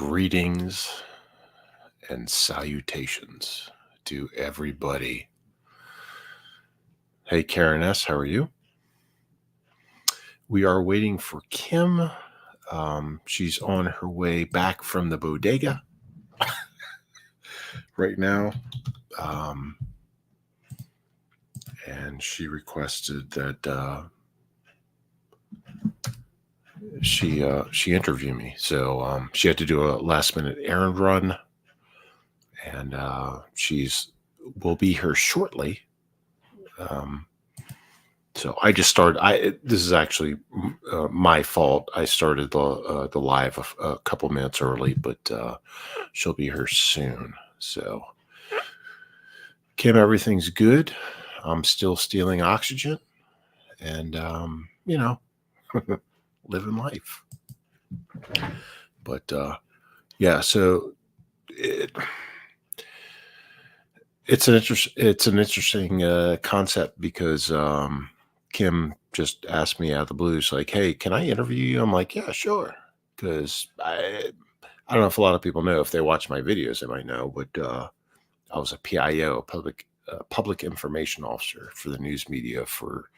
Greetings and salutations to everybody. Hey, Karen S., how are you? We are waiting for Kim. She's on her way back from the bodega right now. And she requested that she interview me. So she had to do a last-minute errand run, and will be here shortly. So I just started. This is actually my fault. I started the live a couple minutes early, but she'll be here soon. So, Kim, everything's good. I'm still stealing oxygen, and living life. But yeah, so it's an interesting concept because Kim just asked me out of the blue. She's like, "Hey, can I interview you?" I'm like, "Yeah, sure." Because I don't know if a lot of people know. If they watch my videos, they might know. But I was a PIO, public information officer for the news media for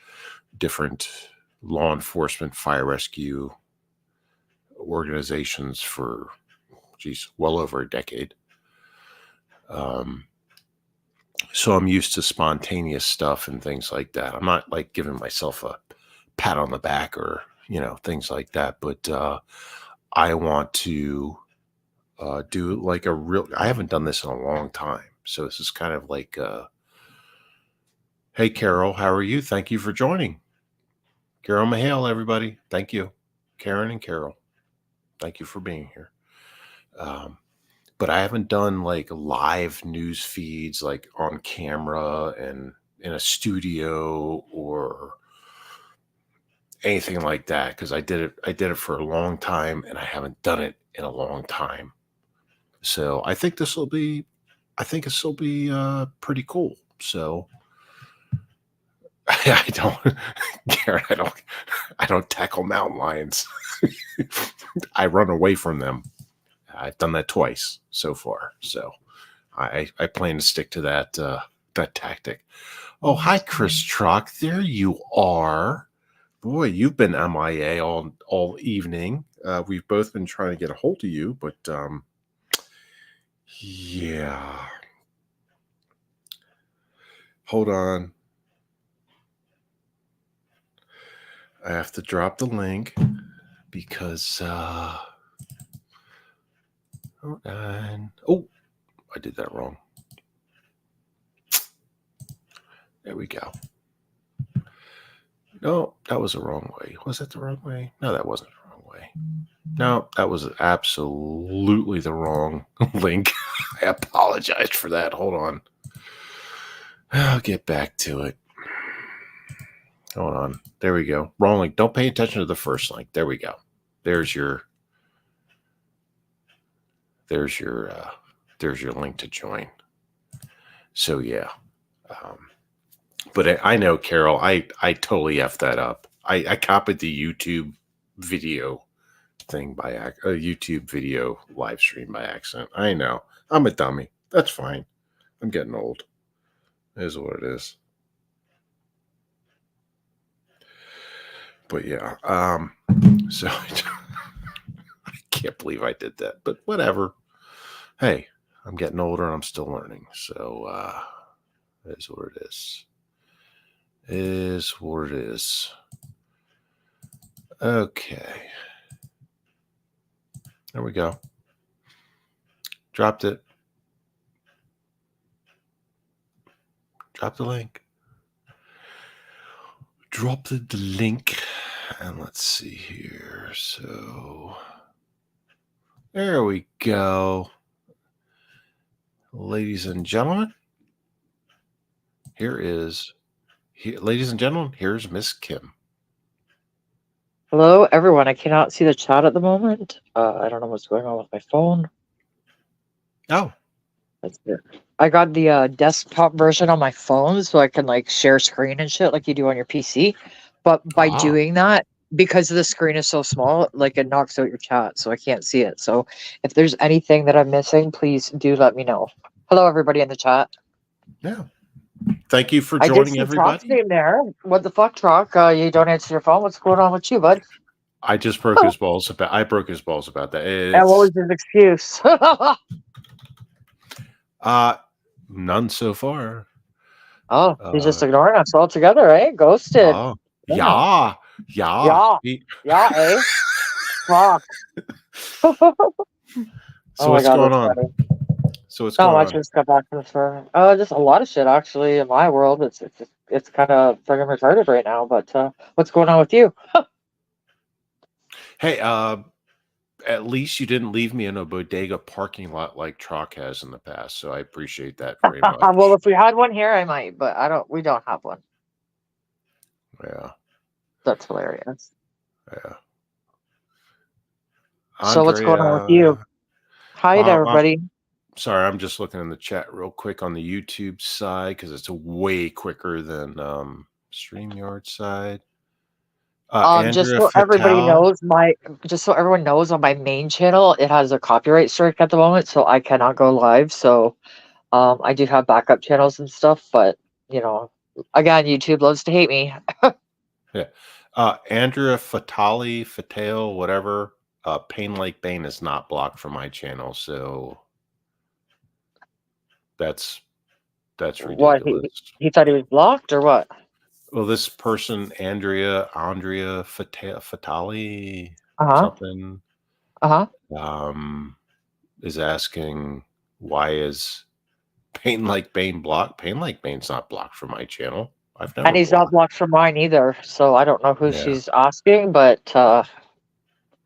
different law enforcement, fire rescue organizations for, well over a decade. So I'm used to spontaneous stuff and things like that. I'm not like giving myself a pat on the back or, things like that. But I want to do like I haven't done this in a long time. So this is kind of like, hey, Carol, how are you? Thank you for joining. Carol Mahale, everybody. Thank you. Karen and Carol. Thank you for being here. But I haven't done like live news feeds like on camera and in a studio or anything like that, because I did it for a long time and I haven't done it in a long time. So I think this will be pretty cool. So I don't tackle mountain lions. I run away from them. I've done that twice so far. So I plan to stick to that tactic. Oh, hi, Chris Truck. There you are. Boy, you've been MIA all evening. We've both been trying to get a hold of you, but yeah. Hold on. I have to drop the link because hold on. Oh, I did that wrong. There we go. No, that was the wrong way. Was that the wrong way? No, that wasn't the wrong way. No, that was absolutely the wrong link. I apologize for that. Hold on. I'll get back to it. Hold on. There we go. Wrong link. Don't pay attention to the first link. There we go. There's your link to join. So yeah. But I know, Carol, I totally effed that up. I copied the YouTube video thing a YouTube video live stream by accident. I know. I'm a dummy. That's fine. I'm getting old. It is what it is. But yeah. So I can't believe I did that. But whatever. Hey, I'm getting older and I'm still learning. So it is what it is. Is what it is. Okay. There we go. Dropped it. Drop the link. Drop the link. And let's see here. So there we go. Ladies and gentlemen, ladies and gentlemen, here's Miss Kim. Hello, everyone. I cannot see the chat at the moment. I don't know what's going on with my phone. Oh. That's it. I got the desktop version on my phone so I can like share screen and shit like you do on your PC. But by doing that, because the screen is so small, like it knocks out your chat, so I can't see it. So if there's anything that I'm missing, please do let me know. Hello, everybody in the chat. Yeah. Thank you for I did joining, see Trock's everybody. name there. What the fuck, Trock? You don't answer your phone. What's going on with you, bud? I just broke his balls about. I broke his balls about that. And what was It's his excuse? uh none so far. Oh, he's just Uh ignoring us altogether, eh? Ghosted. oh Yeah. yeah, yeah. Yeah. Yeah, eh? Fuck. Oh So my what's god, going that's on? funny. So what's Not going much. on? Just got back from the firm. Just a lot of shit actually in my world. It's kind of friggin' retarded right now. But what's going on with you? Hey, at least you didn't leave me in a bodega parking lot like Trock has in the past. So I appreciate that very Well, much. if we had one here, I might, but I don't. We don't have one. Yeah, That's hilarious. yeah. So what's going on with you? Andrea, Hi to I'm everybody. sorry, I'm just looking in the chat real quick on the YouTube side because it's way quicker than StreamYard side. Just Andrea so everybody Fatal. knows, just so everyone knows, on my main channel, it has a copyright strike at the moment, so I cannot go live. So, I do have backup channels and stuff, but you know, again, YouTube loves to hate me. Yeah. Andrea Fatale, whatever. Pain Like Bane is not blocked from my channel, so that's that's What ridiculous. he thought he was blocked or what? Well, this person, Andrea Fatale, Uh huh. something, Uh huh. um, is asking why is Pain Like Bane blocked? Pain Like Bane's not blocked from my channel. I've And never he's not blocked. blocked from mine either, so I don't know who Yeah, she's asking, but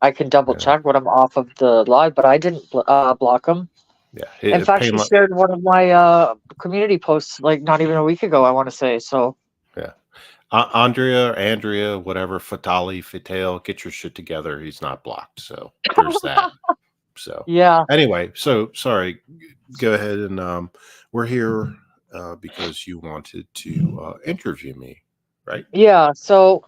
I can double yeah, check when I'm off of the live. But I didn't block him. yeah. In fact, Pain she like shared one of my community posts like not even a week ago, I want to say. So yeah. Andrea, whatever, Fatale, get your shit together. He's not blocked. So there's that. So yeah, anyway, so sorry. Go ahead and we're here because you wanted to interview me, right? yeah. So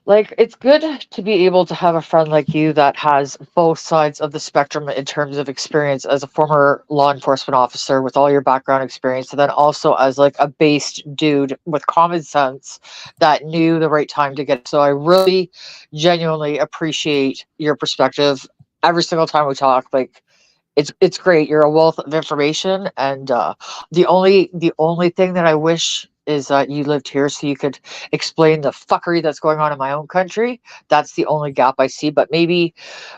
like, it's good to be able to have a friend like you that has both sides of the spectrum in terms of experience as a former law enforcement officer with all your background experience, and then also as like a based dude with common sense that knew the right time to get. So I really genuinely appreciate your perspective every single time we talk. Like, it's great. You're a wealth of information, and the only thing that I wish is that you lived here so you could explain the fuckery that's going on in my own country. That's the only gap I see. But maybe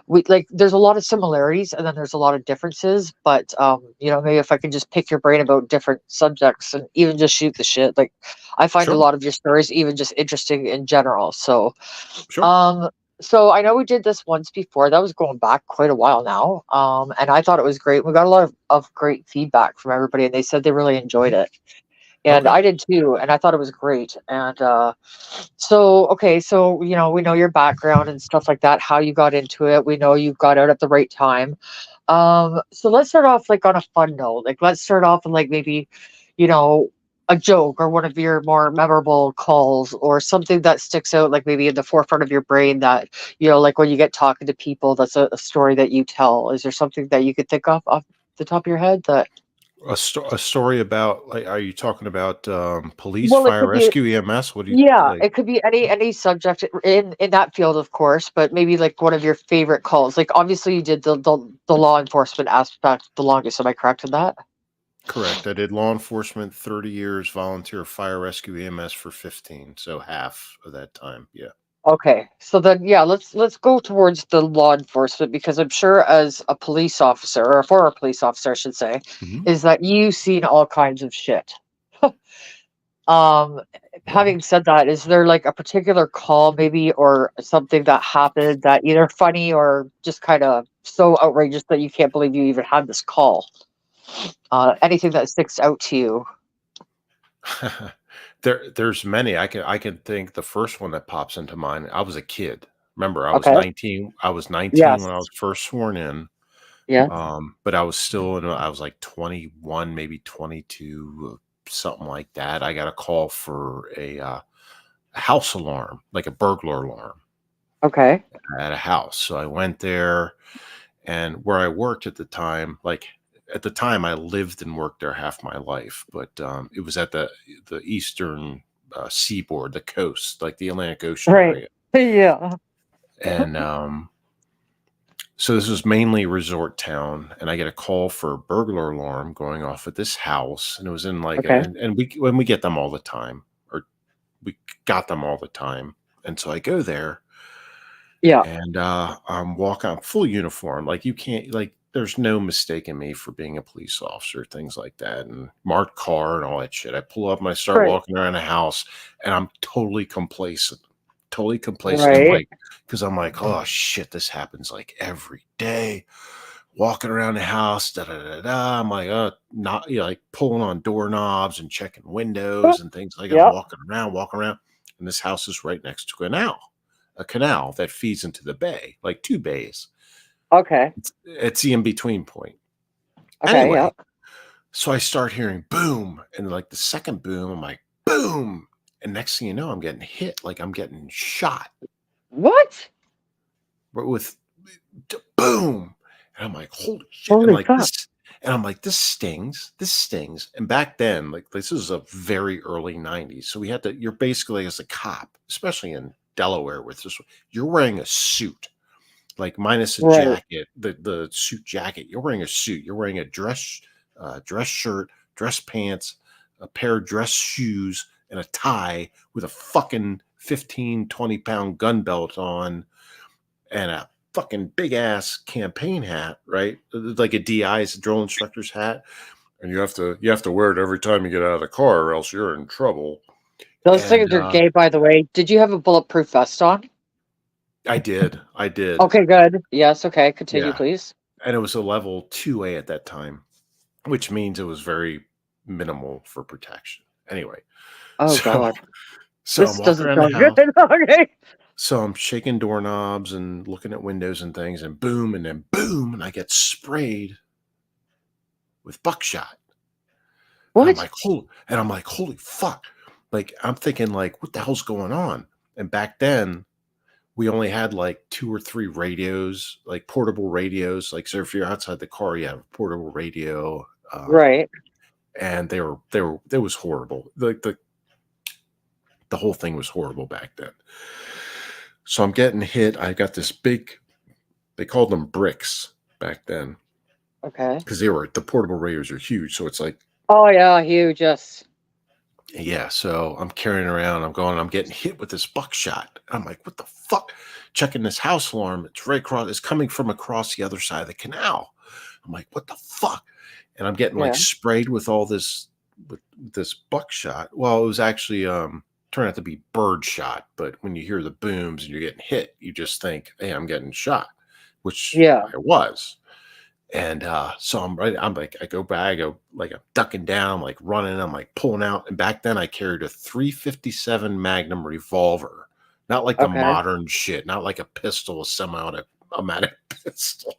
we like there's a lot of similarities and then there's a lot of differences. But maybe if I can just pick your brain about different subjects and even just shoot the shit. Like I find a Sure, lot of your stories even just interesting in general. So sure. um, so I know we did this once before. That was going back quite a while now. And I thought it was great. We got a lot of great feedback from everybody, and they said they really enjoyed it. And Okay, I did too, and I thought it was great. And so okay, so we know your background and stuff like that, how you got into it. We know you got out at the right time. So let's start off like on a fun note. Like let's start off with like maybe, you know, a joke or one of your more memorable calls or something that sticks out like maybe in the forefront of your brain that, like when you get talking to people, that's a story that you tell. Is there something that you could think of off the top of your head that a story about like, are you talking about police, well, it fire, could be rescue, EMS? What do you yeah, like? it could be any subject in that field, of course, but maybe like one of your favorite calls. Like obviously you did the law enforcement aspect the longest. Am I correct in that? Correct. I did law enforcement 30 years, volunteer fire rescue EMS for 15, so half of that time. Yeah. Okay, so then yeah, let's go towards the law enforcement because I'm sure as a police officer or a former police officer, I should say, Hmm. is that you've seen all kinds of shit. Um, Right. Having said that, is there like a particular call maybe or something that happened that either funny or just kind of so outrageous that you can't believe you even had this call? Anything that sticks out to you? There's many. I can think the first one that pops into mind. I was a kid. Remember, I was Okay. 19. I was 19 when I Yes. was first sworn in. Yes. But I was still I was like 21, maybe 22, something like that. I got a call for a house alarm, like a burglar alarm. Okay. at a house. So I went there, and where I worked at the time, like at the time I lived and worked there half my life, but it was at the eastern seaboard, the coast, like the Atlantic Ocean Right. area. Yeah. And so this was mainly resort town, and I get a call for a burglar alarm going off at this house, and it was in like, Okay. and we when we get them all the time, or we got them all the time, and so I go there, Yeah. and I'm walking, I'm full uniform, like you can't, like there's no mistaking me for being a police officer, things like that, and marked car and all that shit. I pull up and I start Right. walking around the house, and I'm totally complacent, totally complacent. I'm Right. like, because I'm like, oh shit, this happens like every day. Walking around the house, da da da da. I'm like, not, you know, like pulling on doorknobs and checking windows and things like. I'm Yep. walking around, and this house is right next to a canal that feeds into the bay, like two bays. Okay. It's the in between point. Okay. Anyway, Yep. so I start hearing boom, and like the second boom, I'm like, boom, and next thing you know, I'm getting hit, like I'm getting shot, What? but with boom. And I'm like, holy shit. And Holy like fuck. this, and I'm like, this stings. This stings. And back then, like this is a very early 90s. So we had to, you're basically as a cop, especially in Delaware with this, you're wearing a suit, like minus a Right. jacket, the suit jacket. You're wearing a suit. You're wearing a dress shirt, dress pants, a pair of dress shoes, and a tie with a fucking 15, 20-pound gun belt on, and a fucking big ass campaign hat, right? Like a DI's drill instructor's hat. And you have to wear it every time you get out of the car, or else you're in trouble. Those And things are gay, by the way. Did you have a bulletproof vest on? I did, Okay, good. Yes, okay. Continue, yeah. please. And it was a level 2A at that time, which means it was very minimal for protection. Anyway, Oh so God. so I'm This walking doesn't around the sound good. house. Okay. So I'm shaking doorknobs and looking at windows and things, and boom, and then boom, and I get sprayed with buckshot. And What? I'm like, holy fuck. Like, I'm thinking, like, what the hell's going on? And back then, we only had like two or three radios, like portable radios. Like, so if you're outside the car, you have a portable radio. Right. And it was horrible. Like the whole thing was horrible back then. So I'm getting hit. I got this big, they called them bricks back then, Okay. because the portable radios are huge. So it's like, Oh yeah, huge. Yes. yeah, so I'm carrying around, I'm getting hit with this buckshot. I'm like, what the fuck? Checking this house alarm. It's right across, it's coming from across the other side of the canal. I'm like, what the fuck? And I'm getting like Yeah. sprayed with all this, with this buckshot. Well, it was actually turned out to be bird shot, but when you hear the booms and you're getting hit, you just think, hey, I'm getting shot, which Yeah. I was. And so I'm like, I go back, I go like, I'm ducking down, like running, I'm like pulling out. And back then I carried a 357 Magnum revolver, not like the Okay. modern shit, not like a pistol, a semi-automatic pistol,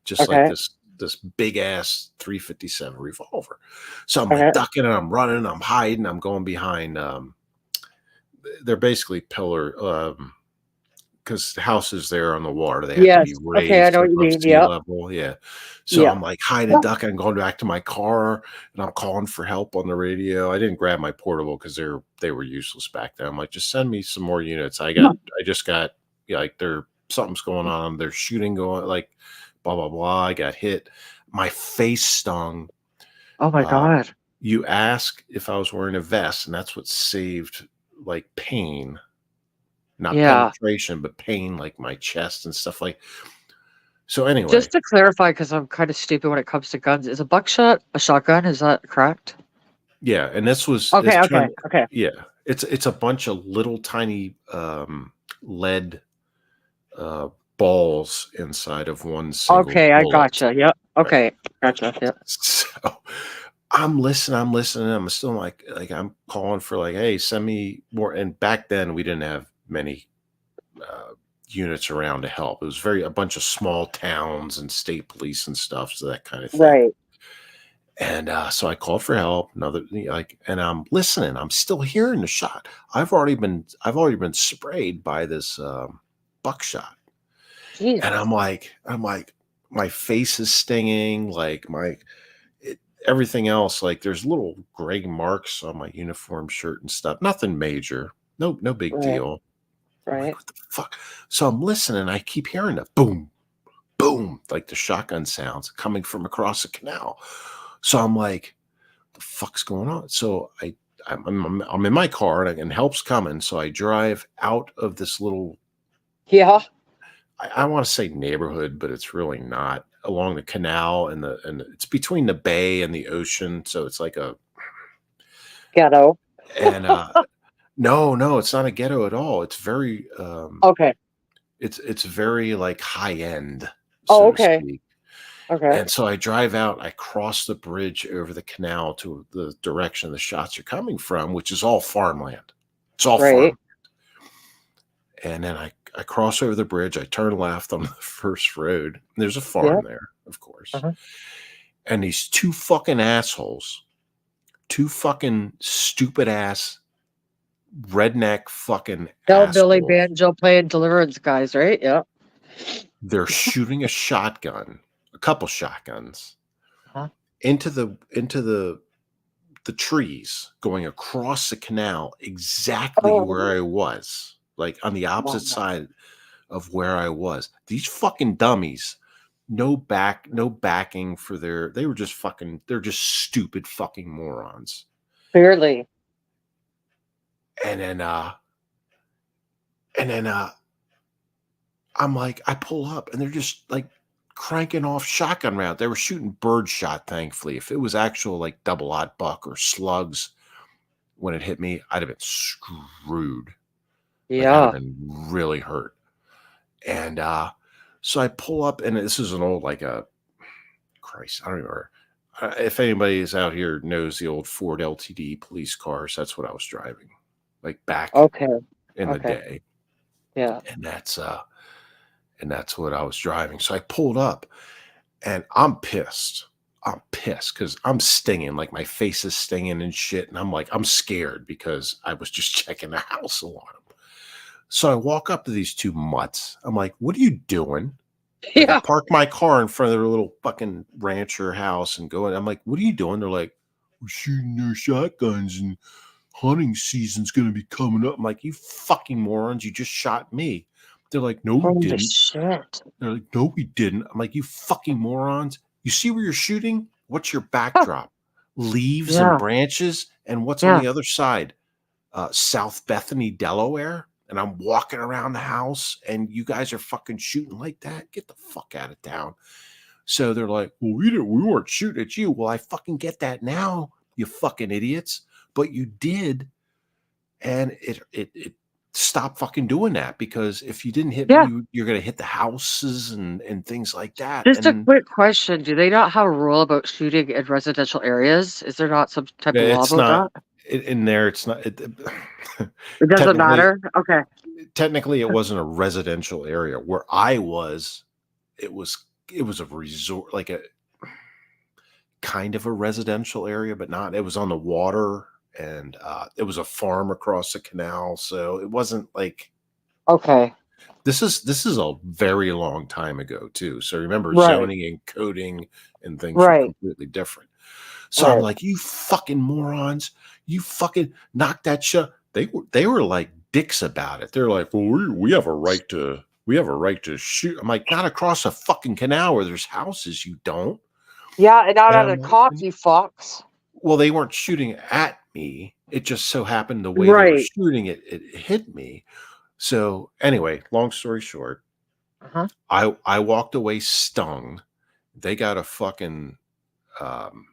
just like Okay. this big ass 357 revolver. So I'm like Okay. ducking and I'm running, I'm hiding, I'm going behind. They're basically pillar. Because the houses there on the water, they have to be Yes. Okay, I know raised what you above mean. sea Yep. level. Yeah. So Yeah. I'm like hiding, ducking, and going back to my car, and I'm calling for help on the radio. I didn't grab my portable because they were useless back then. I'm like, just send me some more units. I just got, yeah, like something's going on. There's shooting going, like blah blah blah. I got hit. My face stung. Oh my Uh, God. you ask if I was wearing a vest, and that's what saved, like, pain, not Yeah. penetration, but pain, like my chest and stuff like. So Just anyway, to clarify, because I'm kind of stupid when it comes to guns, is a buckshot a shotgun? Is that correct? yeah, and this was it's Okay. Okay. trying. Okay. Yeah, it's a bunch of little tiny lead uh, balls inside of one single Okay. I bullet. gotcha. Yep. Right. Okay. Gotcha. Yep. So I'm listening. I'm still like I'm calling for like, hey, send me more. And back then we didn't have many uh, units around to help. It was a bunch of small towns and state police and stuff, so that kind of thing. Right. And so I called for help. And I'm listening. I'm still hearing the shot. I've already been sprayed by this. buckshot. And Jesus. I'm like, my face is stinging, like everything else. Like there's little gray marks on my uniform shirt and stuff. Nothing major. No big Right. deal. I'm like, Right. what the fuck? So I'm listening. I keep hearing the boom, boom, like the shotgun sounds coming from across the canal. So I'm like, the fuck's going on? So I'm in my car and help's coming. So I drive out of this little, Yeah. I want to say neighborhood, but it's really not, along the canal and it's between the bay and the ocean. So it's like Ghetto. and no, it's not a ghetto at all. It's very Okay. it's very like high end, Oh, so to okay. speak. Okay. And so I drive out, I cross the bridge over the canal to the direction the shots are coming from, which is all farmland. It's all Right. farm. And then I cross over the bridge, I turn left on the first road. There's a Yeah. farm there, of course. Uh-huh. And these two fucking assholes, two fucking stupid ass redneck fucking Billy assholes, banjo playing deliverance guys, right? Yeah. they're shooting a shotgun, a couple shotguns Huh? into the trees going across the canal exactly Oh, where I was, like on the opposite wow. side of where I was. These fucking dummies, no backing for they were just fucking, they're just stupid fucking morons. Clearly. And then and then I'm like, I pull up and they're just like cranking off shotgun rounds. They were shooting bird shot, thankfully. If it was actual like double aught buck or slugs when it hit me, I'd have been screwed. Like I'd have Yeah. been really hurt. And so I pull up, and this is an old, like a Christ, I don't remember. If anybody is out here knows the old Ford LTD police cars, that's what I was driving, like back Okay. in the Okay. day. Yeah. And that's what I was driving. So I pulled up and I'm pissed. I'm pissed because I'm stinging, like my face is stinging and shit. And I'm like, I'm scared because I was just checking the house alarm. So I walk up to these two mutts. I'm like, what are you doing? Like I Yeah. parked my car in front of their little fucking rancher house and go in. I'm like, what are you doing? They're like, we're shooting their shotguns and hunting season's going to be coming up. I'm like, you fucking morons. You just shot me. They're like, no, we Holy didn't. shit. They're like, no, we didn't. I'm like, you fucking morons. You see where you're shooting? What's your Huh. backdrop? Leaves and Yeah. branches. And what's on Yeah. the other side? South Bethany, Delaware. And I'm walking around the house and you guys are fucking shooting like that. Get the fuck out of town. So they're like, well, we weren't shooting at you. Well, I fucking get that now, you fucking idiots. But you did. And it stop fucking doing that, because if you didn't hit Yeah. me, you're going to hit the houses and things like that. Just a And quick question. Do they not have a rule about shooting in residential areas? Is there not some type of law it's about not that? in there. It's not It doesn't technically, matter? Okay. technically it wasn't a residential area where I was. It was, it was a resort, like a kind of a residential area, but not, it was on the water, and it was a farm across the canal. So it wasn't like, Okay. this is a very long time ago too. So remember, Right. zoning and coding and things are Right. completely different. So I'm Right. like, you fucking morons, you fucking knock that shit. They were like dicks about it. They're like, well, we have a right to shoot. I'm like, not across a fucking canal where there's houses. You don't. Yeah, and out And at I'm a like, cop, you fox. well, they weren't shooting at me. It just so happened the way they were Right. shooting it, it hit me. So anyway, long story short, Uh-huh. I walked away stung. They got a fucking um,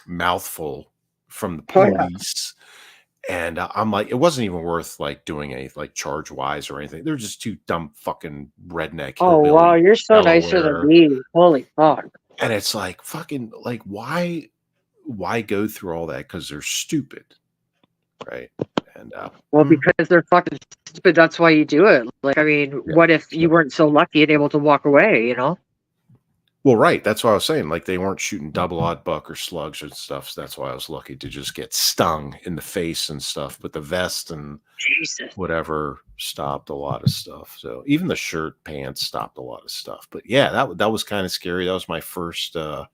mouthful from the Oh, yeah. police, and I'm like, it wasn't even worth like doing a like charge wise or anything. They're just two dumb fucking redneck Oh, wow. hillbilly You're so nicer than Delaware, me. Holy fuck. and it's like fucking like why go through all that? Because they're stupid, right? And Well, because they're fucking stupid. That's why you do it. Like, I mean, yeah, what if yeah. you weren't so lucky and able to walk away, you know? Well, right. That's what I was saying. Like they weren't shooting double odd buck or slugs and stuff. So that's why I was lucky to just get stung in the face and stuff. But the vest and Jesus. whatever stopped a lot of stuff. So even the shirt, pants stopped a lot of stuff. But yeah, that was kind of scary. That was my first. That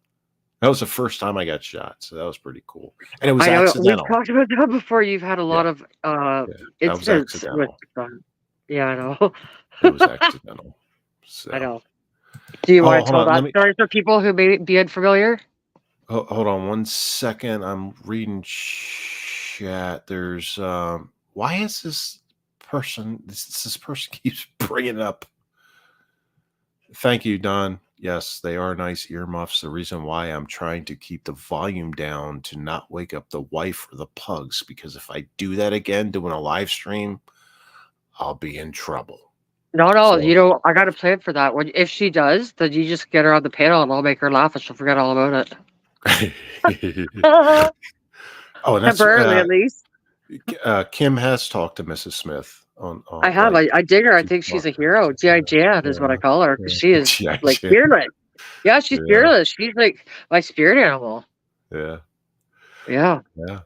was the first time I got shot. So that was pretty cool, and it was I know we've accidental. talked about that before. You've had a Yeah, lot of yeah, that was incidents with accidental. yeah, I know. It was accidental. I So know. Do you oh, want to hold tell on. that story for people who may be unfamiliar? Hold on one second. I'm reading chat. There's why is this person keeps bringing up. Thank you, Don. Yes, they are nice earmuffs. The reason why I'm trying to keep the volume down to not wake up the wife or the pugs, because if I do that again doing a live stream, I'll be in trouble. No, no, So you know, I got a plan for that. When if she does, then you just get her on the panel and I'll make her laugh and she'll forget all about it. oh, and that's Temporarily, at least. Kim has talked to Mrs. Smith on I have. like I dig her. I she's think she's talked a to her. hero. G.I. Jan is what I Yeah, call her because yeah. she is Yeah, like yeah, fearless. Yeah, she's yeah, fearless. She's like my spirit animal. yeah, Yeah. yeah.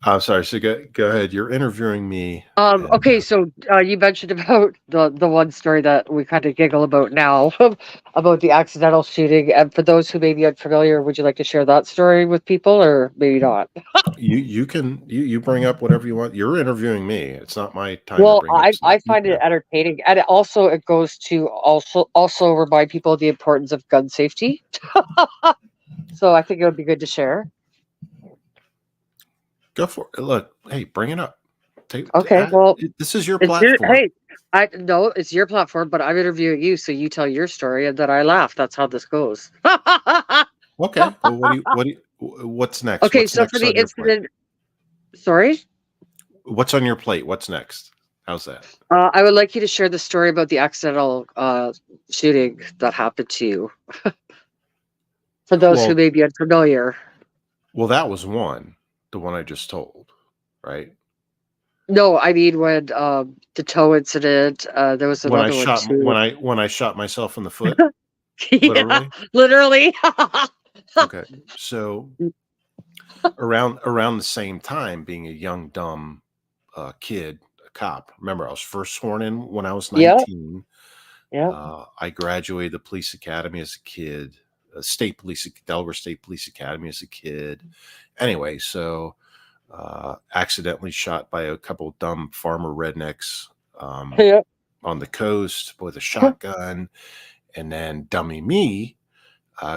I'm sorry. So go ahead. You're interviewing me, and Okay, so you mentioned about the one story that we kind of giggle about now about the accidental shooting. And for those who may be unfamiliar, would you like to share that story with people, or maybe not? you bring up whatever you want. You're interviewing me. It's not my time to Well, bring up stuff. I find it entertaining, and it goes to also remind people of the importance of gun safety. So I think it would be good to share. Go for it. Look, hey, bring it up. Okay, well, This is your it's your platform. hey, I no, it's your platform, but I'm interviewing you, so you tell your story, and then I laugh. That's how this goes. Okay. Well, what's next? Okay, What's so for next the on your plate? incident, sorry, What's on your plate? What's next? How's that? I would like you to share the story about the accidental shooting that happened to you. For those who Well, may be unfamiliar, that was one, the one I just told, right? no, I mean when the toe incident, there was another one too. When I shot myself in the foot, Yeah, literally. literally. Okay. So around the same time, being a young dumb kid, a cop. Remember, I was first sworn in when I was Yeah, 19. yeah. I graduated the police academy as a kid, Delaware State Police Academy as a kid. Anyway, so accidentally shot by a couple of dumb farmer rednecks um, Yeah. on the coast with a shotgun. And then dummy me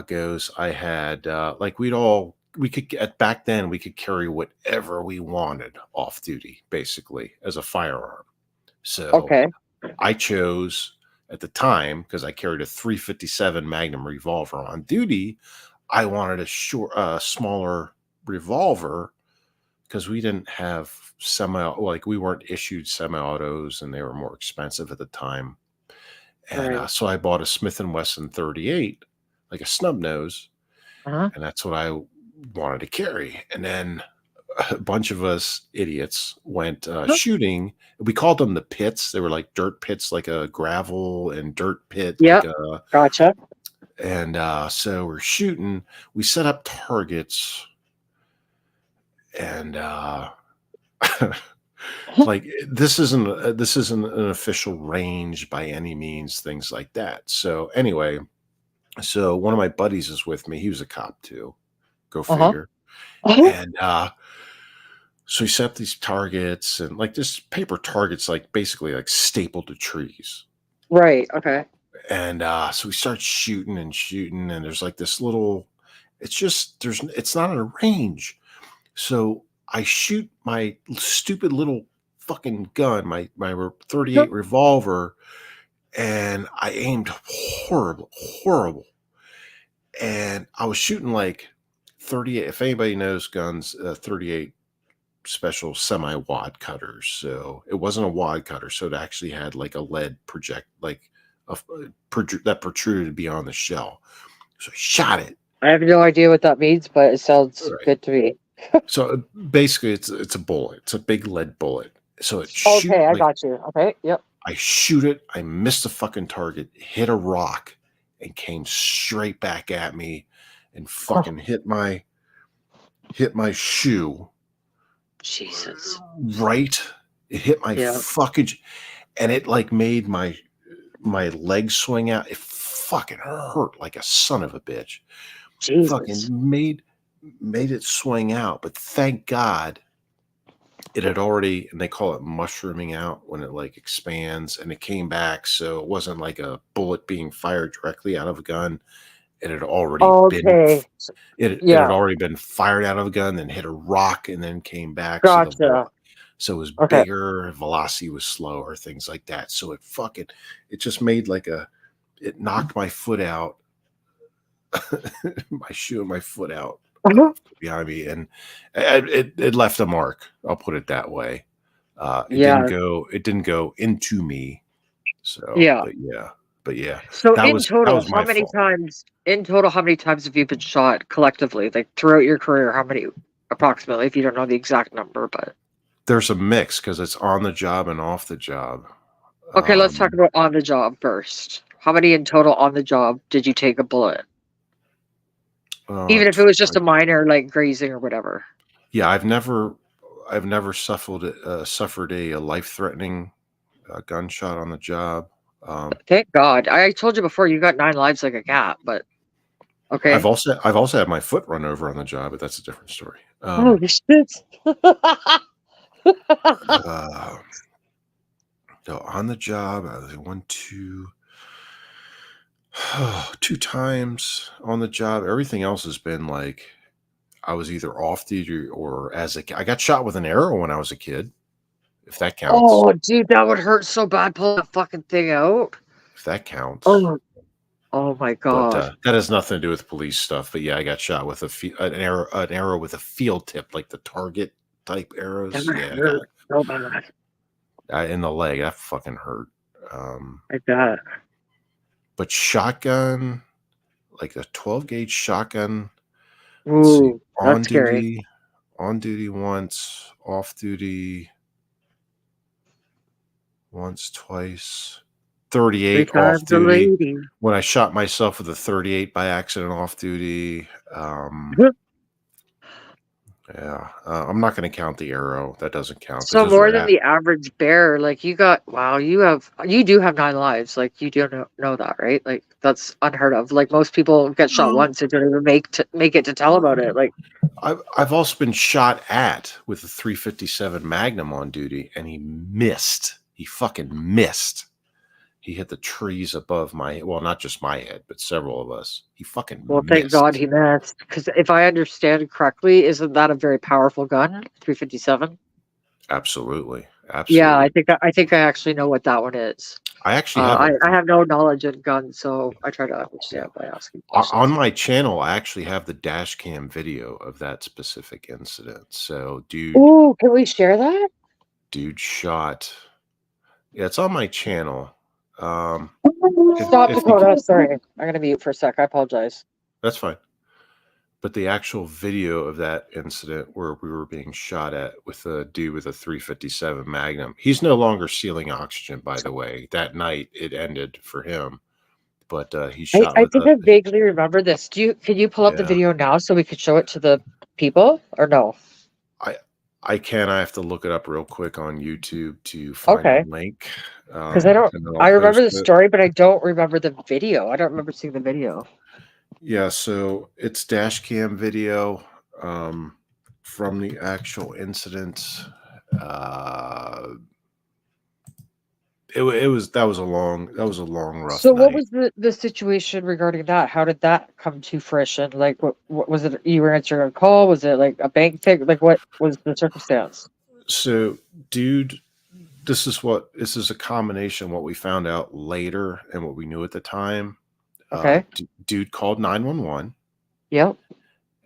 goes, I had like we could get back then we could carry whatever we wanted off duty, basically, as a firearm. So Okay. I chose at the time, because I carried a 357 Magnum revolver on duty, I wanted a smaller revolver because we didn't have we weren't issued semi-autos and they were more expensive at the time. And Right. so I bought a Smith & Wesson 38, like a snub nose, Uh-huh. and that's what I wanted to carry. And then a bunch of us idiots went shooting. We called them the pits. They were like dirt pits, like a gravel and dirt pit, Yeah. Gotcha. and so we're shooting. We set up targets, and like this isn't an official range by any means, things like that. So anyway, so one of my buddies is with me. He was a cop too. Go Uh-huh. figure. And so we set up these targets and like just paper targets, like basically like stapled to trees. Right. Okay. And so we start shooting and shooting, and there's like this little. It's not a range. So I shoot my stupid little fucking gun, my 38 revolver, and I aimed horrible. And I was shooting like 38. If anybody knows guns, 38 special semi-wad cutters. So it wasn't a wad cutter. So it actually had like a lead that protruded beyond the shell. So I shot it. I have no idea what that means, but it sounds Right. good to me. So basically, it's a bullet. It's a big lead bullet. So Okay, I got you. Okay. Yep. I shoot it. I miss the fucking target. Hit a rock, and came straight back at me and Oh, fucking hit my shoe Jesus. right. It hit my Yeah. fucking and it like made my leg swing out. It fucking hurt like a son of a bitch. Fucking Jesus. made it swing out, but thank God it had already, and they call it mushrooming out when it like expands, and it came back, so it wasn't like a bullet being fired directly out of a gun. It had already been Okay. it had Yeah. already been fired out of a gun, then hit a rock, and then came back. Gotcha. So it was Okay. bigger, velocity was slower, things like that. So it just made like it knocked my foot out, my shoe and my foot out behind me, and it left a mark. I'll put it that way. Yeah. It didn't go into me. So, Yeah. but yeah, So that was my fault. in total, how many times have you been shot collectively? Like throughout your career, how many approximately, if you don't know the exact number, but There's a mix because it's on the job and off the job. okay, let's talk Um, about on the job first. How many in total on the job did you take a bullet? Even if it was just a minor like grazing or whatever. yeah, I've never suffered a life threatening gunshot on the job. Thank God. I told you before you got 9 lives like a cat, but okay. I've also had my foot run over on the job, but that's a different story. Holy shit. Uh, so on the job, I was one, two, two times on the job. Everything else has been like I was either off duty or I got shot with an arrow when I was a kid, if that counts. Oh, dude, that would hurt so bad pulling that fucking thing out. If that counts. Oh, oh my But God. that has nothing to do with police stuff. But yeah, I got shot with an arrow with a field tip, like the target type That arrows. would Yeah, hurt so bad. in the leg. That fucking hurt. Um, Like that. but shotgun, like a 12 gauge shotgun. Let's see, Ooh, that's scary. on duty once, off duty once, twice, 3 38 off times a duty. lady. When I shot myself with a 38 by accident off duty. Yeah, I'm not going to count the arrow. That doesn't count because So those more are than at. the average bear, like you got wow, you do have 9 lives. Like you do know that, right? Like that's unheard of. Like most people get shot Well, once and don't even make it to tell about it. Like I've also been shot at with a 357 Magnum on duty, and he missed. He fucking missed. He hit the trees above my head. Well, not just my head, but several of us. He fucking well, thank God missed. he missed. Because if I understand correctly, isn't that a very powerful gun? 357? Absolutely, Yeah, absolutely. I think I actually know what that one is. I actually have I have no knowledge in guns, so I try to yeah. understand by asking On questions. my channel. I actually have the dash cam video of that specific incident. So, Ooh, can we share that? dude shot. Yeah, it's on my channel. Stop, If you could, Dakota. Sorry, I'm gonna mute for a sec. I apologize. that's fine. But the actual video of that incident where we were being shot at with a dude with a 357 Magnum, he's no longer sealing oxygen, by the way. That night it ended for him, but he's shot I with think a, I vaguely remember this. Can you pull up the yeah. video now so we could show it to the people or no? I, I have to look it up real quick on YouTube to find the Okay. link, Because I don't and then I'll I remember post the it. story, but I don't remember the video. I don't remember seeing the video. Yeah, so it's dash cam video from the actual incident. Uh, it was that was a long rough So what night. was the situation regarding that? How did that come to fruition? Like what was it, you were answering a call? Was it like a bank thing? Like what was the circumstance? So, dude, this is a combination of what we found out later and what we knew at the time. Okay. Dude called 911 Yep.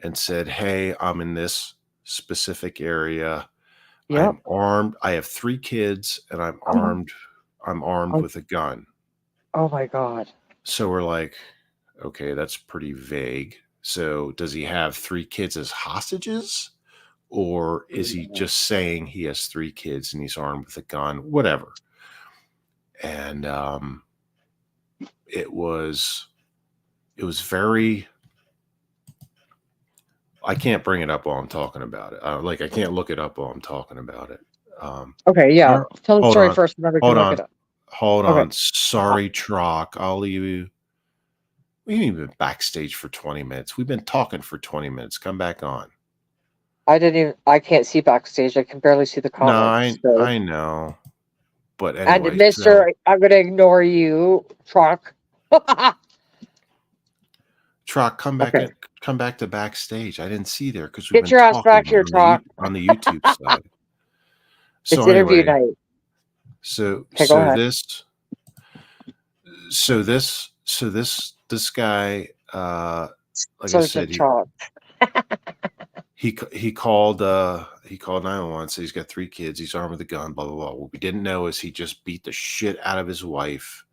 and said, "Hey, I'm in this specific area. Yep. I'm armed. I have 3 kids and I'm armed. I'm armed Oh, with a gun." oh my God. So we're like, "Okay, that's pretty vague. So does he have 3 kids as hostages? Or is he just saying he has 3 kids and he's armed with a gun?" Whatever. And it was was very. I can't bring it up while I'm talking about it. Like I can't look it up while I'm talking about it. Okay, yeah. Sure. Tell the Hold story on, first, and then we can hold look it on, up. hold Okay. on. Sorry, Trock. I'll leave you. We ain't even backstage for 20 minutes. We've been talking for 20 minutes. Come back on. I didn't even. I can't see backstage. I can barely see the No, comments. So, I know. But and anyway, so Mister, I'm gonna ignore you, truck. Trock, Okay. come back to backstage. I didn't see there because we've Get been your ass back talking here, truck. on the YouTube side. It's So interview anyway, night. so Okay, go so ahead. this this guy, like I said, Sergeant Truck. he called 911, said he's got 3 kids, he's armed with a gun, blah blah blah. What we didn't know is he just beat the shit out of his wife.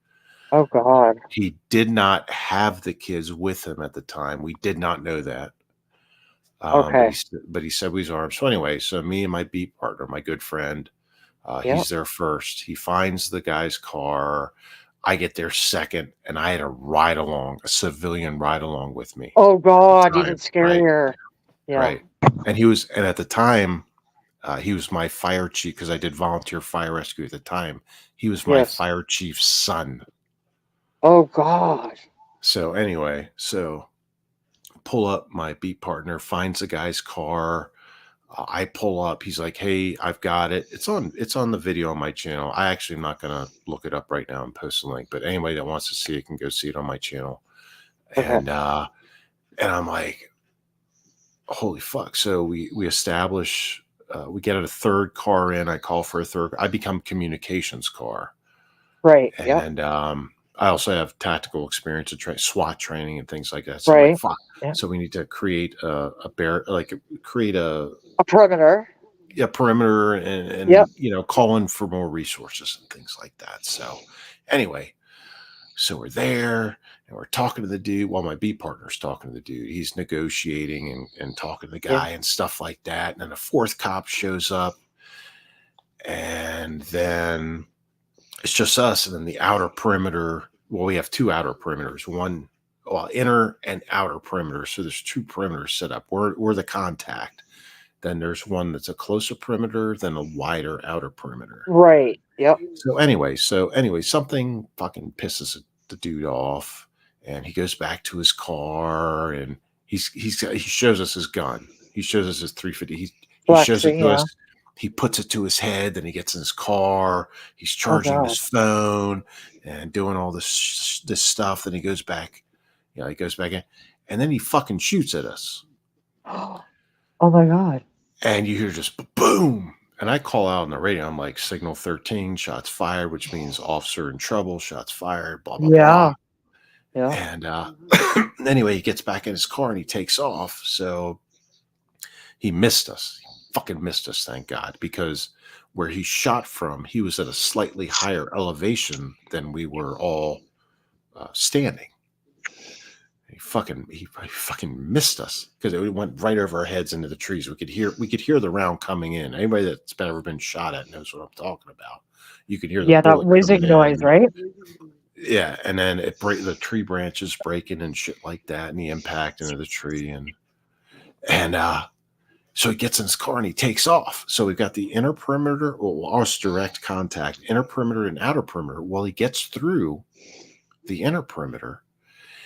Oh God. He did not have the kids with him at the time. We did not know that. Okay. But he said we was armed. So anyway, so me and my beat partner, my good friend, Yep. he's there first. He finds the guy's car. I get there second, and I had a ride along, a civilian ride along with me Oh at the God, even time. Right, scarier. Yeah. right. And at the time, he was my fire chief because I did volunteer fire rescue at the time. He was my Yes. fire chief's son. Oh God. So anyway, so pull up, my beat partner finds the guy's car. I pull up. He's like, "Hey, I've got it. It's on the video on my channel. I actually am not gonna look it up right now and post the link, but anybody that wants to see it can go see it on my channel." Okay. And I'm like, "Holy fuck!" So we establish. We get a third car in. I call for a third. I become communications car, Right. Yep. and I also have tactical experience of SWAT training and things like that. So I'm like, Right. "Fuck!" Yeah. So we need to create a bear, like create A perimeter. perimeter Yep. and calling for more resources and things like that. So anyway, so we're there and we're talking to the dude while my B partner's talking to the dude. He's negotiating and talking to the Yeah. guy and stuff like that. And then a fourth cop shows up, and then it's just us. And then the outer perimeter. Well, we have 2 outer perimeters, one, well, inner and outer perimeter. So there's 2 perimeters set up. We're the contact. Then there's one that's a closer perimeter, then a wider outer perimeter. Right. Yep. So anyway, something fucking pisses the dude off, and he goes back to his car, and he shows us his gun. He shows us his 350. He shows it Flexing. to Yeah. us. He puts it to his head. Then he gets in his car. He's Oh charging his God. phone and doing all this stuff. Then he goes back. He goes back in, and then he fucking shoots at us. Oh my God. And you hear just boom. And I call out on the radio. I'm like, signal 13, shots fired, which means officer in trouble, shots fired, blah, blah, blah. Yeah. Yeah. And anyway, he gets back in his car and he takes off. So he missed us. He fucking missed us, thank God, because where he shot from, he was at a slightly higher elevation than we were all standing. He fucking missed us because it went right over our heads into the trees. We could hear the round coming in. Anybody that's ever been shot at knows what I'm talking about. You could hear the Yeah. That bullet coming whizzing noise, in. right? Yeah, and then the tree branches breaking and shit like that, and the impact into the tree, and so he gets in his car and he takes off. So we've got the inner perimeter, well, our direct contact, inner perimeter and outer perimeter. Well, he gets through the inner perimeter,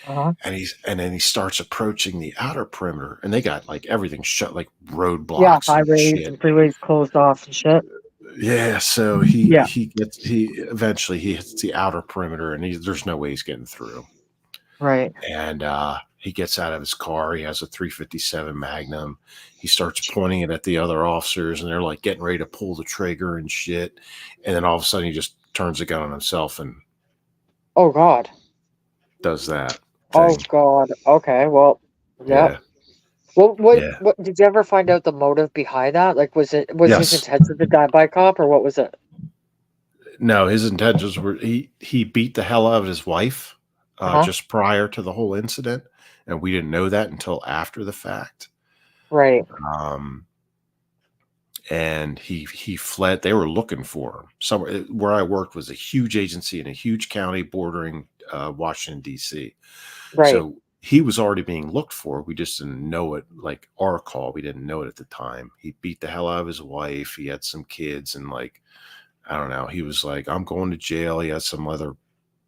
Uh-huh. and then he starts approaching the outer perimeter, and they got like everything shut, like Yeah. roadblocks and Highways shit. and freeways closed off and shit. Yeah, so Yeah. he eventually he hits the outer perimeter, and there's no way he's getting through. Right. And he gets out of his car. He has a 357 Magnum. He starts pointing it at the other officers, and they're like getting ready to pull the trigger and shit. And then all of a sudden, he just turns the gun on himself and Oh God. does that Oh thing. God. Okay. Well. Yep. Yeah, yeah, What did you ever find out the motive behind that? Like, was his yes. intention to die by cop, or what was it? No, his intentions were he beat the hell out of his wife Uh-huh. just prior to the whole incident, and we didn't know that until after the fact. Right. Um, and he fled. They were looking for him somewhere. Where I worked was a huge agency in a huge county bordering Washington D.C. Right. So he was already being looked for. We just didn't know it, like our call. We didn't know it at the time. He beat the hell out of his wife. He had some kids, and like, I don't know. He was like, I'm going to jail. He had some other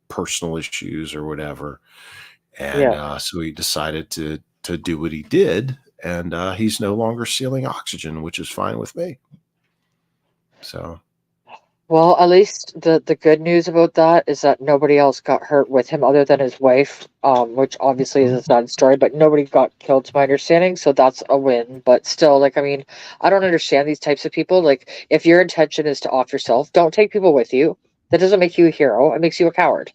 personal issues or whatever. And Yeah. so he decided to do what he did. And he's no longer stealing oxygen, which is fine with me. So Well, at least the good news about that is that nobody else got hurt with him other than his wife, which obviously is a sad story, but nobody got killed to my understanding, so that's a win. But still, like, I mean, I don't understand these types of people. Like, if your intention is to off yourself, don't take people with you. That doesn't make you a hero. It makes you a coward.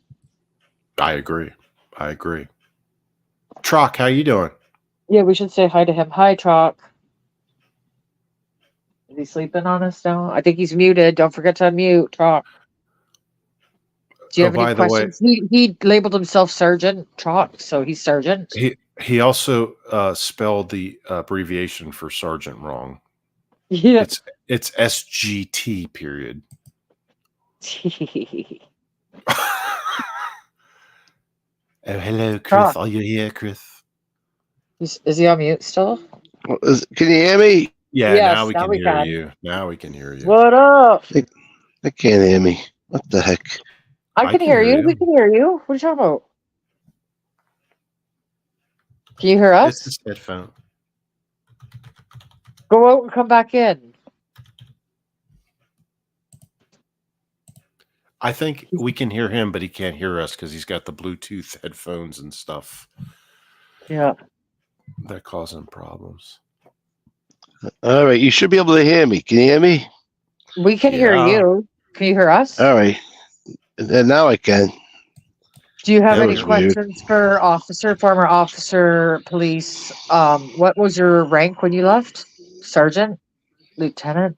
I agree. I agree. Trock, how you doing? Yeah, we should say hi to him. Hi, Trock. Is he sleeping on us now? I think he's muted. Don't forget to unmute, Trock. Do you Oh, have any by the way, questions? He labeled himself Sergeant Trock, so he's Sergeant. he also spelled the abbreviation for sergeant wrong. Yeah. It's SGT period. Oh, hello, Chris. Trock. Are you here, Chris? Is he on mute still? Can you hear me? Yeah, now Yes, we now can we hear can. you. Now we can hear you. What up? They can't hear me. What the heck? I I can can hear hear you. We you. can hear you. What are you talking about? Can you hear It's us? his headphone. Go out and come back in. I think we can hear him, but he can't hear us because he's got the Bluetooth headphones and stuff Yeah. that cause him problems. All right, you should be able to hear me. Can you hear me? We can hear Yeah. you. Can you hear us? All right. And now I can. Do you have That any was weird. questions for former officer, police? What was your rank when you left? Sergeant? Lieutenant?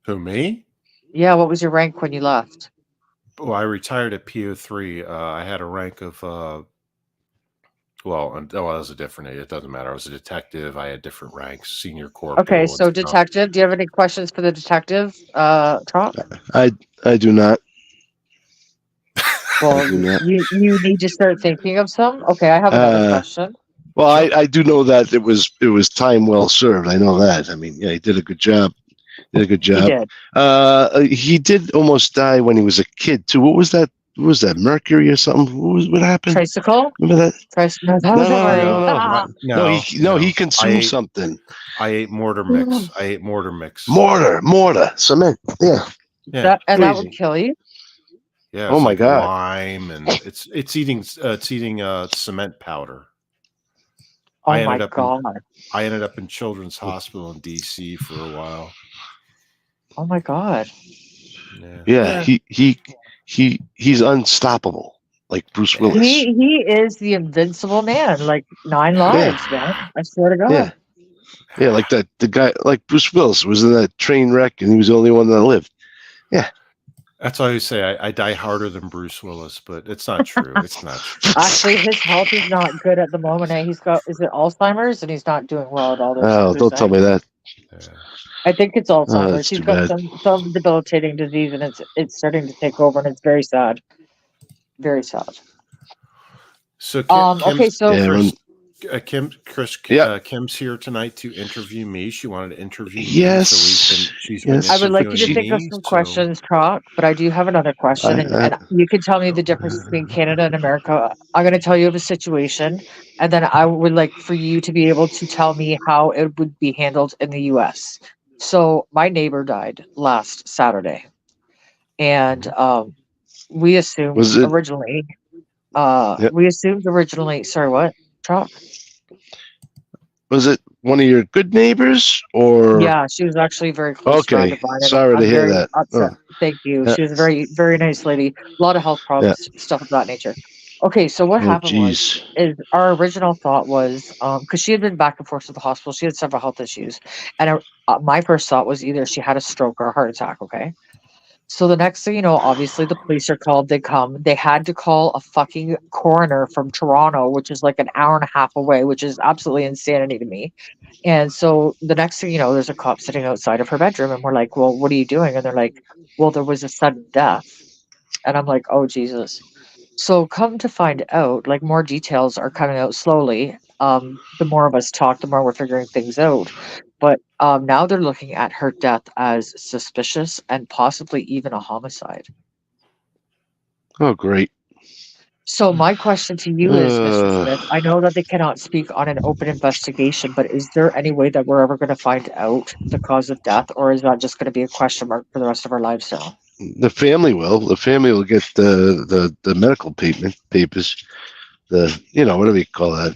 Who, me? Yeah, what was your rank when you left? Well, I retired at PO3. I had a rank of, that was a different age. It doesn't matter. I was a detective. I had different ranks, senior Okay, corporal and so stuff. detective, do you have any questions for the detective, Trump? I do not. Well, I do not. you need to start thinking of some. Okay, I have another question. Well, Sure. I do know that it was time well served. I know that. I mean, yeah, he did a good job. He did. He did almost die when he was a kid too. What was that? What was that? Mercury or something? What happened? Tricycle? Remember that? No, that No, wasn't no, right. no, no, no. He I consumed ate, something. I ate mortar mix. I ate mortar mix. Mortar, cement. Yeah. Yeah. That would Crazy. kill you. Yeah. Oh It's my like God. lime, and it's eating cement powder. Oh my god. I ended up in Children's Hospital in DC for a while. Oh my god. Yeah. He's unstoppable, like Bruce Willis. He is the invincible man, like 9 lives, man. I swear to God. Yeah, like the guy, like Bruce Willis was in that train wreck, and he was the only one that lived. Yeah. That's why I always say I die harder than Bruce Willis, but it's not true. It's not true. Actually, his health is not good at the moment. He's got, is it Alzheimer's? And he's not doing well at all. Oh, don't tell me that. Yeah. I think it's Oh, Alzheimer's. that's He's too got bad. some debilitating disease, and it's starting to take over, and it's very sad. Very sad. So Okay, so Kim's here tonight to interview me. She wanted to interview me. Yes. So she's been I would like you to interviewing think of me, some questions, Troc, but I do have another question, and you can tell me the difference between Canada and America. I'm going to tell you of a situation, and then I would like for you to be able to tell me how it would be handled in the U.S. So my neighbor died last Saturday, and we assumed originally. Sorry, what, Troc? Was it one of your good neighbors, or? Yeah, she was actually a very close friend of mine. Sorry to hear that. Upset. Thank you. She was a very, very nice lady. A lot of health problems, stuff of that nature. Okay, so what happened is our original thought was, because she had been back and forth to the hospital, she had several health issues, and my first thought was either she had a stroke or a heart attack. Okay. So the next thing you know, obviously the police are called. They come. They had to call a fucking coroner from Toronto, which is like an hour and a half away, which is absolutely insanity to me. And so the next thing you know, there's a cop sitting outside of her bedroom, and we're like, "Well, what are you doing?" And they're like, "Well, there was a sudden death." And I'm like, "Oh Jesus." So come to find out, like more details are coming out slowly. The more of us talk, the more we're figuring things out. But now they're looking at her death as suspicious and possibly even a homicide. Oh, great. So my question to you is, Mr. Uh, Smith, I know that they cannot speak on an open investigation, but is there any way that we're ever going to find out the cause of death, or is that just going to be a question mark for the rest of our lives now? the family will. The family will get the medical papers. Whatever you call that.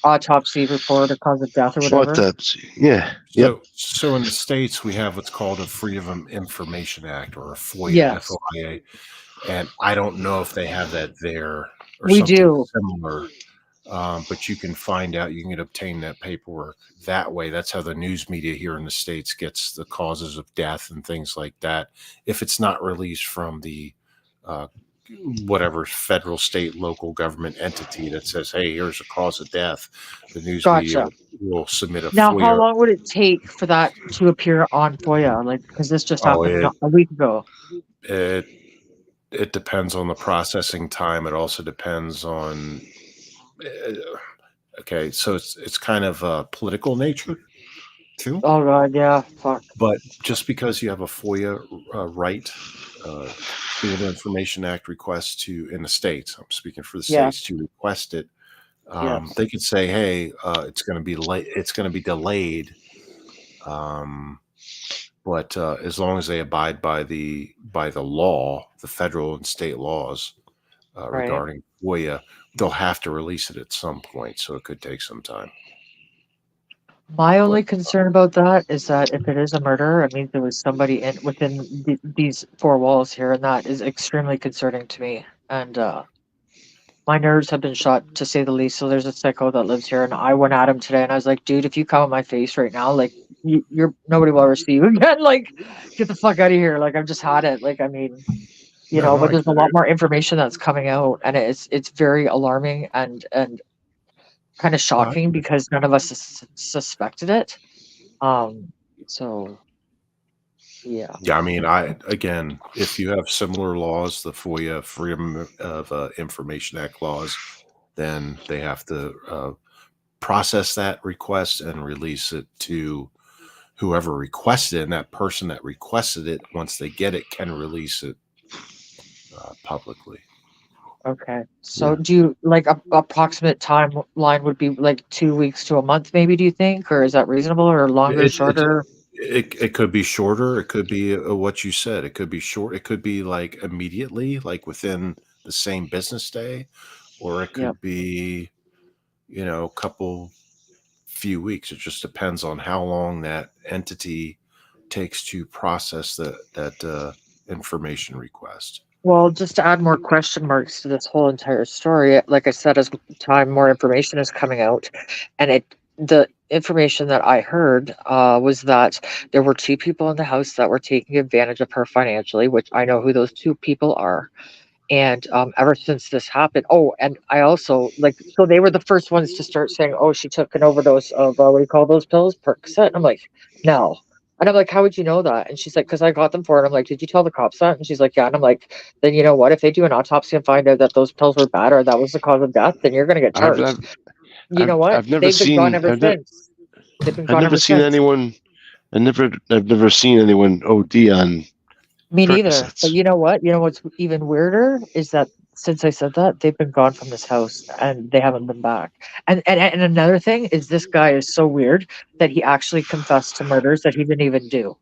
Autopsy report or cause of death or whatever? Autopsy. Yeah. Yep. So in the States, we have what's called a Freedom of Information Act, or a FOIA, Yes, FOIA, and I don't know if they have that there or we something do. similar. But you can find out, you can obtain that paperwork that way. That's how the news media here in the States gets the causes of death and things like that. If it's not released from the uh, whatever federal, state, local government entity that says, hey, here's a cause of death, the news media Gotcha. will submit a Now, how FOIA. long would it take for that to appear on FOIA? Like, because this just Oh, happened a week ago. it, it depends on the processing time. It also depends on, uh, okay, so it's kind of a political nature too. Oh God, yeah, fuck. But just because you have a FOIA right, Freedom of Information Act request to in the states, I'm speaking for the Yeah, states to request it. yes, They could say, "Hey, it's going to be late. It's going to be delayed." Um, but as long as they abide by the law, the federal and state laws right. regarding FOIA, they'll have to release it at some point. So it could take some time. My But only concern about that is that if it is a murder, it means there was somebody in within these four walls here, and that is extremely concerning to me. And my nerves have been shot to say the least. So there's a psycho that lives here, and I went at him today, and I was like, "Dude, if you come in my face right now, like you're nobody will ever see you again. Like, get the fuck out of here. Like, I've just had it. Like, I mean, you no, know." no, But I there's a get lot it. more information that's coming out, and it's very alarming and kind of No, I shocking get it. because none of us suspected it. Um, so yeah, Yeah, I mean, I again, if you have similar laws, the FOIA, Freedom of Information Act laws, then they have to process that request and release it to whoever requested it. And that person that requested it, once they get it, can release it publicly. okay. So Yeah. do you like a approximate timeline would be like 2 weeks to a month, maybe? Do you think, or is that reasonable, or longer, It it shorter? it could be shorter. It could be what you said. It could be short. It could be like immediately, like within the same business day, or it Yep. could be a couple few weeks. It just depends on how long that entity takes to process that information request. Well, just to add more question marks to this whole entire story, like I said, as time more information is coming out, and the information that I heard was that there were two people in the house that were taking advantage of her financially, which I know who those two people are. And ever since this happened, oh, and I also like, so they were the first ones to start saying, "Oh, she took an overdose of what do you call those pills, Percocet." And I'm like, "No." And I'm like, "How would you know that?" And she's like, "Because I got them for her." And I'm like, "Did you tell the cops that?" And she's like, "Yeah." And I'm like, "Then you know what? If they do an autopsy and find out that those pills were bad or that was the cause of death, then you're going to get I've charged." I've You know what? I've never They've been gone seen ever since. They've been I've gone never ever seen since. anyone. I've never seen anyone OD on Me neither. But Percocets. you know what? You know what's even weirder is that since I said that, they've been gone from this house and they haven't been back. And another thing is this guy is so weird that he actually confessed to murders that he didn't even do.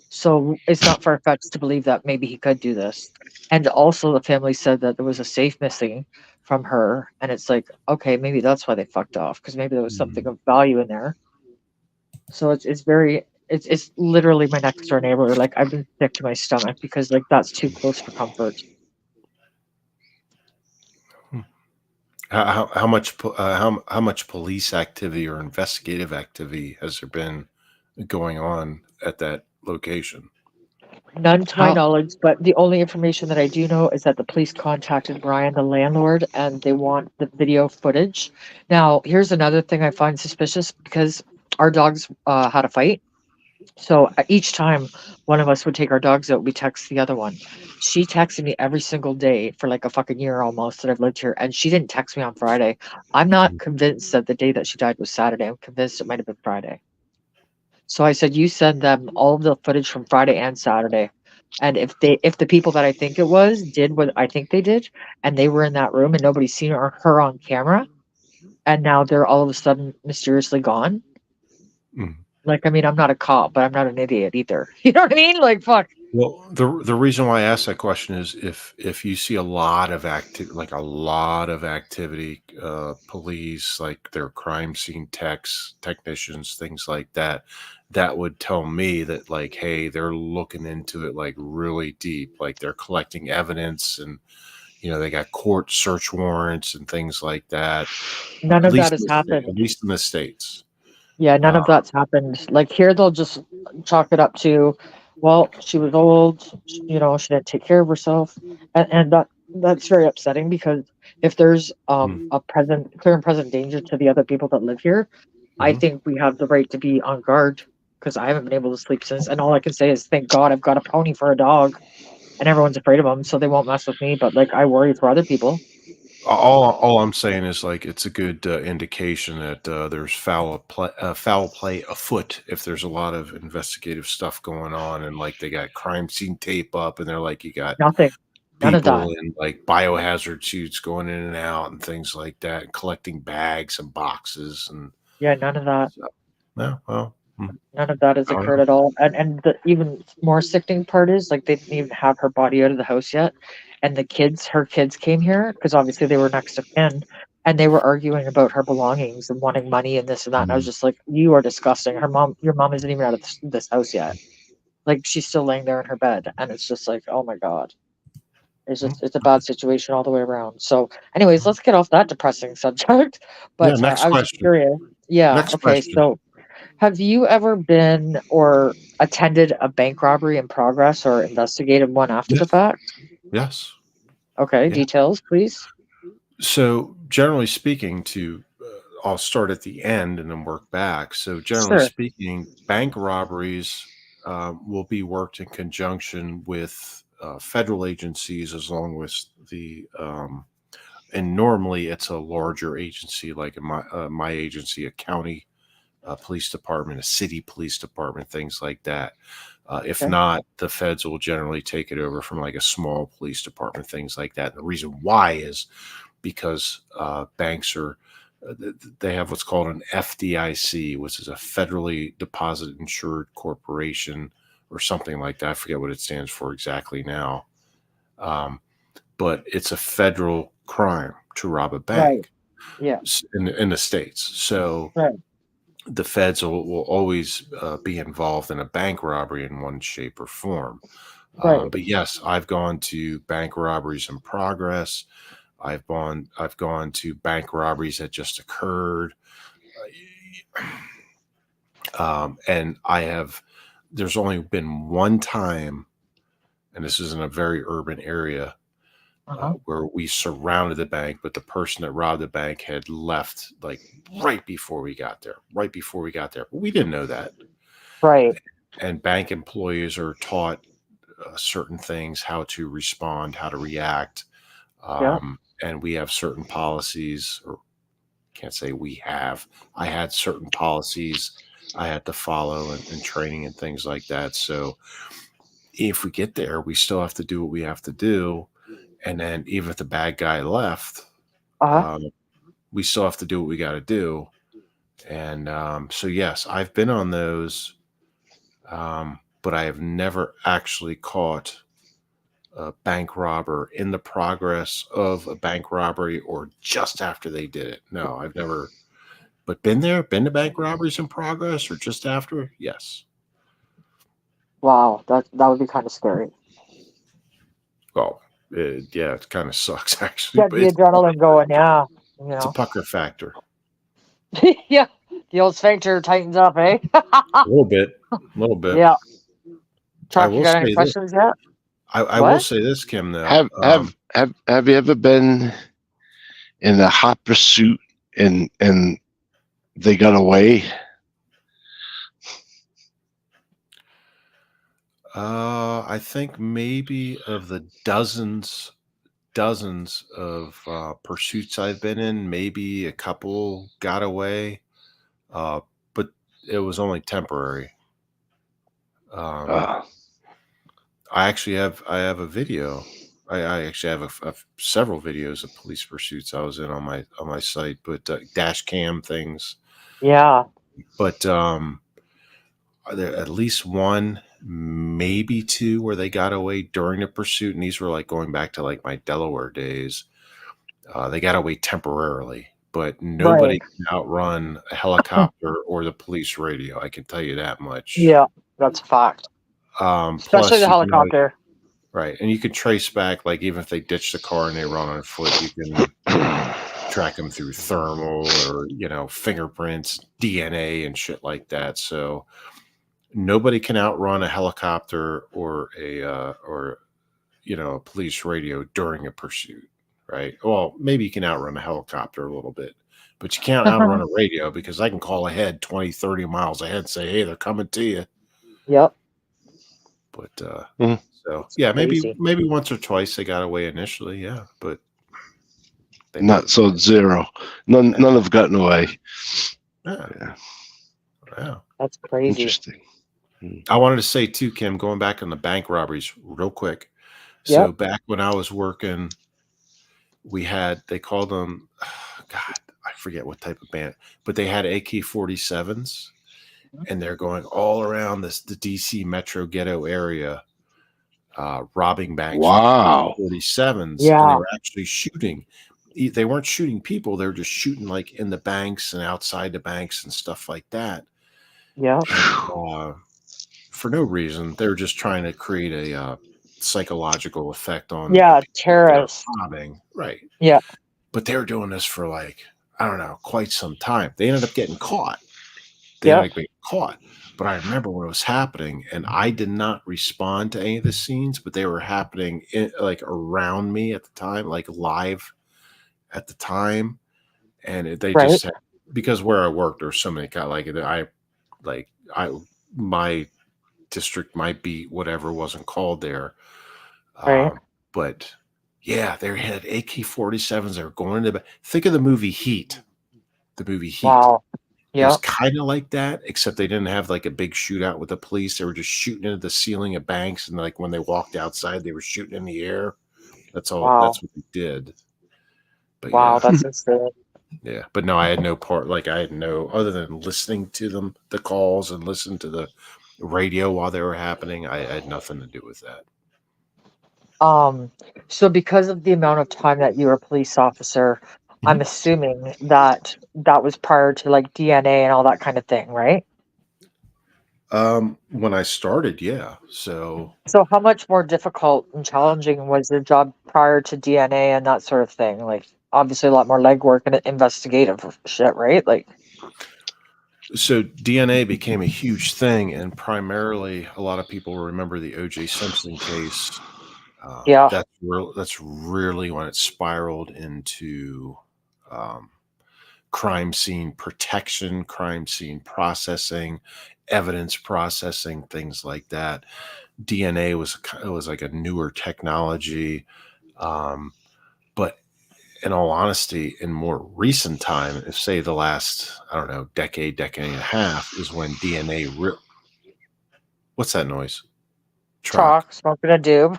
So it's not far fetched to believe that maybe he could do this. And also the family said that there was a safe missing from her. And it's like, okay, maybe that's why they fucked off, because maybe there was something Mhm. of value in there. So it's very it's literally my next door neighbor. Like I've been sick to my stomach because like that's too close for comfort. How much how much police activity or investigative activity has there been going on at that location? None to my How knowledge, but the only information that I do know is that the police contacted Brian, the landlord, and they want the video footage. Now, here's another thing I find suspicious because our dogs had a fight So each time one of us would take our dogs out, we text the other one. She texted me every single day for like a fucking year almost that I've lived here, and she didn't text me on Friday. I'm not convinced that the day that she died was Saturday. I'm convinced it might have been Friday. So I said, you send them all of the footage from Friday and Saturday. And if the people that I think it was did what I think they did, and they were in that room and nobody's seen her on camera, and now they're all of a sudden mysteriously gone. Mm. Like, I mean, I'm not a cop, but I'm not an idiot either. You know what I mean? Like, fuck. Well, the reason why I asked that question is if you see a lot of activity, police, like their crime scene technicians, things like that, that would tell me that, like, hey, they're looking into it like really deep, like they're collecting evidence, and they got court search warrants and things like that. None At of that least has happened. in the states. Yeah, none Uh, of that's happened. Like here, they'll just chalk it up to, well, she was old, she didn't take care of herself, and that's very upsetting because if there's mm, a clear and present danger to the other people that live here, I mhm. think we have the right to be on guard because I haven't been able to sleep since, and all I can say is thank God I've got a pony for a dog, and everyone's afraid of him, so they won't mess with me. But like I worry for other people. All I'm saying is, like, it's a good indication that there's foul play afoot if there's a lot of investigative stuff going on, and like they got crime scene tape up, and they're like, you got Nothing, none of that. people in like biohazard suits going in and out and things like that, and collecting bags and boxes, and Yeah, none of that. so, yeah, well, None of that has I don't occurred know. at all. And the even more sickening part is like they didn't even have her body out of the house yet. And her kids came here because obviously they were next of kin, and they were arguing about her belongings and wanting money and this and that. And I was Mm, just like, "You are disgusting. Your mom isn't even out of this house yet. Like she's still laying there in her bed." And it's just like, oh my god, mm, it's a bad situation all the way around. So, anyways, mm. let's get off that depressing subject. Yeah. But Next I was just question. curious. Yeah. Next Okay. question. So have you ever been or attended a bank robbery in progress or investigated one after the Yes. fact? Yes. Okay, Yeah. details, please. So, generally speaking, I'll start at the end and then work back. So, generally Sure. speaking, bank robberies will be worked in conjunction with federal agencies, as long as and normally it's a larger agency, like in my agency, a county police department, a city police department, things like that. If Okay. not, the feds will generally take it over from like a small police department, things like that. And the reason why is because banks are they have what's called an FDIC, which is a federally deposit insured corporation or something like that. I forget what it stands for exactly now, um, but it's a federal crime to rob a Right. bank Yeah. in the states. So Right. the feds will always be involved in a bank robbery in one shape or form. Right. But yes, I've gone to bank robberies in progress. I've gone to bank robberies that just occurred, and I have. There's only been one time, and this is in a very urban area, Uh-huh. where we surrounded the bank, but the person that robbed the bank had left like right before we got there. Right before we got there, but we didn't know that. Right. And bank employees are taught certain things, how to respond, how to react, Yeah. and we have certain policies, or can't say we have. I had certain policies I had to follow, and training and things like that. So if we get there, we still have to do what we have to do. And then even if the bad guy left, Uh-huh. um, we still have to do what we got to do. And so, yes, I've been on those, but I have never actually caught a bank robber in the progress of a bank robbery or just after they did it. No, I've never. But been there, been to bank robberies in progress or just after? Yes. Wow. That would be kind of scary. Well, yeah, it kind of sucks actually, Get but the adrenaline going, yeah. You it's a know. pucker factor. Yeah. The old sphincter tightens up, eh? A little bit, a little bit. Yeah. I Chuck, you will got any say this. questions yet? I will What? say this, Kim. Though, Have you ever been in a hot pursuit and they got away? I think maybe of the dozens of pursuits I've been in, maybe a couple got away, but it was only temporary. Um, Uh, I have a video. I actually have several videos of police pursuits I was in on my site, but dash cam things. Yeah. But there at least one, maybe two, where they got away during the pursuit, and these were like going back to like my Delaware days. They got away temporarily, but Right. nobody can outrun a helicopter or the police radio. I can tell you that much. Yeah. That's a fact. Especially Plus, the you can always, helicopter. right, and you can trace back, like even if they ditch the car and they run on foot, you can track them through thermal or fingerprints, DNA, and shit like that. So nobody can outrun a helicopter or a police radio during a pursuit, right? Well, maybe you can outrun a helicopter a little bit, but you can't outrun a radio because I can call ahead 20, 30 miles ahead and say, hey, they're coming to you. Yep. But Mhm. so It's yeah, crazy. maybe once or twice they got away initially, yeah, but they Not never. so zero. None have gotten away. Yeah, Yeah, yeah. That's crazy. interesting. I wanted to say too, Kim, going back on the bank robberies real quick. So Yep. back when I was working, they called them, God, I forget what type of band, but they had AK-47s, and they're going all around the DC metro ghetto area, robbing banks with Wow. AK-47s, and they Yeah. were actually shooting. They weren't shooting people; they were just shooting like in the banks and outside the banks and stuff like that. Yep. And for no reason, they were just trying to create a psychological effect on the Yeah. people that they're Terrorist. robbing, right? Yeah. But they were doing this for like, I don't know, quite some time. They ended up getting caught. They ended Yep. up getting caught. But I remember when it was happening, and I did not respond to any of the scenes, but they were happening like around me at the time, like live at the time. And they Right. just had, because where I worked, there's so many kind of like I my district, my beat, whatever wasn't called there. Right. But yeah, they had AK-47s. They were going into think of the movie Heat. The movie Heat. Wow. It was Yep. kind of like that, except they didn't have like a big shootout with the police. They were just shooting into the ceiling of banks, and like when they walked outside, they were shooting in the air. That's all. Wow. That's what they did. But Wow. yeah, That's insane. yeah. But no, I had no part. Like I had no other than listening to them, the calls, and listening to the radio while they were happening. I had nothing to do with that. Um, so because of the amount of time that you were a police officer, I'm Mhm. assuming that that was prior to like DNA and all that kind of thing, right? When I started, yeah. So So how much more difficult and challenging was your job prior to DNA and that sort of thing? Like obviously a lot more legwork and investigative shit, right? Like DNA became a huge thing, and primarily a lot of people remember the O.J. Simpson case. yeah, That's really when it spiraled into um, crime scene protection, crime scene processing, evidence processing, things like that. DNA was like a newer technology, but in all honesty, in more recent time, if say the last, I don't know, decade and a half, is when DNA. What's that noise? Truck. truck, smoking a doob.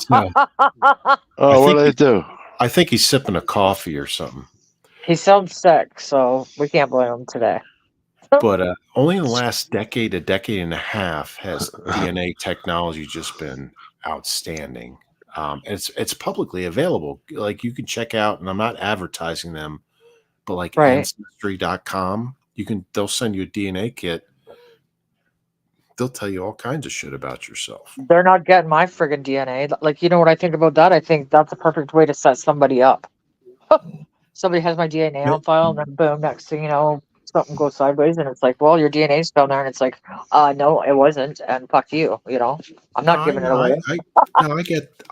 So I Oh, what think did I do? I think he's sipping a coffee or something. He sounds sick, so we can't blame him today. But only in the last decade, a decade and a half, has DNA technology just been outstanding. It's publicly available. Like you can check out, and I'm not advertising them, but like Right. ancestry.com, they'll send you a DNA kit. They'll tell you all kinds of shit about yourself. They're not getting my friggin' DNA. Like, you know what I think about that? I think that's a perfect way to set somebody up. Somebody has my DNA Yeah. on file, and then boom, next thing you know, something goes sideways, and it's like, well, your DNA's down there, and it's like, no, it wasn't, and fuck you. You know, I'm No, not giving it away. no,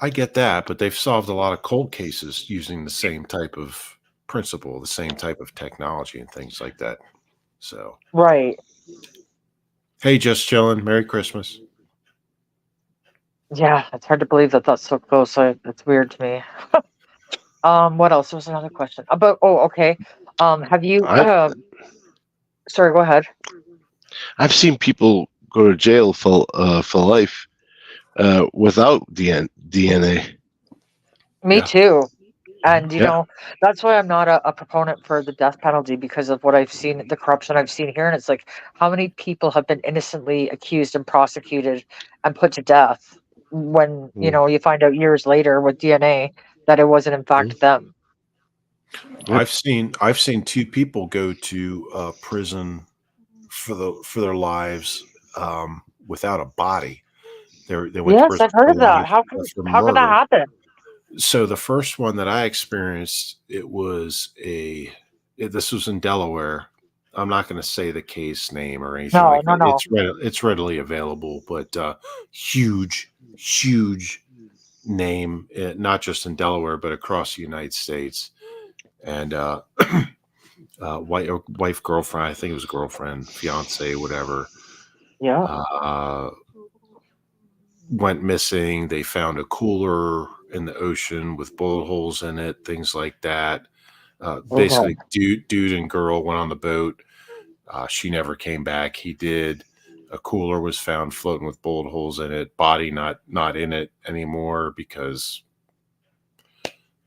I get that, but they've solved a lot of cold cases using the same type of principle, the same type of technology and things like that. So, Right. hey, just chilling. Merry Christmas. Yeah, it's hard to believe that that's so close. It's weird to me. What else? There was another question about. Oh, okay. Have you? I've Sorry, go ahead. I've seen people go to jail for life without DNA. Me Yeah. too. And Yeah. that's why I'm not a proponent for the death penalty because of what I've seen, the corruption I've seen here. And it's like, how many people have been innocently accused and prosecuted and put to death when, Mm. you find out years later with DNA that it wasn't in Mm. fact them. Yep. I've seen two people go to prison for their lives without a body. They went to Yes, prison I've heard for of that. life How can for how can that murder. happen? So the first one that I experienced, this was in Delaware. I'm not going to say the case name or anything No, like no, that. no. It's readily available, but huge name, not just in Delaware but across the United States. And wife, girlfriend, I think it was girlfriend, fiance, whatever, Yeah. uh, went missing. They found a cooler in the ocean with bullet holes in it, things like that. Oh God. Basically, dude and girl went on the boat. She never came back. He did. A cooler was found floating with bullet holes in it. Body not in it anymore because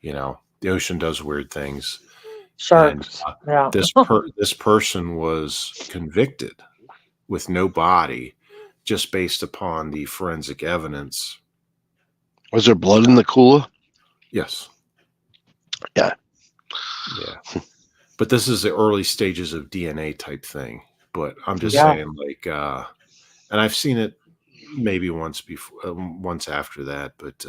the ocean does weird things. And Sharks. Yeah. this person was convicted with no body, just based upon the forensic evidence. Was there blood in the cooler? Yes. Yeah. Yeah. But this is the early stages of DNA type thing. But I'm just Mm. Yeah. saying, like, and I've seen it maybe once before, once after that, but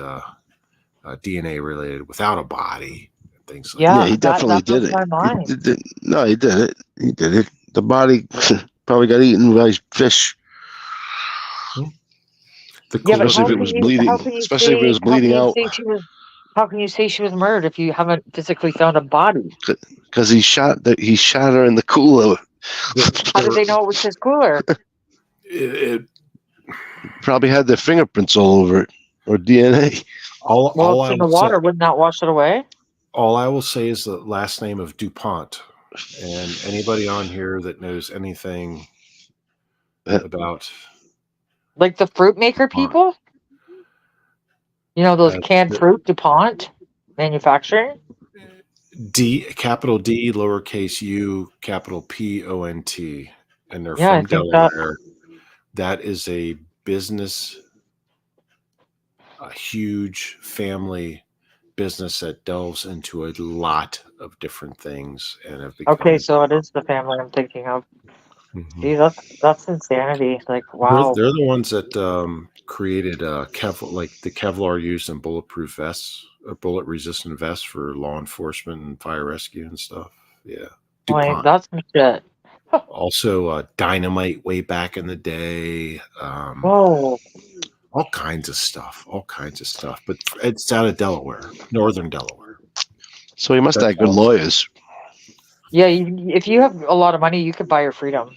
DNA related without a body, things like Yeah, Yeah. he that. definitely That did blows it. my mind. No, he did it. He did it. The body probably got eaten by fish, The Yeah, but especially cooler if it was bleeding. Especially if it was how can bleeding you out, say how can you say she was murdered if you haven't physically found a body? because he shot her in the cooler. How did they know it was his cooler? it, Probably had their fingerprints all over it or DNA. Well, it's in the water. Wouldn't that wash it away? all I will say is the last name of DuPont. And anybody on here that knows anything about Like the fruit maker DuPont, people? Those uh, canned fruit, DuPont manufacturing? Capital D, lowercase u, capital Pont, and they're Yeah, I from think that. Delaware. That is a business, a huge family business that delves into a lot of different things and have Okay, become. so it is the family I'm thinking of. Mhm. Gee, that's insanity. Like, They're, wow. they're the ones that created like the Kevlar used in bulletproof vests, or bullet resistant vests for law enforcement and fire rescue and stuff. Yeah, Like, DuPont. that's some shit. Also, dynamite way back in the day. Whoa. All kinds of stuff. All kinds of stuff. But it's out of Delaware, northern Delaware. So he must have That's had good all. lawyers. Yeah, if you have a lot of money, you could buy your freedom.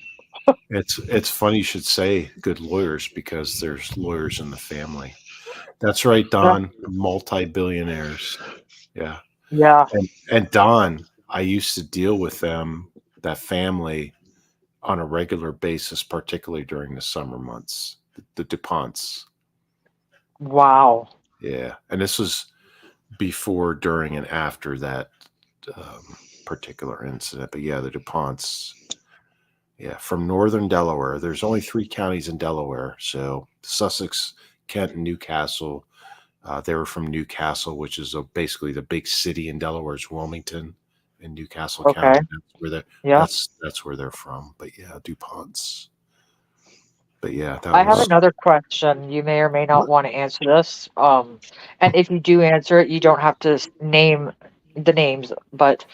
It's funny you should say good lawyers because there's lawyers in the family. That's right, Yeah. Don. Multi-billionaires. Yeah. Yeah. And Don, I used to deal with them, that family, on a regular basis, particularly during the summer months. The DuPonts. Wow. Yeah. And this was before, during, and after that particular incident. But yeah, the DuPonts. Yeah, from northern Delaware. There's only 3 counties in Delaware. So Sussex, Kent, and Newcastle. They were from Newcastle, which is basically the big city in Delaware is Wilmington in Newcastle Okay. County. Yeah. That's where they're from. But yeah, DuPonts. But yeah, that I have was another question. You may or may not what. want to answer this. And if you do answer it, you don't have to name the names, but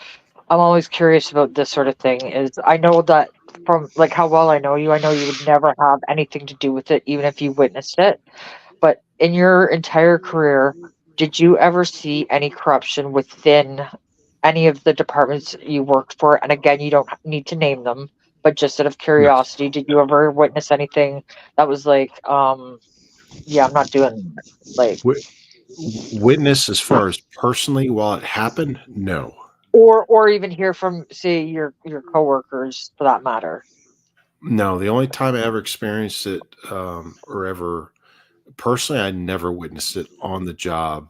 I'm always curious about this sort of thing. Is I know that from like how well I know you would never have anything to do with it, even if you witnessed it. But in your entire career, did you ever see any corruption within any of the departments you worked for? And again, you don't need to name them, but just out of Yes. curiosity, did you ever witness anything that was like yeah, I'm not doing that. Like, Wi- Witness as far as personally while it happened? No. or even hear from, say, your coworkers for that matter. No, the only time I ever experienced it, or ever personally, I never witnessed it on the job.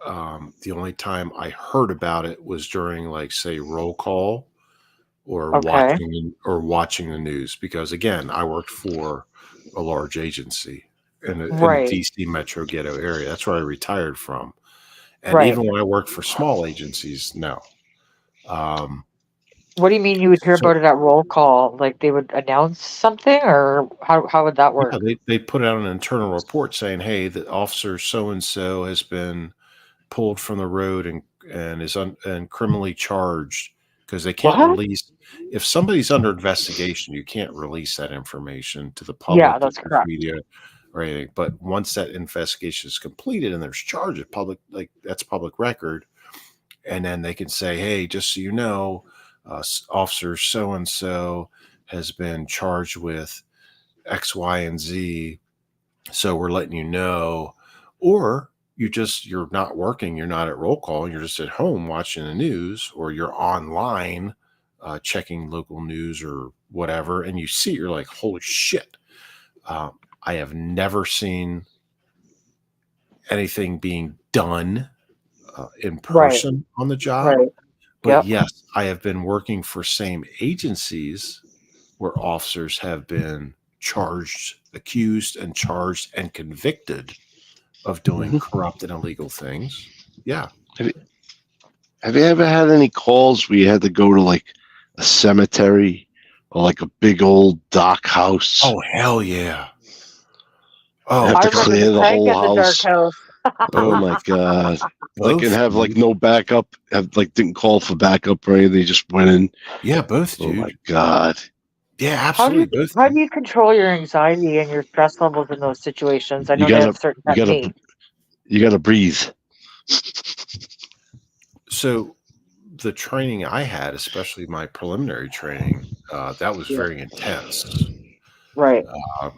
The only time I heard about it was during, like, say, roll call or Okay. watching the news. Because again, I worked for a large agency in the Right. DC metro ghetto area. That's where I retired from. And Right. even when I worked for small agencies, no. Um, What do you mean you would hear so about it at roll call? Like they would announce something, or how would that yeah, work? they put out an internal report saying, "Hey, the officer so and so has been pulled from the road and is and criminally charged," because they can't What? release if somebody's under investigation. You can't release that information to the Yeah, public, the that's news correct. media, or anything. But once that investigation is completed and there's charges, public like that's public record, and then they can say, "Hey, just so you know, officer so and so has been charged with X, Y, and Z. So we're letting you know," or you're not working, you're not at roll call, you're just at home watching the news, or you're online checking local news or whatever, and you see, you're like, "Holy shit!" I have never seen anything being done in Right. person on the job, Right. but Yep. yes, I have been working for same agencies where officers have been accused, and charged and convicted of doing Mhm. corrupt and illegal things. Yeah. Have you, have you ever had any calls where you had to go to like a cemetery or like a big old dock house? Oh, hell yeah. You Oh, have I to remember clear the the tank whole at the dark house. house. Oh both, my god! Like and both, have like dude. no backup. Have like didn't call for backup or anything. They just went in. Yeah, both, Oh my dude. god! Yeah, How do you absolutely, both, how do dude. you control your anxiety and your stress levels in those situations? I You know they have gotta certain you gotta techniques. you gotta breathe. So the training I had, especially my preliminary training, that was Yeah. very intense. Right.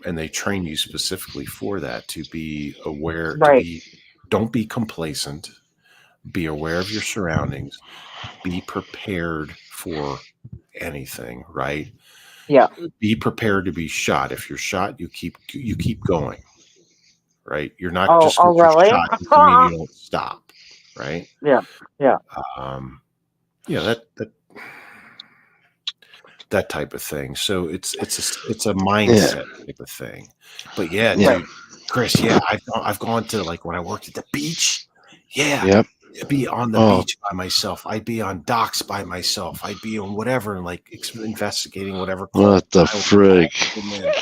And they train you specifically for that, to be aware, Right. don't be complacent, be aware of your surroundings, be prepared for anything, right? Yeah. Be prepared to be shot. If you're shot, you keep going, right? You're not Oh. just Oh. because you're Really? shot doesn't mean you don't stop, right? Yeah. Yeah. Um, yeah, that type of thing. So it's a Yeah, mindset type of thing. But yeah, yeah, Right. dude, Chris, yeah, I've gone to, like, when I worked at the beach. Yeah, yep. I'd be on the Oh, beach by myself. I'd be on docks by myself. I'd be on whatever, and like investigating whatever call, what the 911 call frig? came in.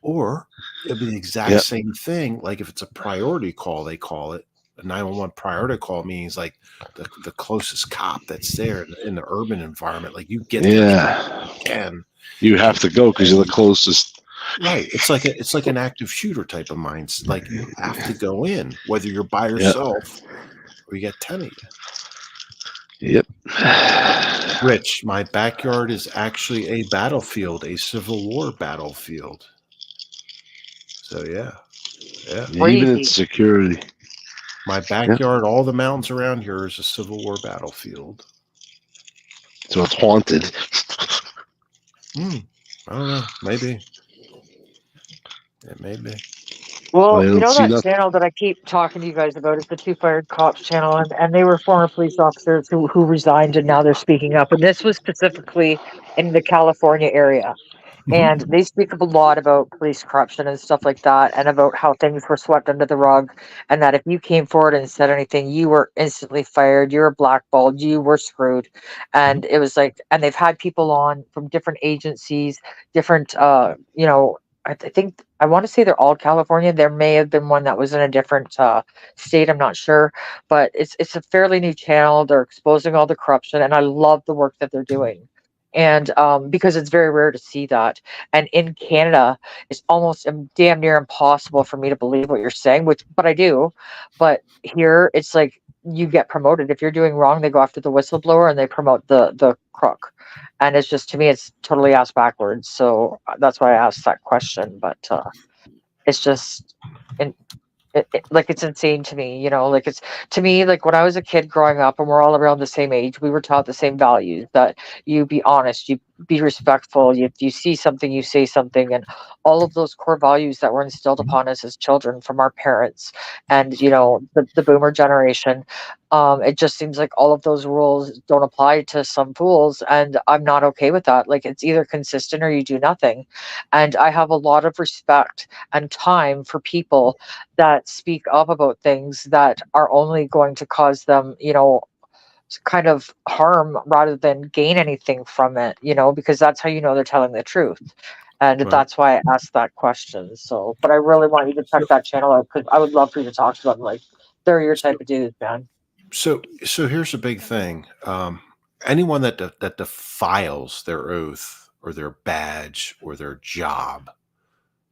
Or it'd be the exact Yep. same thing. Like if it's a priority call, they call it a 911 priority call, means like the closest cop that's there in the urban environment. Like you get there as fast as Yeah, you can, you and have to go because you're the and closest. right. It's like an active shooter type of mind. Like you have to go in, whether you're by Yeah, yourself or you get 10 of you. yep. Rich, my backyard is actually a battlefield, a Civil War battlefield. So yeah. Even in Crazy. security. My Yep. backyard, all the mountains around here is a Civil War battlefield. So it's haunted. I don't know. Maybe. It may be. I Well, you don't know see that nothing. channel that I keep talking to you guys about is the Two Fired Cops channel, and they were former police officers who resigned and now they're speaking up. And this was specifically in the California area. Mhm. And they speak up a lot about police corruption and stuff like that, and about how things were swept under the rug, and that if you came forward and said anything, you were instantly fired, you were blackballed, you were screwed. Mhm. And it was like, and they've had people on from different agencies, different, I think I want to say they're all California. There may have been one that was in a different state. I'm not sure, but it's a fairly new channel. They're exposing all the corruption, and I love the work that they're doing. And because it's very rare to see that, and in Canada, it's almost damn near impossible for me to believe what you're saying, which, but I do. But here, it's like you get promoted if you're doing wrong. They go after the whistleblower and they promote the crook, and it's just, to me, it's totally ass backwards. So that's why I asked that question. But It's just, and like it's insane to me, like it's to me, like when I was a kid growing up and we're all around the same age, we were taught the same values, that you be honest, you be respectful, if you see something, you say something, and all of those core values that were instilled upon us as children from our parents and the boomer generation. It just seems like all of those rules don't apply to some fools, and I'm not okay with that. Like it's either consistent or you do nothing. And I have a lot of respect and time for people that speak up about things that are only going to cause them, kind of harm rather than gain anything from it, because that's how they're telling the truth. And Right. that's why I asked that question. So, but I really want you to check So, that channel out because I would love for you to talk to them. Like, they're your so, type of dudes, man. so here's a big thing. Anyone that defiles their oath or their badge or their job,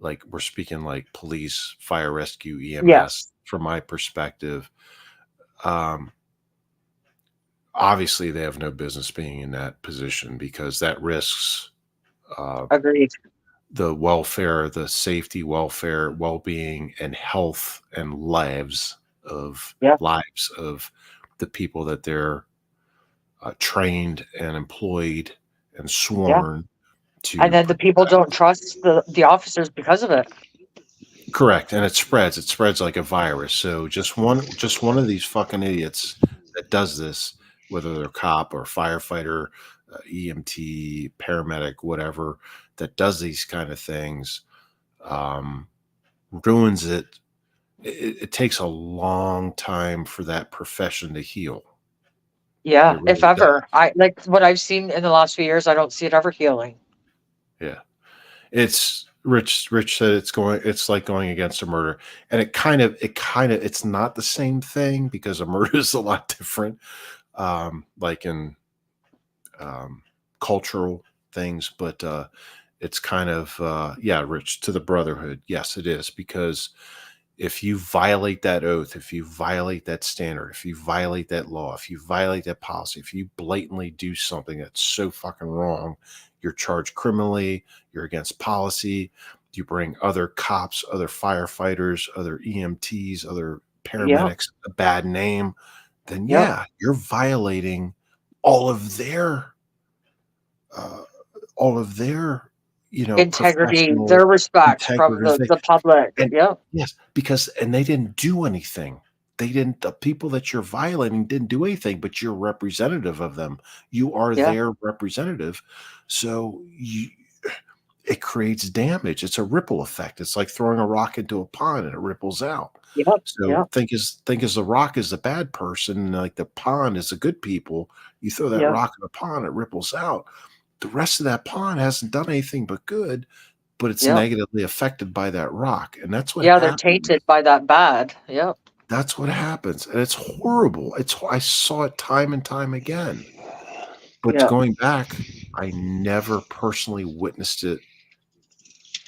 like we're speaking like police, fire, rescue, EMS, Yes, from my perspective, um, obviously they have no business being in that position because that risks uh, agreed. the welfare, the safety, welfare, well-being, and health and Yep, lives of the people that they're trained and employed and yeah. sworn And to then the people don't trust the officers because of it. correct, and it spreads like a virus. So just one of these fucking idiots that does this, whether they're cop or firefighter, EMT, paramedic, whatever, that does these kind of things, um, ruins it. It takes a long time for that profession to heal. Yeah, It if really does. ever. I like what I've seen in the last few years, I don't see it ever healing. Yeah. It's Rich said it's like going against a murder. And it kind of it's not the same thing because a murder is a lot different. Like in um cultural things, but it's kind of yeah, Rich, to the brotherhood. Yes, it is, because if you violate that oath, if you violate that standard, if you violate that law, if you violate that policy, if you blatantly do something that's so fucking wrong, you're charged criminally, you're against policy, you bring other cops, other firefighters, other EMTs, other Yeah, paramedics a bad name, then yep. yeah, you're violating all of their uh, all of their Integrity, professional their respect from integrity. the public. And Yep. yes, because and they didn't do anything. They didn't the people that you're violating didn't do anything, but you're representative of them. You are Yeah. their representative. So it creates damage. It's a ripple effect. It's like throwing a rock into a pond and it ripples out. Yep. So Yep. think as the rock is the bad person, and like the pond is the good people. You throw that Yeah. rock in the pond, it ripples out. The rest of that pond hasn't done anything but good, but it's Yep. negatively affected by that rock. And that's what Yeah, they're happens. tainted by that bad. Yep. That's what happens. And it's horrible. I saw it time and time again. But Yeah. going back, I never personally witnessed it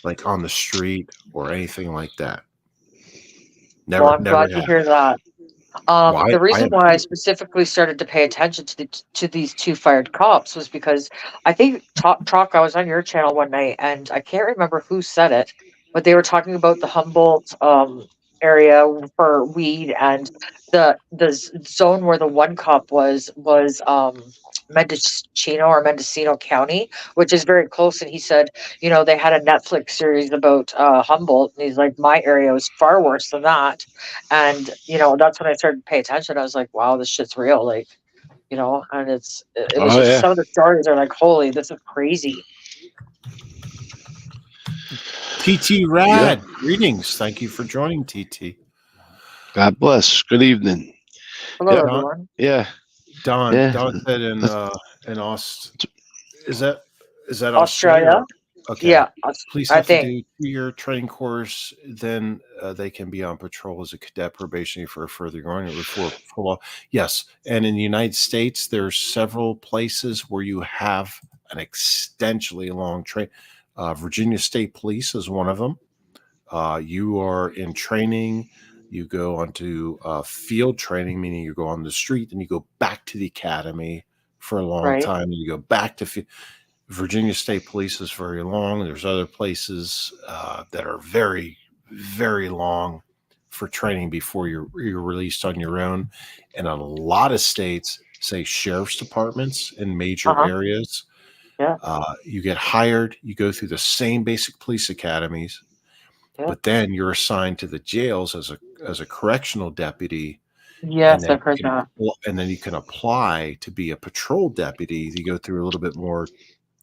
like on the street or anything like that. Well, Never, I'm never glad to have. hear that. Why? The I reason am why I too. specifically started to pay attention to these two fired cops was because I think talk. I was on your channel one night, and I can't remember who said it, but they were talking about the Humboldt area for weed, and the zone where the one cop was Mendocino County, which is very close. And he said, they had a Netflix series about Humboldt, and he's like, my area was far worse than that. And, that's when I started to pay attention. I was like, wow, this shit's real. Like, and it was Oh just yeah, some of the stories are like, holy, this is crazy. TT yeah. Rad. Greetings. Thank you for joining, TT. God bless. Good evening. Hello, Yep. Don everyone. Don Yeah. Don said That's- in is that Australia Australia. or okay. Yeah, Police I have to think. do 2-year training course, then they can be on patrol as a cadet probationary for further going before full law. Yes, and in the United States, there's several places where you have an extensionally long train. Virginia State Police is one of them. You are in training. You go onto field training, meaning you go on the street, and you go back to the academy for a long Right. time, and you go back to Virginia State Police is very long. There's other places that are very, very long for training before you're released on your own. And in a lot of states, say sheriff's departments in major Uh-huh. areas, Yeah. you get hired, you go through the same basic police academies, Yeah. but then you're assigned to the jails as a correctional deputy, and Yes, then I've heard that. you can apply to be a patrol deputy. You go through a little bit more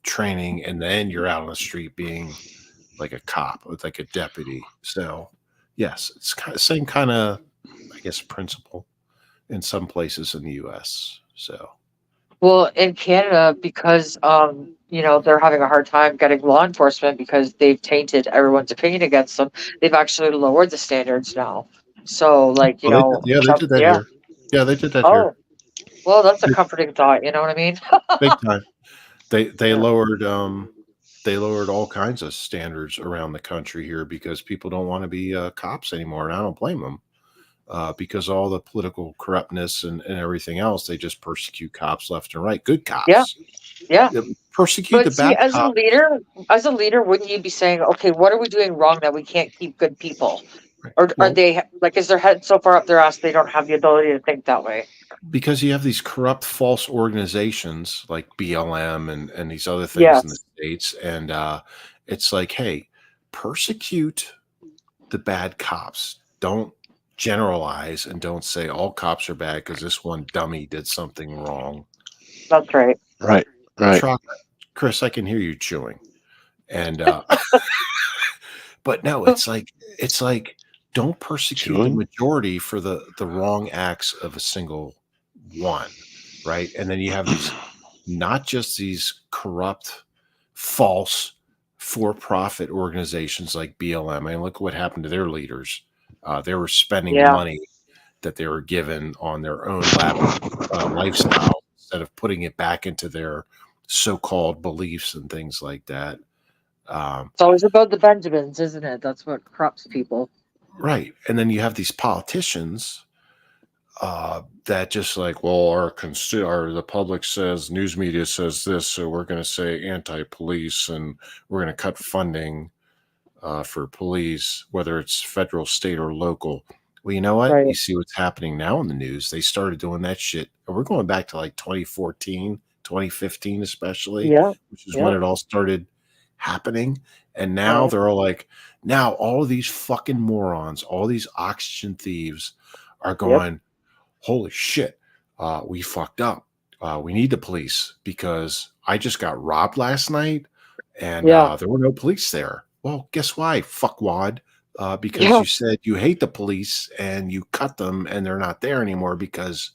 training, and then you're out on the street being like a cop, with like a deputy. So, yes, it's kind of same kind of, I guess, principle in some places in the U.S. So, Well, in Canada, because they're having a hard time getting law enforcement because they've tainted everyone's opinion against them. They've actually lowered the standards now. So, like, oh, they did that yeah. here. Yeah, they did that here. Oh, well, that's a Big, comforting thought. You know what I mean? big time. They Yeah. lowered all kinds of standards around the country here because people don't want to be cops anymore, and I don't blame them. Because all the political corruptness and everything else, they just persecute cops left and right. Good Yeah. cops. Yeah. Persecute the But see, bad as a cops. leader, wouldn't you be saying, okay, what are we doing wrong that we can't keep good people? Or are Well, they like, is their head so far up their ass they don't have the ability to think that way? because you have these corrupt false organizations like BLM and these other things in the Yes. States. And it's like, hey, persecute the bad cops. Don't generalize and don't say all cops are bad because this one dummy did something wrong. That's right. Right. Right. Chris, I can hear you chewing. And but no, it's like don't persecute the Chewing. majority for the wrong acts of a single one, right? And then you have these, not just these corrupt, false, for-profit organizations like BLM. I mean, look what happened to their leaders. They were spending Yeah. money that they were given on their own lifestyle instead of putting it back into their so-called beliefs and things like that. It's always about the Benjamins, isn't it? That's what corrupts people. Right. And then you have these politicians that just like, well, the public says, news media says this, so we're going to say anti-police and we're going to cut funding for police, whether it's federal, state, or local. Well, you know what? Right. You see what's happening now in the news. They started doing that shit. And we're going back to like 2014, 2015, especially, Yeah. which is when Yeah. it all started happening. And now Right. they're all like, now all of these fucking morons, all these oxygen thieves are Yep. going, holy shit, we fucked up. We need the police because I just got robbed last night and Yeah. there were no police there. Well, guess why, fuckwad? Because Yeah. you said you hate the police and you cut them and they're not there anymore because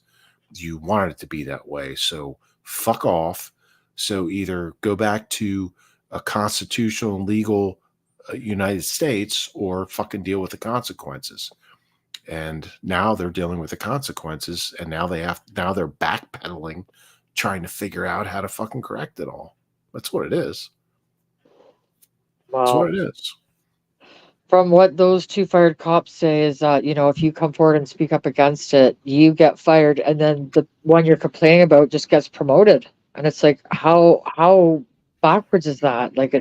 you wanted it to be that way. So fuck off. So either go back to a constitutional and legal United States or fucking deal with the consequences. And now they're dealing with the consequences, and now they're backpedaling, trying to figure out how to fucking correct it all. That's what it is. That's Well, what it is. from what those two fired cops say is that, if you come forward and speak up against it, you get fired, and then the one you're complaining about just gets promoted. And it's like, how backwards is that? Like,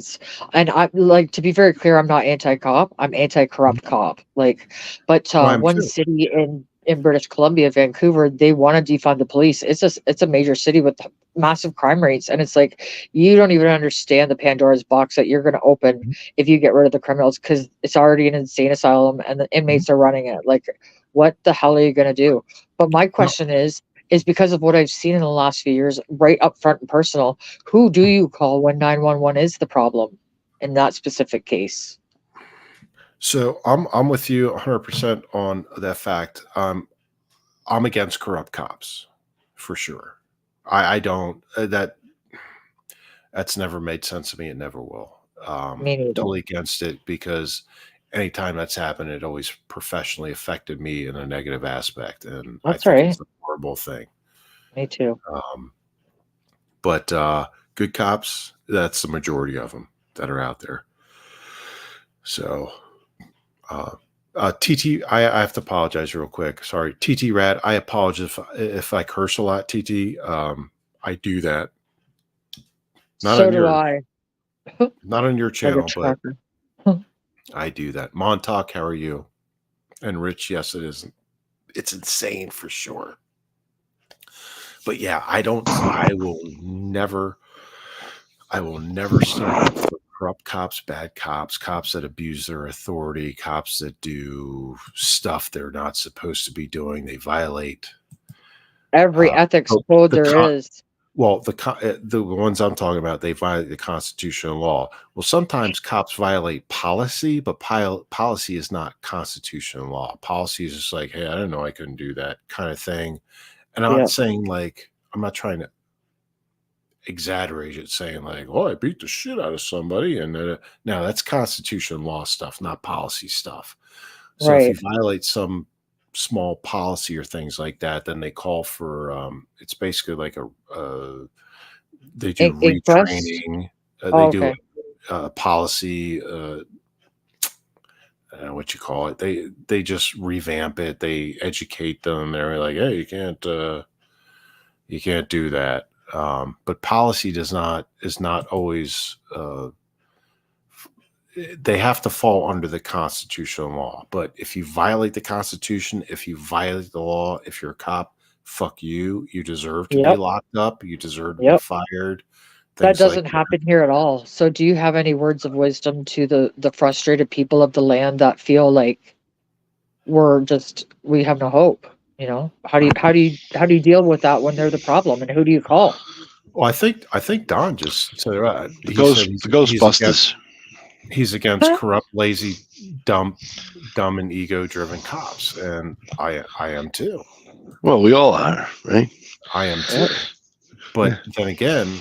and I like, to be very clear, I'm not anti-cop. I'm anti-corrupt cop. Like, but Oh, I'm one too. city in British Columbia, Vancouver, they want to defund the police. It's a major city with massive crime rates, and it's like, you don't even understand the Pandora's box that you're going to open if you get rid of the criminals, because it's already an insane asylum and the inmates are running it. Like, what the hell are you going to do? But my No. question is because of what I've seen in the last few years, right up front and personal, who do you call when 911 is the problem in that specific case? So I'm with you 100% on that fact. I'm against corrupt cops for sure. I don't that's never made sense to me. It never will. Me neither. Totally against it because anytime that's happened, it always professionally affected me in a negative aspect, and I That's think right. it's a horrible thing. Me too. But good cops, that's the majority of them that are out there. So, TT, I have to apologize real quick. Sorry, TT Rad. I apologize if I curse a lot, TT. I do that. Not So on do your I. not on your Like a channel, but trucker. I do that. Montauk, how are you? And Rich, yes, it is. It's insane for sure. But yeah, I will never stand up for corrupt cops, bad cops, cops that abuse their authority, cops that do stuff they're not supposed to be doing. They violate Every ethics the, code the there con- is. well, the ones I'm talking about, they violate the constitutional law. Well, sometimes cops violate policy, but policy is not constitutional law. Policy is just like, hey, I didn't know I couldn't do that kind of thing. And I'm not Yep. saying like I'm not trying to exaggerate it, saying like, "Oh, I beat the shit out of somebody," and now that's constitutional law stuff, not policy stuff. So if you Right. violate some small policy or things like that, then they call for it's basically like they do Inquest. retraining, they Oh, do okay. policy. What you call it? They just revamp it. They educate them. They're like, hey, you can't do that. But policy is not always. They have to fall under the constitutional law. But if you violate the Constitution, if you violate the law, if you're a cop, fuck you. You deserve to be Yep. locked up. You deserve to be Yep. fired. That Things like doesn't that. happen here at all. So do you have any words of wisdom to the frustrated people of the land that feel like we have no hope? You know, how do you deal with that when they're the problem, and who do you call? Well, I think Don just said it right. The He said the he's against Ghostbusters. corrupt, lazy, dumb and ego-driven cops, and I am too. Well, we all are, right? I am too. Yep. But then again,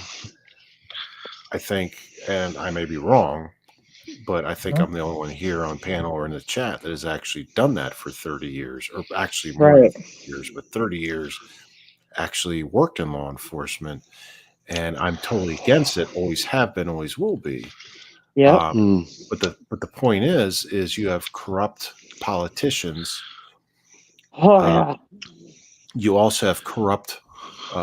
I think, and I may be wrong, but I think I'm the only one here on panel or in the chat that has actually done that for 30 years, or actually more than Right. 30 years, but 30 years actually worked in law enforcement. And I'm totally against it. Always have been, always will be. Yep. But the point is you have corrupt politicians. Oh yeah. You also have corrupt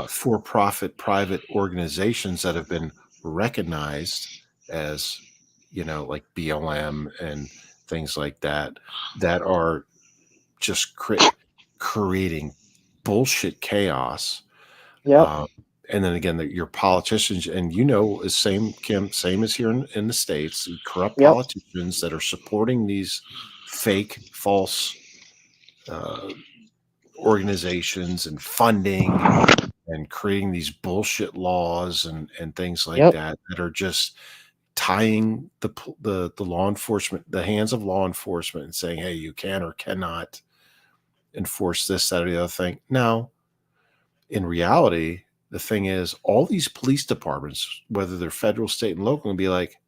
for-profit private organizations that have been recognized as, like BLM and things like that, that are just creating bullshit chaos. Yep. And then again, your politicians, and is same, Kim, same as here in the States, corrupt Yep. politicians that are supporting these fake, false organizations and funding and creating these bullshit laws and things like Yep. that are just tying the law enforcement, the hands of law enforcement, and saying, hey, you can or cannot enforce this, that, or the other thing. Now, in reality, the thing is, all these police departments, whether they're federal, state, and local, and be like,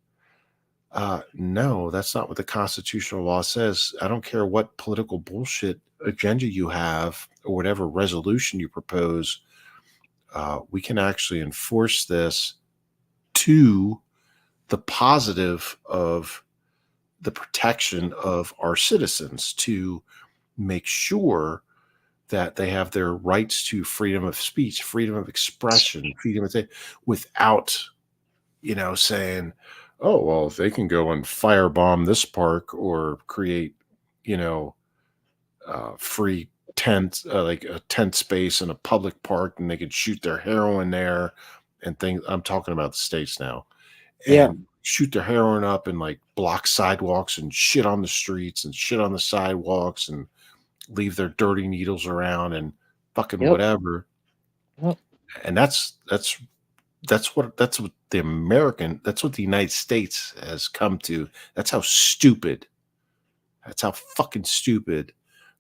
no, that's not what the constitutional law says. I don't care what political bullshit agenda you have or whatever resolution you propose. We can actually enforce this to the positive of the protection of our citizens, to make sure that they have their rights to freedom of speech, freedom of expression, freedom of without, saying, oh, well, if they can go and firebomb this park or create, free tent, like a tent space in a public park, and they could shoot their heroin there and things. I'm talking about the States now, Yeah. and shoot their heroin up and like block sidewalks and shit on the streets and shit on the sidewalks and leave their dirty needles around and fucking Yep. whatever. Yep. And that's what that's what the United States has come to. That's how fucking stupid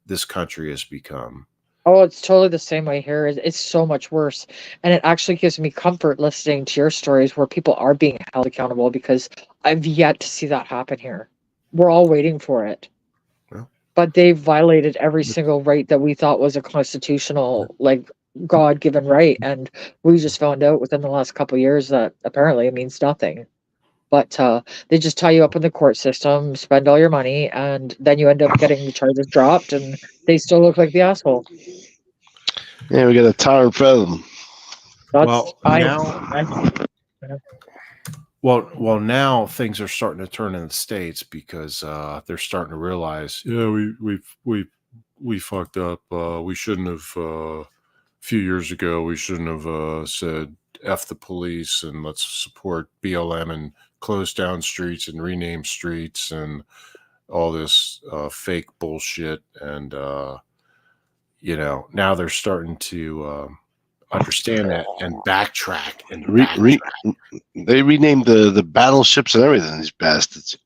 this country has become. Oh, it's totally the same way here. It's so much worse. And it actually gives me comfort listening to your stories where people are being held accountable, because I've yet to see that happen here. We're all waiting for it. Well, But they've violated every single right that we thought was a constitutional, like, God-given right. And we just found out within the last couple of years that apparently it means nothing. But they just tie you up in the court system, spend all your money, and then you end up getting the charges dropped, and they still look like the asshole. Yeah, we got a tar and feather them. That's well, I, now I Well, now things are starting to turn in the States because they're starting to realize, yeah, we fucked up. We shouldn't have. A few years ago, we shouldn't have said "f the police" and let's support BLM and close down streets and rename streets and all this fake bullshit. And now they're starting to understand that and backtrack and backtrack. They renamed the battleships and everything. These bastards.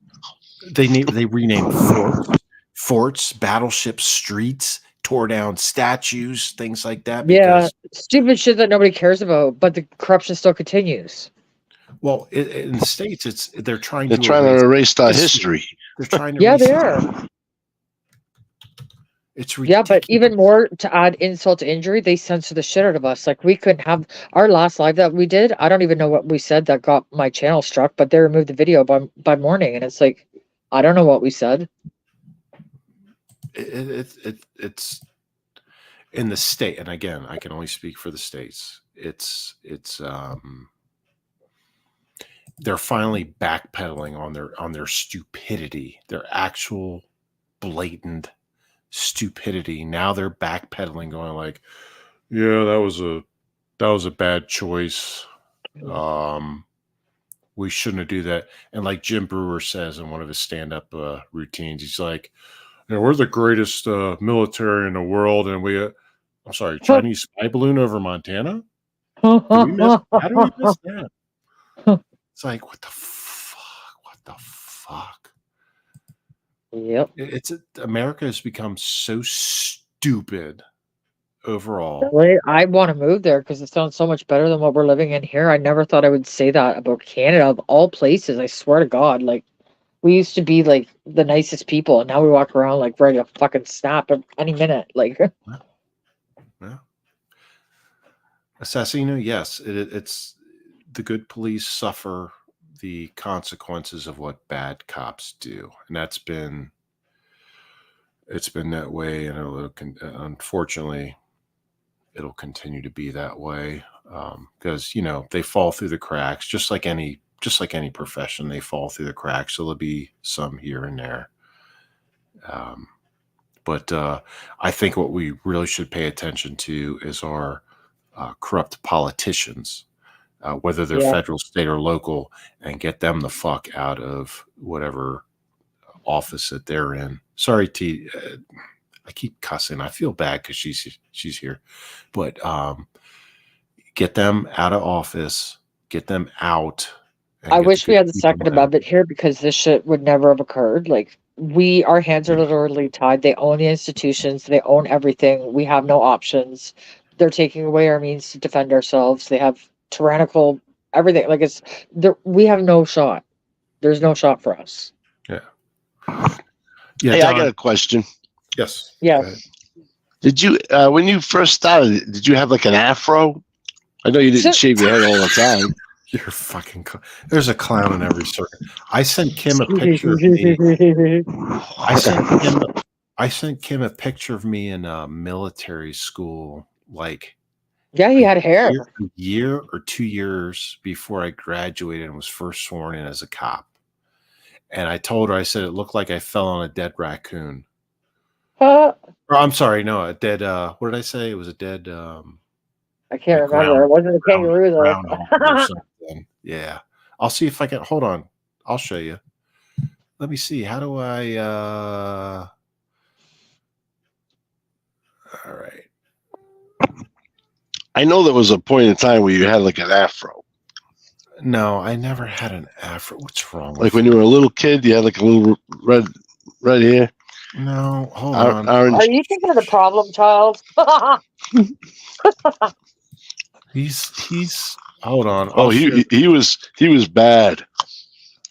They renamed forts, battleships, streets, tore down statues, things like that. Yeah, Because stupid shit that nobody cares about, but the corruption still continues. well, in the States, they're trying to erase our history. They're trying to. Yeah, they are. It's ridiculous. Yeah, but even more to add insult to injury, they censor the shit out of us. Like we couldn't have our last live that we did. I don't even know what we said that got my channel struck, but they removed the video by morning, and it's like, I don't know what we said. It's in the state, and again, I can only speak for the States. They're finally backpedaling on their stupidity, their actual blatant stupidity. Now they're backpedaling, going like, yeah, that was a bad choice. We shouldn't do that. And like Jim Brewer says in one of his stand-up routines, he's like, we're the greatest military in the world, and I'm sorry, Chinese spy balloon over Montana? How do we miss that? It's like, what the fuck? Yep. America has become so stupid overall. Really? I want to move there because it sounds so much better than what we're living in here. I never thought I would say that about Canada of all places. I swear to God, like we used to be like the nicest people, and now we walk around like ready to fucking snap any minute. Like, yeah. Assassino, yes, it's the good police suffer the consequences of what bad cops do, and it's been that way, and unfortunately it'll continue to be that way because they fall through the cracks, just like any profession. They fall through the cracks, so there'll be some here and there. But I think what we really should pay attention to is our corrupt politicians, whether they're federal, state, or local, and get them the fuck out of whatever office that they're in. Sorry, T. I keep cussing. I feel bad because she's here, but get them out of office. Get them out. I wish we had the Second Amendment here because this shit would never have occurred. Like our hands are literally tied. They own the institutions. They own everything. We have no options. They're taking away our means to defend ourselves. They have tyrannical everything. Like we have no shot. There's no shot for us. Yeah. Hey, Don, I got a question. Yes. Yeah. Did you, when you first started, did you have like an afro? I know you didn't shave your head all the time. You're fucking. There's a clown in every circle. I sent Kim a picture of me. I sent Kim a picture of me in military school, like. Yeah, he had hair. A year or 2 years before I graduated and was first sworn in as a cop. And I told her, I said, it looked like I fell on a dead raccoon. Or, I'm sorry, no, a dead, what did I say? It was a dead, I can't remember. It wasn't a kangaroo, though. Or something. Yeah. I'll see if I can, hold on. I'll show you. Let me see. How do I, all right. I know there was a point in time where you had like an afro. No, I never had an afro. What's wrong? Like when you were a little kid, you had like a little red hair. No, hold on. Orange. Are you thinking of the problem child? He's. Hold on. He was bad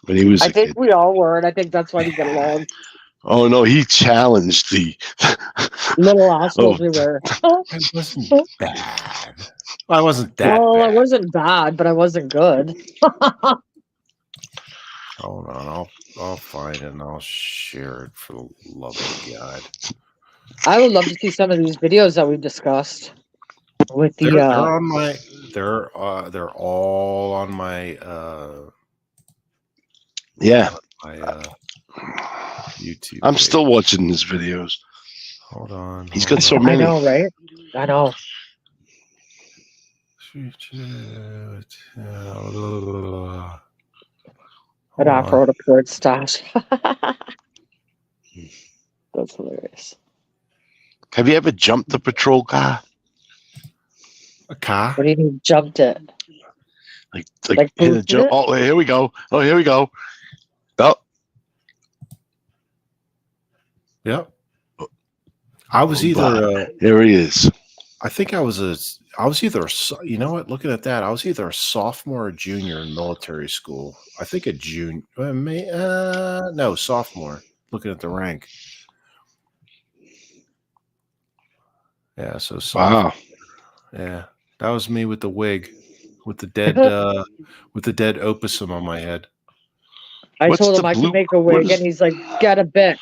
when he was. I think we all were, and I think that's why we get along. Oh no, he challenged the little assholes we were. I wasn't bad. I wasn't that bad. I wasn't bad, but I wasn't good. Hold on, I'll find it and I'll share it for the love of God. I would love to see some of these videos that we've discussed. With the they're on my they're all on my Yeah. My YouTube. I'm page. still watching his videos. Hold on. He's hold got so on. I many. know, right? I know. An Hold on. off-road approved stash. That's hilarious. Have you ever jumped a patrol car? A car? What do you mean jumped it? Like Like hit a boosted jump. it? Oh, here we go. Oh, here we go. Oh, Yep. I was either. Here he is. I think I was either. You know what? Looking at that, I was either a sophomore or junior in military school. I think a junior. No, sophomore. Looking at the rank. Yeah, so sophomore. Wow. Yeah, that was me with the wig, with the dead opusum on my head. I What's told him the I blue- could make a what wig, is- and he's like, "Get a bic."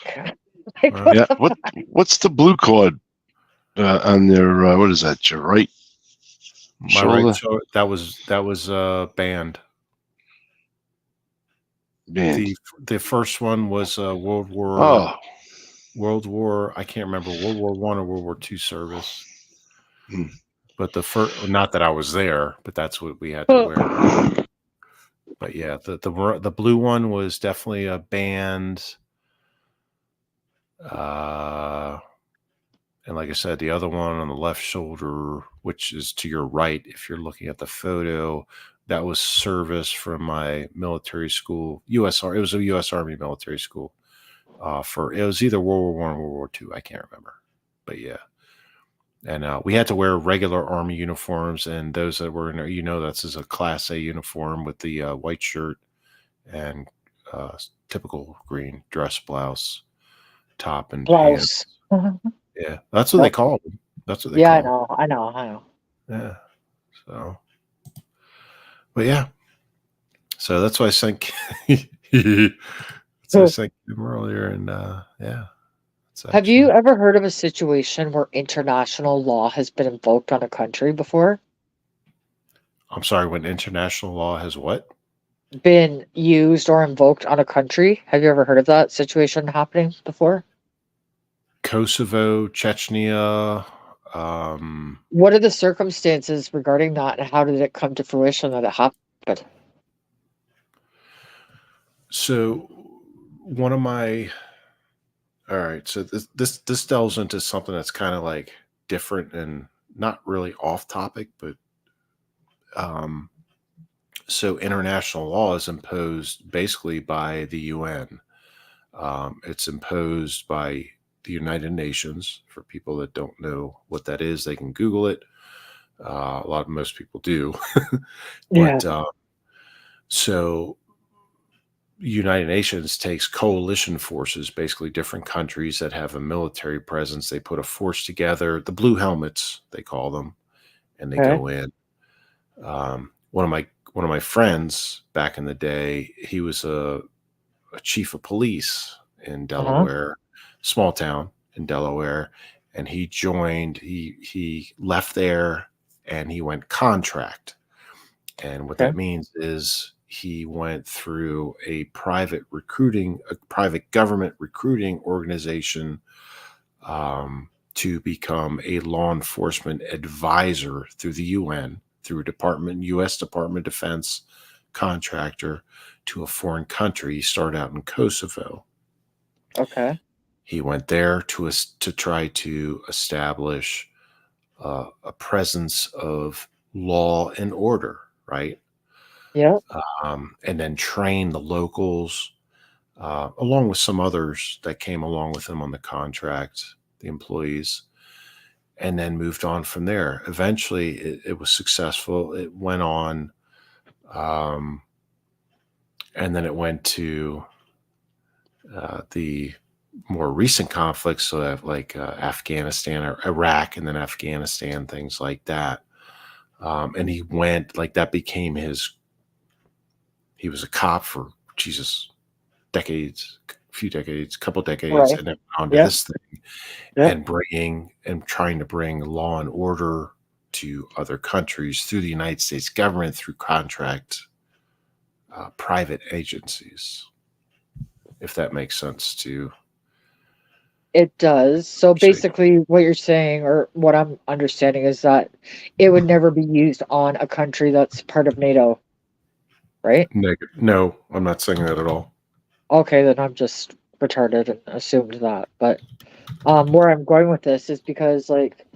Like, Uh, Yeah. What's the blue cord on their? What is that? Your right my shoulder? right shoulder. That was banned. Man. The first one was World War. I can't remember, World War I or World War II service. Hmm. But the first, not that I was there, but that's what we had to wear. But yeah, the blue one was definitely a band. And like I said, the other one on the left shoulder, which is to your right, if you're looking at the photo, that was service from my military school. It was a U.S. Army military school. It was either World War I or World War II. I can't remember, but yeah. And we had to wear regular Army uniforms, and those that were in, that's as a Class A uniform with the white shirt and typical green dress blouse, top and pants. Yeah, that's what they call them. That's what they call them. I know. Yeah. So, but yeah. So that's why I sent. So I sent him earlier, and yeah. Have you ever heard of a situation where international law has been invoked on a country before? I'm sorry, when international law has what? Been used or invoked on a country? Have you ever heard of that situation happening before? Kosovo, Chechnya. What are the circumstances regarding that, and how did it come to fruition that it happened? So one of my all right, so this delves into something that's kind of like different and not really off topic, but so international law is imposed basically by the UN. It's imposed by the United Nations. For people that don't know what that is, they can Google it. Most people do. But so United Nations takes coalition forces, basically different countries that have a military presence. They put a force together, the blue helmets, they call them, and they go in. One of my friends back in the day, he was a chief of police in Delaware, small town in Delaware, and he joined. He left there and he went contract, and what that means is he went through a private government recruiting organization to become a law enforcement advisor through the UN, through U.S. Department of Defense contractor to a foreign country. He started out in Kosovo. Okay. He went there to try to establish a presence of law and order, right? Yeah. And then train the locals, along with some others that came along with him on the contract, the employees, and then moved on from there. Eventually, it was successful. It went on, and then it went to the more recent conflicts, so like Afghanistan or Iraq, and then Afghanistan, things like that. And he went like that became his. He was a cop for decades, couple decades, and then on to this thing, and trying to bring law and order to other countries through the United States government through contract private agencies. if that makes sense to It does. So say. basically, what you're saying, or what I'm understanding, is that it would never be used on a country that's part of NATO, right? No, I'm not saying that at all. Okay, then I'm just retarded and assumed that. But where I'm going with this is because, like,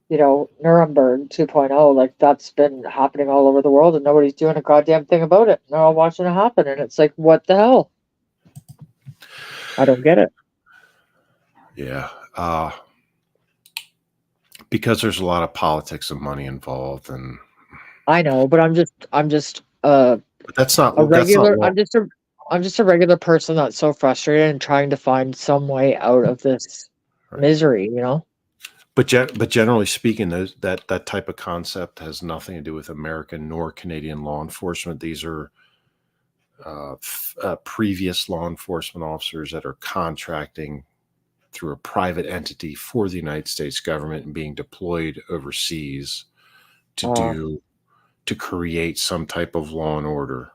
Nuremberg 2.0, like, that's been happening all over the world and nobody's doing a goddamn thing about it. They're all watching it happen, and it's like, what the hell? I don't get it. Yeah. Because there's a lot of politics and money involved, and I know, but I'm just but a that's not regular. law. I'm just a regular person that's so frustrated and trying to find some way out of this Right. misery. But generally speaking, that type of concept has nothing to do with American nor Canadian law enforcement. These are previous law enforcement officers that are contracting through a private entity for the United States government and being deployed overseas Uh, to create some type of law and order.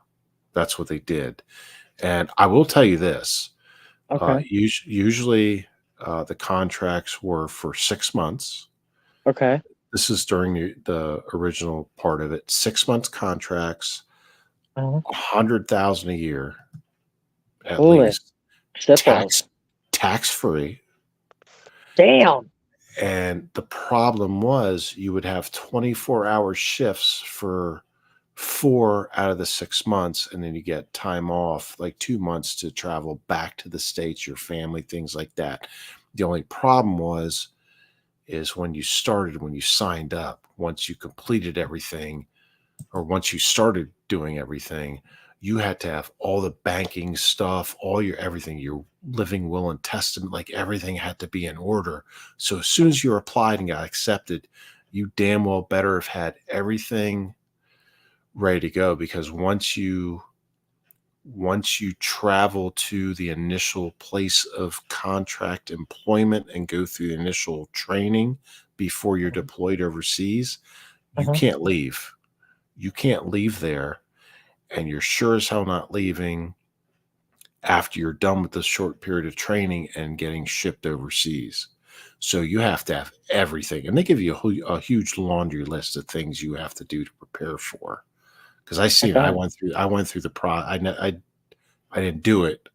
That's what they did. And I will tell you this: okay, usually the contracts were for 6 months. okay. This is during the original part of it. 6 months contracts, Uh, 100,000 a year at holy least, shitballs! tax free. Damn. And the problem was you would have 24-hour shifts for 4 out of the 6 months, and then you get time off, like 2 months to travel back to the States, your family, things like that. The only problem is when you signed up, once you completed everything, or once you started doing everything, you had to have all the banking stuff, all your everything, your living will and testament, like everything had to be in order. So as soon as you applied and got accepted, you damn well better have had everything ready to go, because once you travel to the initial place of contract employment and go through the initial training before you're deployed overseas, you Uh-huh. can't leave. You can't leave there, and you're sure as hell not leaving after you're done with this short period of training and getting shipped overseas. So you have to have everything, and they give you a huge laundry list of things you have to do to prepare for. Because I bet. I went through the I didn't do it.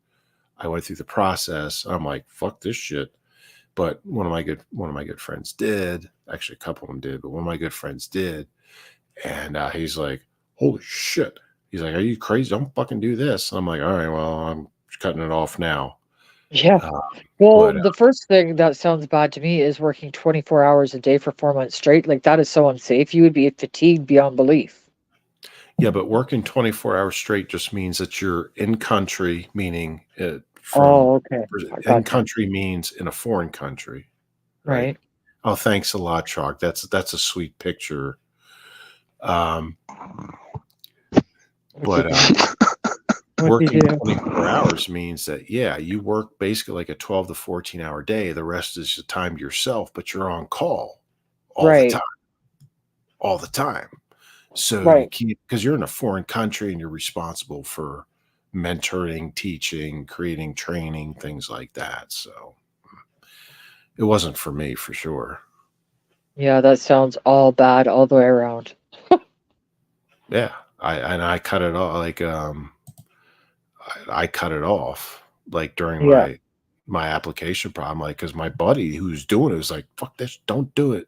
I went through the process. I'm like, fuck this shit. But one of my good friends did. Actually, a couple of them did, but one of my good friends did. And he's like, holy shit. He's like, are you crazy? Don't fucking do this. I'm like, all right, well, I'm cutting it off now. Yeah. Uh, Well, but the first thing that sounds bad to me is working 24 hours a day for 4 months straight. Like, that is so unsafe. You would be fatigued beyond belief. yeah, but working 24 hours straight just means that you're in country, meaning Oh, okay. I in gotcha. country means in a foreign country, right? Right. Oh, thanks a lot, Chalk. That's a sweet picture. Um, What'd you but do? What'd you working do? 24 hours means that, yeah, you work basically like a 12 to 14-hour day. The rest is your time to yourself, but you're on call all the Right. time, all the time. So you Right. keep, because you're in a foreign country and you're responsible for mentoring, teaching, creating training, things like that. So it wasn't for me for sure. Yeah, that sounds all bad all the way around. Yeah. I cut it off, like I cut it off, like during Yeah. my application problem, like, because my buddy who's doing it was like, fuck this, don't do it.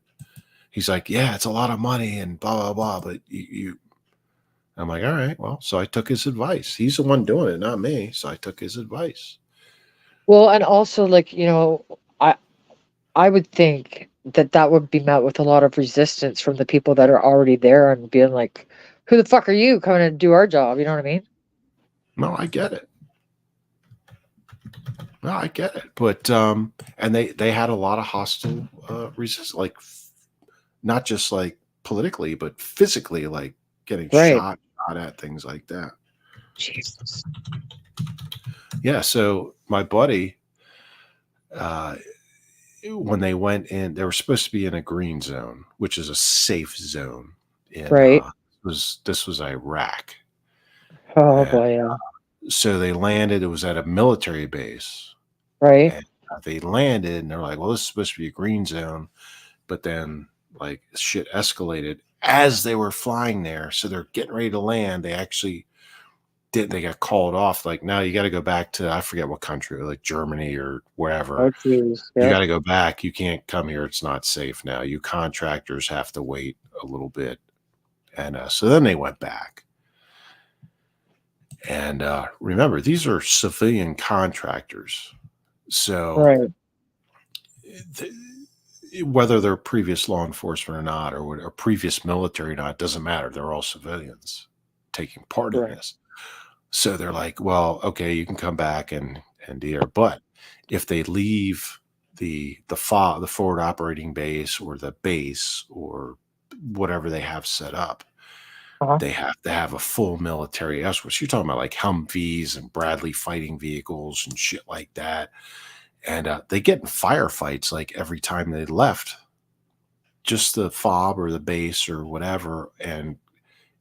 He's like, yeah, it's a lot of money and blah blah blah, but you I'm like, all right, well, so I took his advice. He's the one doing it, not me. So I took his advice. Well, and also, like, I I would think that that would be met with a lot of resistance from the people that are already there and being like, "Who the fuck are you coming to do our job?" You know what I mean? No, I get it. No, I get it. But and they had a lot of hostile resistance, like not just like politically, but physically, like getting Right. shot at, things like that. Jesus. Yeah. So my buddy, uh, when they went in, they were supposed to be in a green zone, which is a safe zone. In Right. this was Iraq, Oh and boy, yeah. So they landed. It was at a military base, Right. and they landed, and they're like, "Well, this is supposed to be a green zone," but then like shit escalated as they were flying there. So they're getting ready to land. They actually did. They got called off. Like, now you got to go back to, I forget what country, like Germany or wherever. Oh, geez. You Yeah. got to go back. You can't come here. It's not safe now. You contractors have to wait a little bit. And so then they went back. And remember, these are civilian contractors. So Right. whether they're previous law enforcement or not, or previous military or not, doesn't matter. They're all civilians taking part in Right. this. So they're like, well, okay, you can come back and here, but if they leave the forward operating base or the base or whatever they have set up, Uh-huh. they have to have a full military escort. So you're talking about like Humvees and Bradley fighting vehicles and shit like that. And they get in firefights like every time they left, just the fob or the base or whatever. And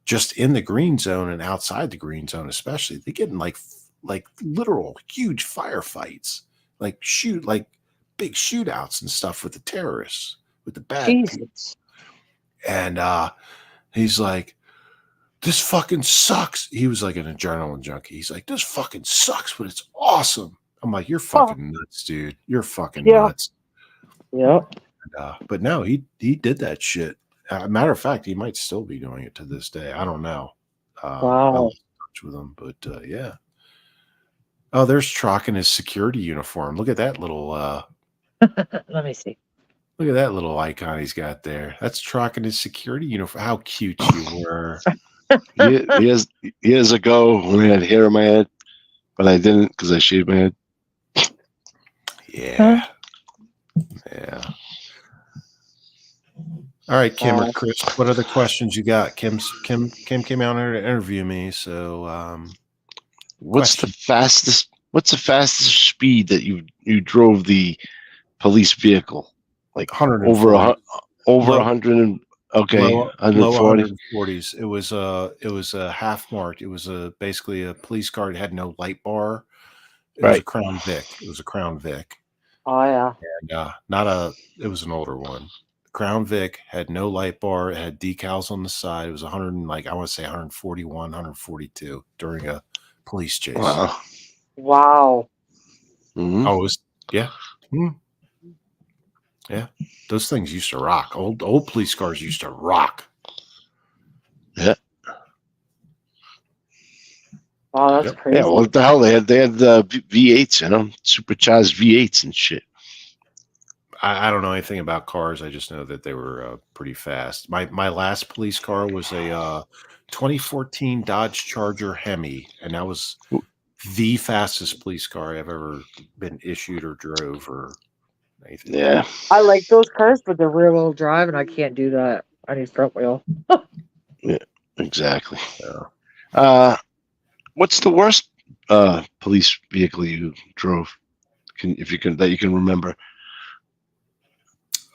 just in the green zone and outside the green zone, especially, they get in like literal huge firefights, like big shootouts and stuff with the terrorists, with the bad people. Jesus. And he's like, this fucking sucks. He was like an adrenaline junkie. He's like, this fucking sucks, but it's awesome. I'm like, you're fucking nuts, dude. You're fucking nuts. Yeah. But no, he did that shit. Matter of fact, he might still be doing it to this day. I don't know. I Wow. lost touch with him, but yeah. Oh, there's Trock in his security uniform. Look at that little. Let me see. Look at that little icon he's got there. That's Trock in his security uniform. How cute you were. Years ago, when I had hair in my head, but I didn't because I shaved my head. Yeah. Yeah. All right, Kim or Chris, what other questions you got? Kim came out here to interview me, so what's the fastest speed that you drove the police vehicle? Like over 100 and okay, low 140. 140s. It was a half marked. It was basically a police car. It had no light bar. It was a Crown Vic. It was a Crown Vic. Oh yeah. And it was an older one. Crown Vic had no light bar. It had decals on the side. It was 100 and I want to say 141, 142 during a police chase. Wow. Mm-hmm. Oh, it was, yeah. Mm-hmm. Yeah. Those things used to rock. Old police cars used to rock. Yeah. Wow, that's crazy. Yeah, well, what the hell? They had V8s, supercharged V8s and shit. I don't know anything about cars. I just know that they were pretty fast. My last police car was a 2014 Dodge Charger Hemi, and that was the fastest police car I've ever been issued or drove or anything. Yeah. I like those cars, but they're rear wheel drive, and I can't do that. I need front wheel. Yeah, exactly. Yeah. What's the worst police vehicle you drove? If you can remember.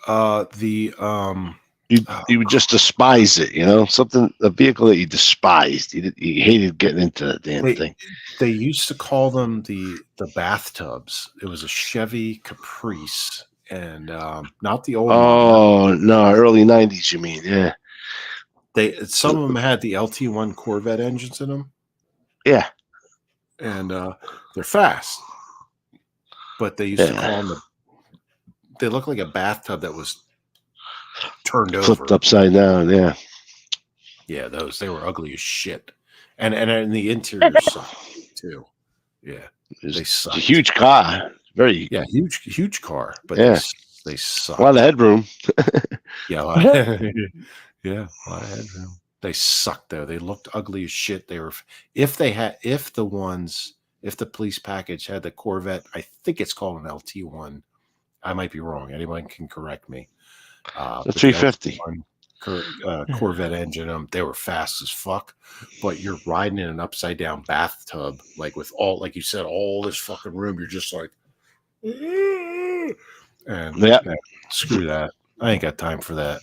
You would just despise it, a vehicle that you despised. You hated getting into the damn thing. They used to call them the bathtubs. It was a Chevy Caprice, and not the old model. No, early 90s, you mean? Yeah. Some of them had the LT1 Corvette engines in them. Yeah. And they're fast, but they used to call them they look like a bathtub that was turned over, flipped upside down. Yeah. Yeah, they were ugly as shit, and the interior sucked too. Yeah, they sucked. It's a huge car, huge car, but they suck. A lot of headroom. Yeah, a lot of headroom. They sucked though. They looked ugly as shit. They were if the police package had the Corvette, I think it's called an LT1. I might be wrong. Anyone can correct me. The 350 Corvette engine. They were fast as fuck, but you're riding in an upside down bathtub, like with like you said, all this fucking room. You're just like, and screw that. I ain't got time for that.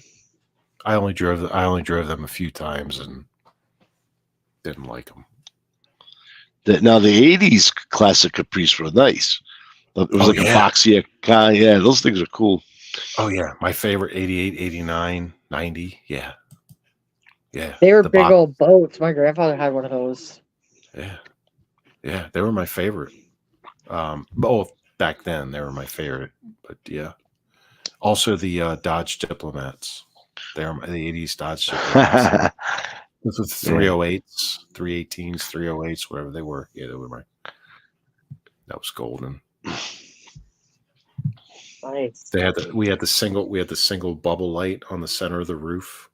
I only drove them a few times and didn't like them. Now the '80s classic Caprice were nice. It was a yeah. boxy kind. Yeah, those things are cool. Oh yeah, my favorite 88, 89, 90. Yeah. Yeah. They were The big box. old boats. My grandfather had one of those. Yeah. Yeah, they were my favorite. Both back then they were my favorite, but yeah. Also the Dodge Diplomats. They're the '80s Dodge Diplomats. This was 308s, 318s, 308s, whatever they were. Yeah, they were my. That was golden. Nice. We had the single bubble light on the center of the roof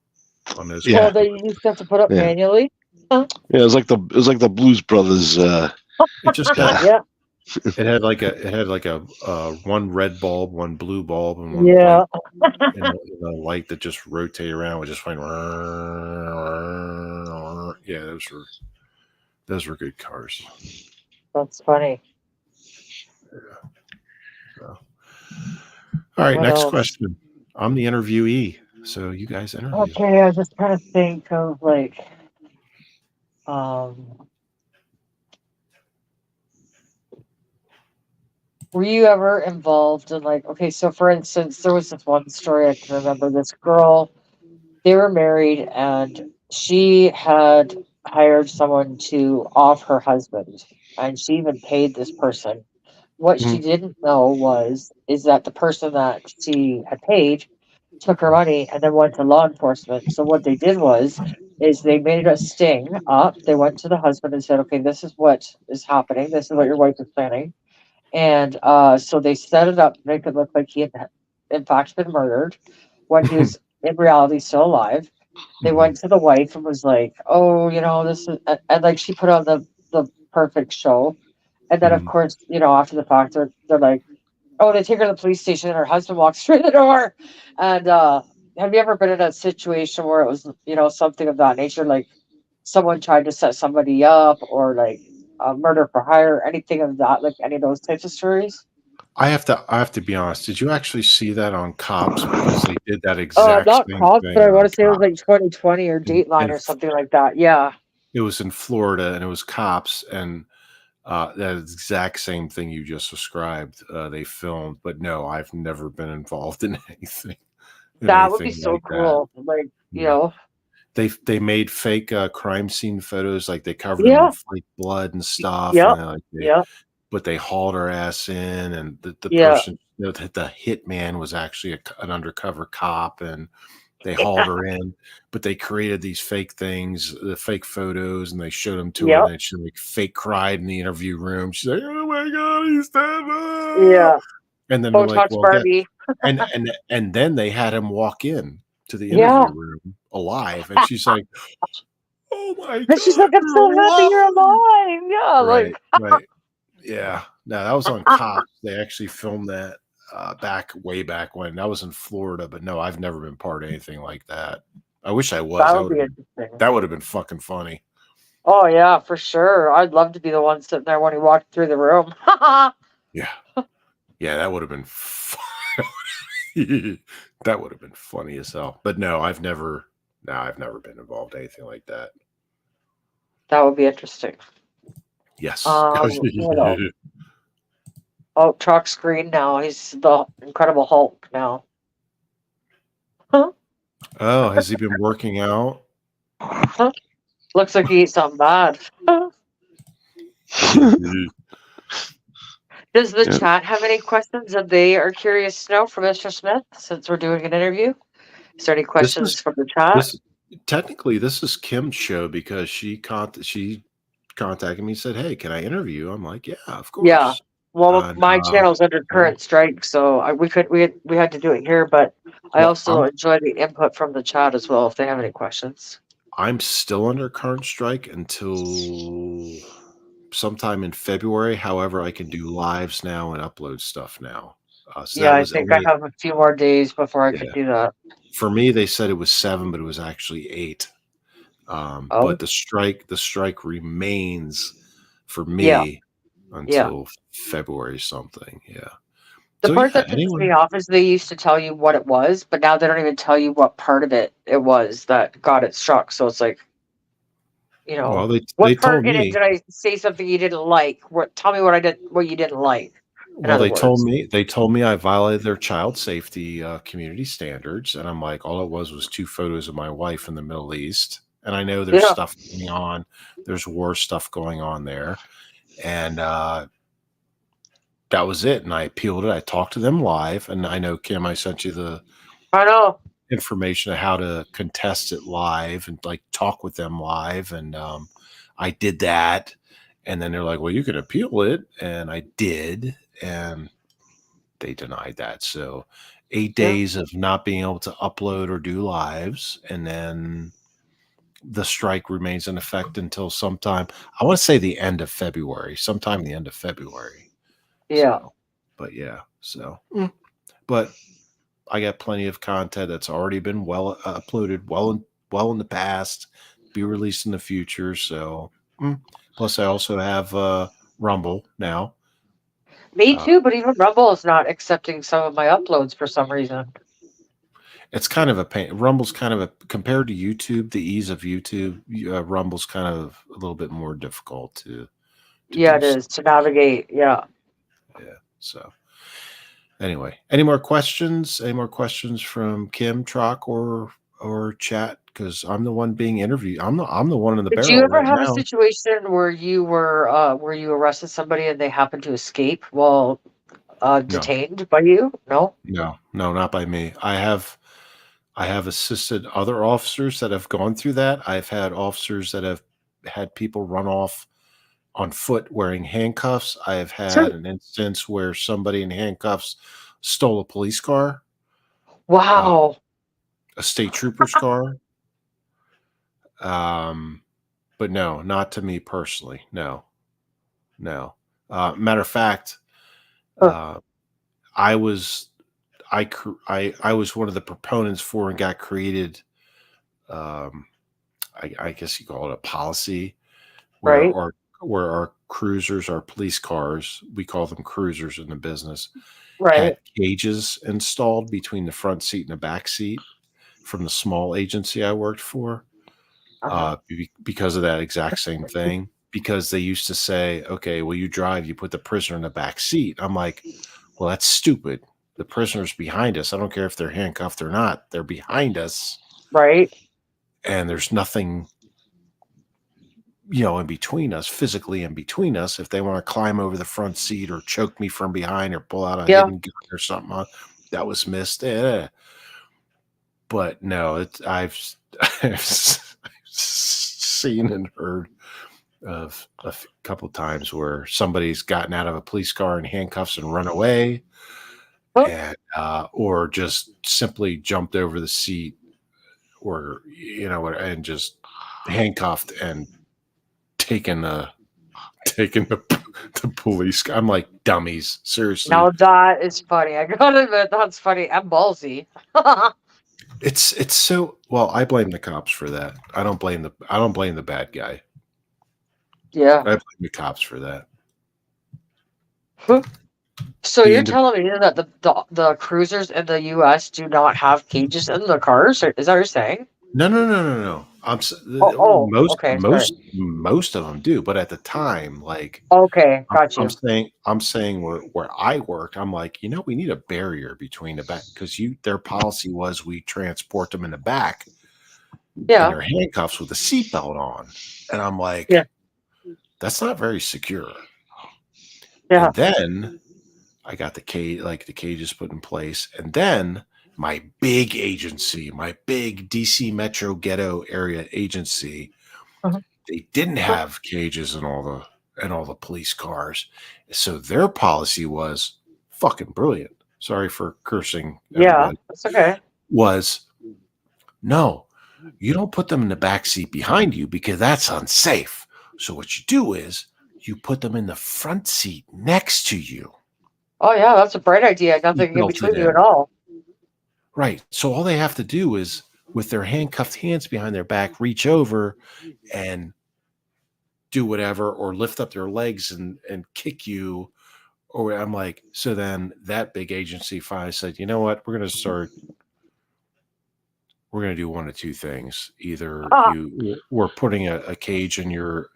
on those. Yeah. Oh, they used to have to put up Yeah. manually. Yeah, it was like the Blues Brothers. It just had Yeah. it had like a one red bulb, one blue bulb, and one Yeah. white, and a light that just rotated around. It just went. Yeah, those were good cars. That's funny. Yeah. So. All right, What next else? question. I'm the interviewee, so you guys interview. Okay, I was just trying to think of like, were you ever involved in like, okay, so for instance, there was this one story I can remember. This girl, they were married and she had hired someone to off her husband, and she even paid this person. What she didn't know is that the person that she had paid took her money and then went to law enforcement. So what they did is they made a sting up. They went to the husband and said, "Okay, this is what is happening. This is what your wife is planning." And so they set it up to make it look like he had, in fact, been murdered when he was in reality still alive. They went to the wife and was like, "Oh, this is," and like she put on the perfect show. And then, of course, after the fact, they're like, "Oh, they take her to the police station," and her husband walks through the door. And have you ever been in a situation where it was, something of that nature, like someone tried to set somebody up, or like murder for hire, anything of that, like any of those types of stories? I have to be honest. Did you actually see that on Cops? Because they did that exact Not same Cops, but thing I want on to say it was Cops. like 2020 or Dateline And or something like that. Yeah. it was in Florida, and it was Cops, and that exact same thing you just described. They filmed, but no, I've never been involved in That would be so like that. cool. Like, Yeah. They made fake crime scene photos, like they covered him in yeah, fake blood and stuff, yep, and yep, but they hauled her ass in, and the yeah, person, the hitman was actually an undercover cop, and they hauled yeah, her in, but they created these fake things, the fake photos, and they showed them to her, and yep, then she like fake cried in the interview room. She's like, "Oh my god, he's dead!" yeah. And then they're like, Botox "Well, get," Barbie. and then they had him walk in to the Yeah. interview room alive, and she's like, "Oh my And she's god, like, "I'm you're so happy you're alive!" alive." Yeah, Right, like, right. Yeah. No, that was on Cops. They actually filmed that way back when. That was in Florida, but no, I've never been part of anything like that. I wish I was. that would be interesting. That would have been fucking funny. Oh yeah, for sure. I'd love to be the one sitting there when he walked through the room. Yeah. Yeah, that would have been that would have been funny as hell. But no, I've never been involved in anything like that. That would be interesting. Yes. What else? Oh, Truck's green now. He's the Incredible Hulk now. Huh? Oh, has he been working out? Huh? Looks like he ate something bad. Does the chat have any questions that they are curious to know from Mr. Smith, since we're doing an interview? Is there any questions from the chat? This is Kim's show, because she contacted me and said, "Hey, can I interview you?" I'm like, "Yeah, of course." Yeah. Well, my channel's under current strike, so we had to do it here, but I also enjoy the input from the chat as well if they have any questions. I'm still under current strike until sometime in February. However, I can do lives now and upload stuff now. So yeah, I think I have a few more days before I could do that. For me, they said it was 7, but it was actually 8. But the strike remains for me until February something. Yeah. The part that pisses me off is they used to tell you what it was, but now they don't even tell you what part of it was that got it struck. So it's like, You know, Well, they what told part in it me. did I say something you didn't like? What? Tell me what I did. What you didn't like. In Well, other words. they told me I violated their child safety community standards, and I'm like, all it was two photos of my wife in the Middle East, and I know there's Yeah. stuff going on, there's war stuff going on there, and that was it. And I appealed it. I talked to them live, and I know Kim, I sent you the I know. information of how to contest it live and like talk with them live, and I did that, and then they're like, well, you can appeal it, and I did, and they denied that. So 8 Yeah. days of not being able to upload or do lives, and then the strike remains in effect until sometime, I want to say the end of February, sometime the end of February. Yeah. So, but yeah, so but I got plenty of content that's already been well uploaded, well in the past, be released in the future. So, plus I also have Rumble now. Me Uh, too. But even Rumble is not accepting some of my uploads for some reason. it's kind of a pain. Rumble's kind of a compared to YouTube, the ease of YouTube. Rumble's kind of a little bit more difficult to Yeah, do it stuff. is to navigate. Yeah. Yeah. So anyway, any more questions? Any more questions from Kim, Trock, or chat? Because I'm the one being interviewed. I'm the one in the Did you barrel ever right have a now. situation where you arrested somebody and they happened to escape while No, detained by you? No. no, not by me. I have assisted other officers that have gone through that. I've had officers that have had people run off on foot wearing handcuffs. I have Sure. had an instance where somebody in handcuffs stole a police car, uh, Wow. a state trooper's car. Um, but no, not to me personally. No, no. Matter of fact, Huh. uh, I was I was one of the proponents for and got created. Um, I guess you call it a policy Right. where our cruisers, our police cars, we call them cruisers in the business, Right. had cages installed between the front seat and the back seat from the small agency I worked for, Uh-huh. because of that exact same thing. Because they used to say, okay, well, you drive, you put the prisoner in the back seat. I'm like, well, that's stupid. The prisoner's behind us. I don't care if they're handcuffed or not. They're behind us, Right. and there's nothing, in between us, physically in between us. If they want to climb over the front seat or choke me from behind or pull out a Yeah. hidden gun or something, that was missed. But no, I've seen and heard of couple times where somebody's gotten out of a police car in handcuffs and run away, Huh. and or just simply jumped over the seat, or and just handcuffed and taken the taking the police. I'm like, dummies, seriously. Now that is funny. I gotta admit, that's funny and ballsy. It's so, well, I blame the cops for that. I don't blame the bad guy. Yeah. I blame the cops for that. Huh. So The you're ind- telling me that the cruisers in the U.S. do not have cages in the cars? Is that what you're saying? No, no, no, no, no. Oh, oh, Most okay, sorry. most of them do, but at the time, like Okay, got you. I'm saying where I work, I'm like, we need a barrier between the back, because their policy was we transport them in the back in Yeah, their handcuffs with a seatbelt on, and I'm yeah, like, that's not very secure. yeah. And then I got the cages put in place, and then my big agency, my big DC Metro Ghetto area agency, Mhm. they didn't have cages in all the police cars. So their policy was fucking brilliant. Sorry for cursing, Yeah, everybody. that's okay. Was, no, you don't put them in the back seat behind you because that's unsafe. So what you do is you put them in the front seat next to you. Oh yeah, that's a bright idea. You Nothing in built it between you at in. all. Right. So all they have to do is, with their handcuffed hands behind their back, reach over and do whatever, or lift up their legs and kick you. Or I'm like, so then that big agency finally said, you know what, we're going to start we're going to do one of two things. Either Ah, we're putting a cage in your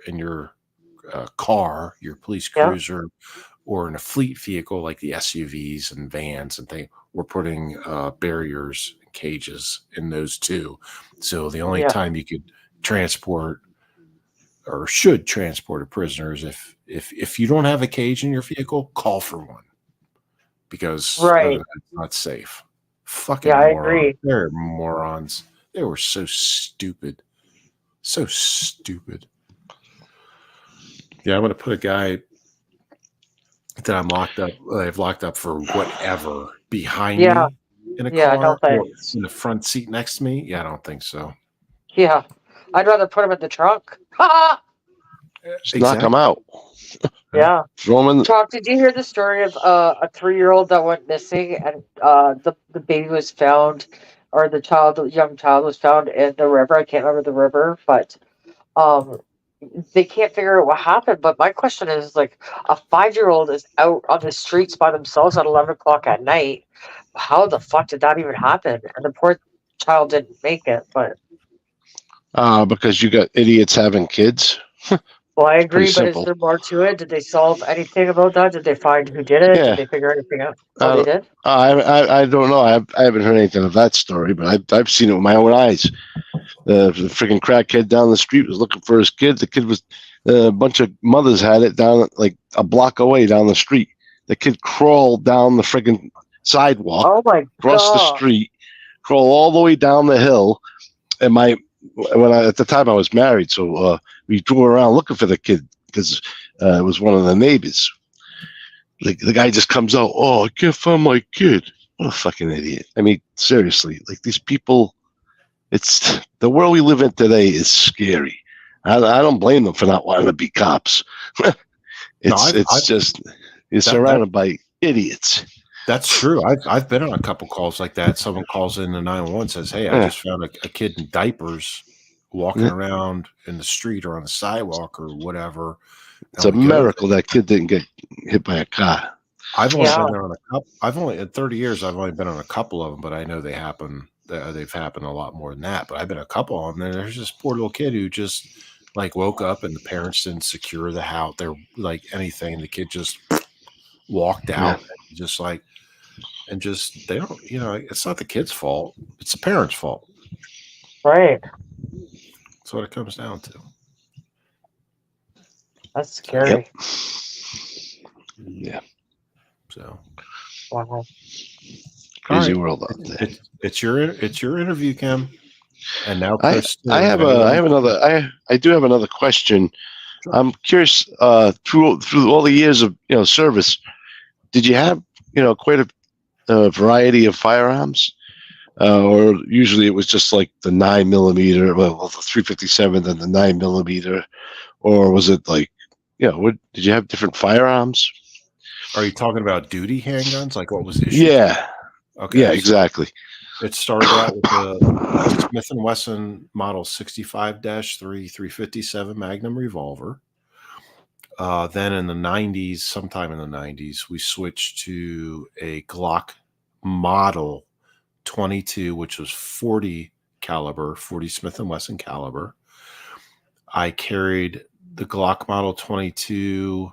car, your police yeah, cruiser, or in a fleet vehicle like the SUVs and vans and things. We're putting barriers and cages in those too. So the only yeah, time you could transport or should transport a prisoner is if you don't have a cage in your vehicle, call for one, because other than right. that, it's not safe. Fucking Yeah, I morons. agree. They're morons. They were so stupid. So stupid. Yeah, I'm gonna put a guy that I've locked up for whatever behind Yeah, me in a yeah, no car or thanks. in the front seat next to me. Yeah, I don't think so. Yeah, I'd rather put him in the trunk. Ha! Just knock them Exactly. out. Yeah. Yeah. Throw them in. Chalk, did you hear the story of a 3-year-old that went missing and the baby was found, or the young child was found in the river? I can't remember the river, but um they can't figure out what happened. But my question is, like, a 5-year-old is out on the streets by themselves at 11 o'clock at night. How the fuck did that even happen? And the poor child didn't make it. But Because you got idiots having kids. well, I It's pretty agree. But is simple. there more to it? Did they solve anything about that? Did they find who did it? Did Yeah. they figure anything out? Oh, they did. I don't know. I haven't heard anything of that story, but I've seen it with my own eyes. The freaking crackhead down the street was looking for his kid. The kid was a bunch of mothers had it down like a block away down the street. The kid crawled down the freaking sidewalk, Oh my across the god! street, crawled all the way down the hill. And at the time I was married, so we drove around looking for the kid because it was one of the neighbors. The guy just comes out, oh, I can't find my kid. What a fucking idiot. I mean, seriously, like these people, it's the world we live in today is scary. I don't blame them for not wanting to be cops. No, It's I've just you're that surrounded by idiots. that's true. I've been on a couple calls like that. Someone calls in the 911, says, "Hey, I Yeah, just found a kid in diapers walking yeah. around in the street or on the sidewalk or whatever." It's And a we go, miracle that kid didn't get hit by a car. I've only Yeah, been on a couple. I've only in 30 years. I've only been on a couple of them, but I know they happen. They've happened a lot more than that. But I've been a couple of them. And there's this poor little kid who just like woke up and the parents didn't secure the house. They're like anything. The kid just walked Yeah. out, and just like, and just they don't. It's not the kid's fault. It's the parents' fault. right. That's what it comes down to. That's So, Yep. scary. Yeah. so Wow. all Crazy right. world out there. It's your interview, Kim. And now, I Chris, I have another I do have another question. Sure. I'm curious, through all the years of service, did you have quite a variety of firearms, or usually it was just like the 9mm, well, the 357 and the 9mm, or was it like what did you have different firearms? Are you talking about duty handguns? Like what was issued? Yeah, Okay. yeah, exactly. It started out with the Smith & Wesson Model 65-3 357 Magnum revolver. Then in the 90s, sometime in the 90s, we switched to a Glock Model 22, which was 40 caliber, 40 Smith & Wesson caliber. I carried the Glock Model 22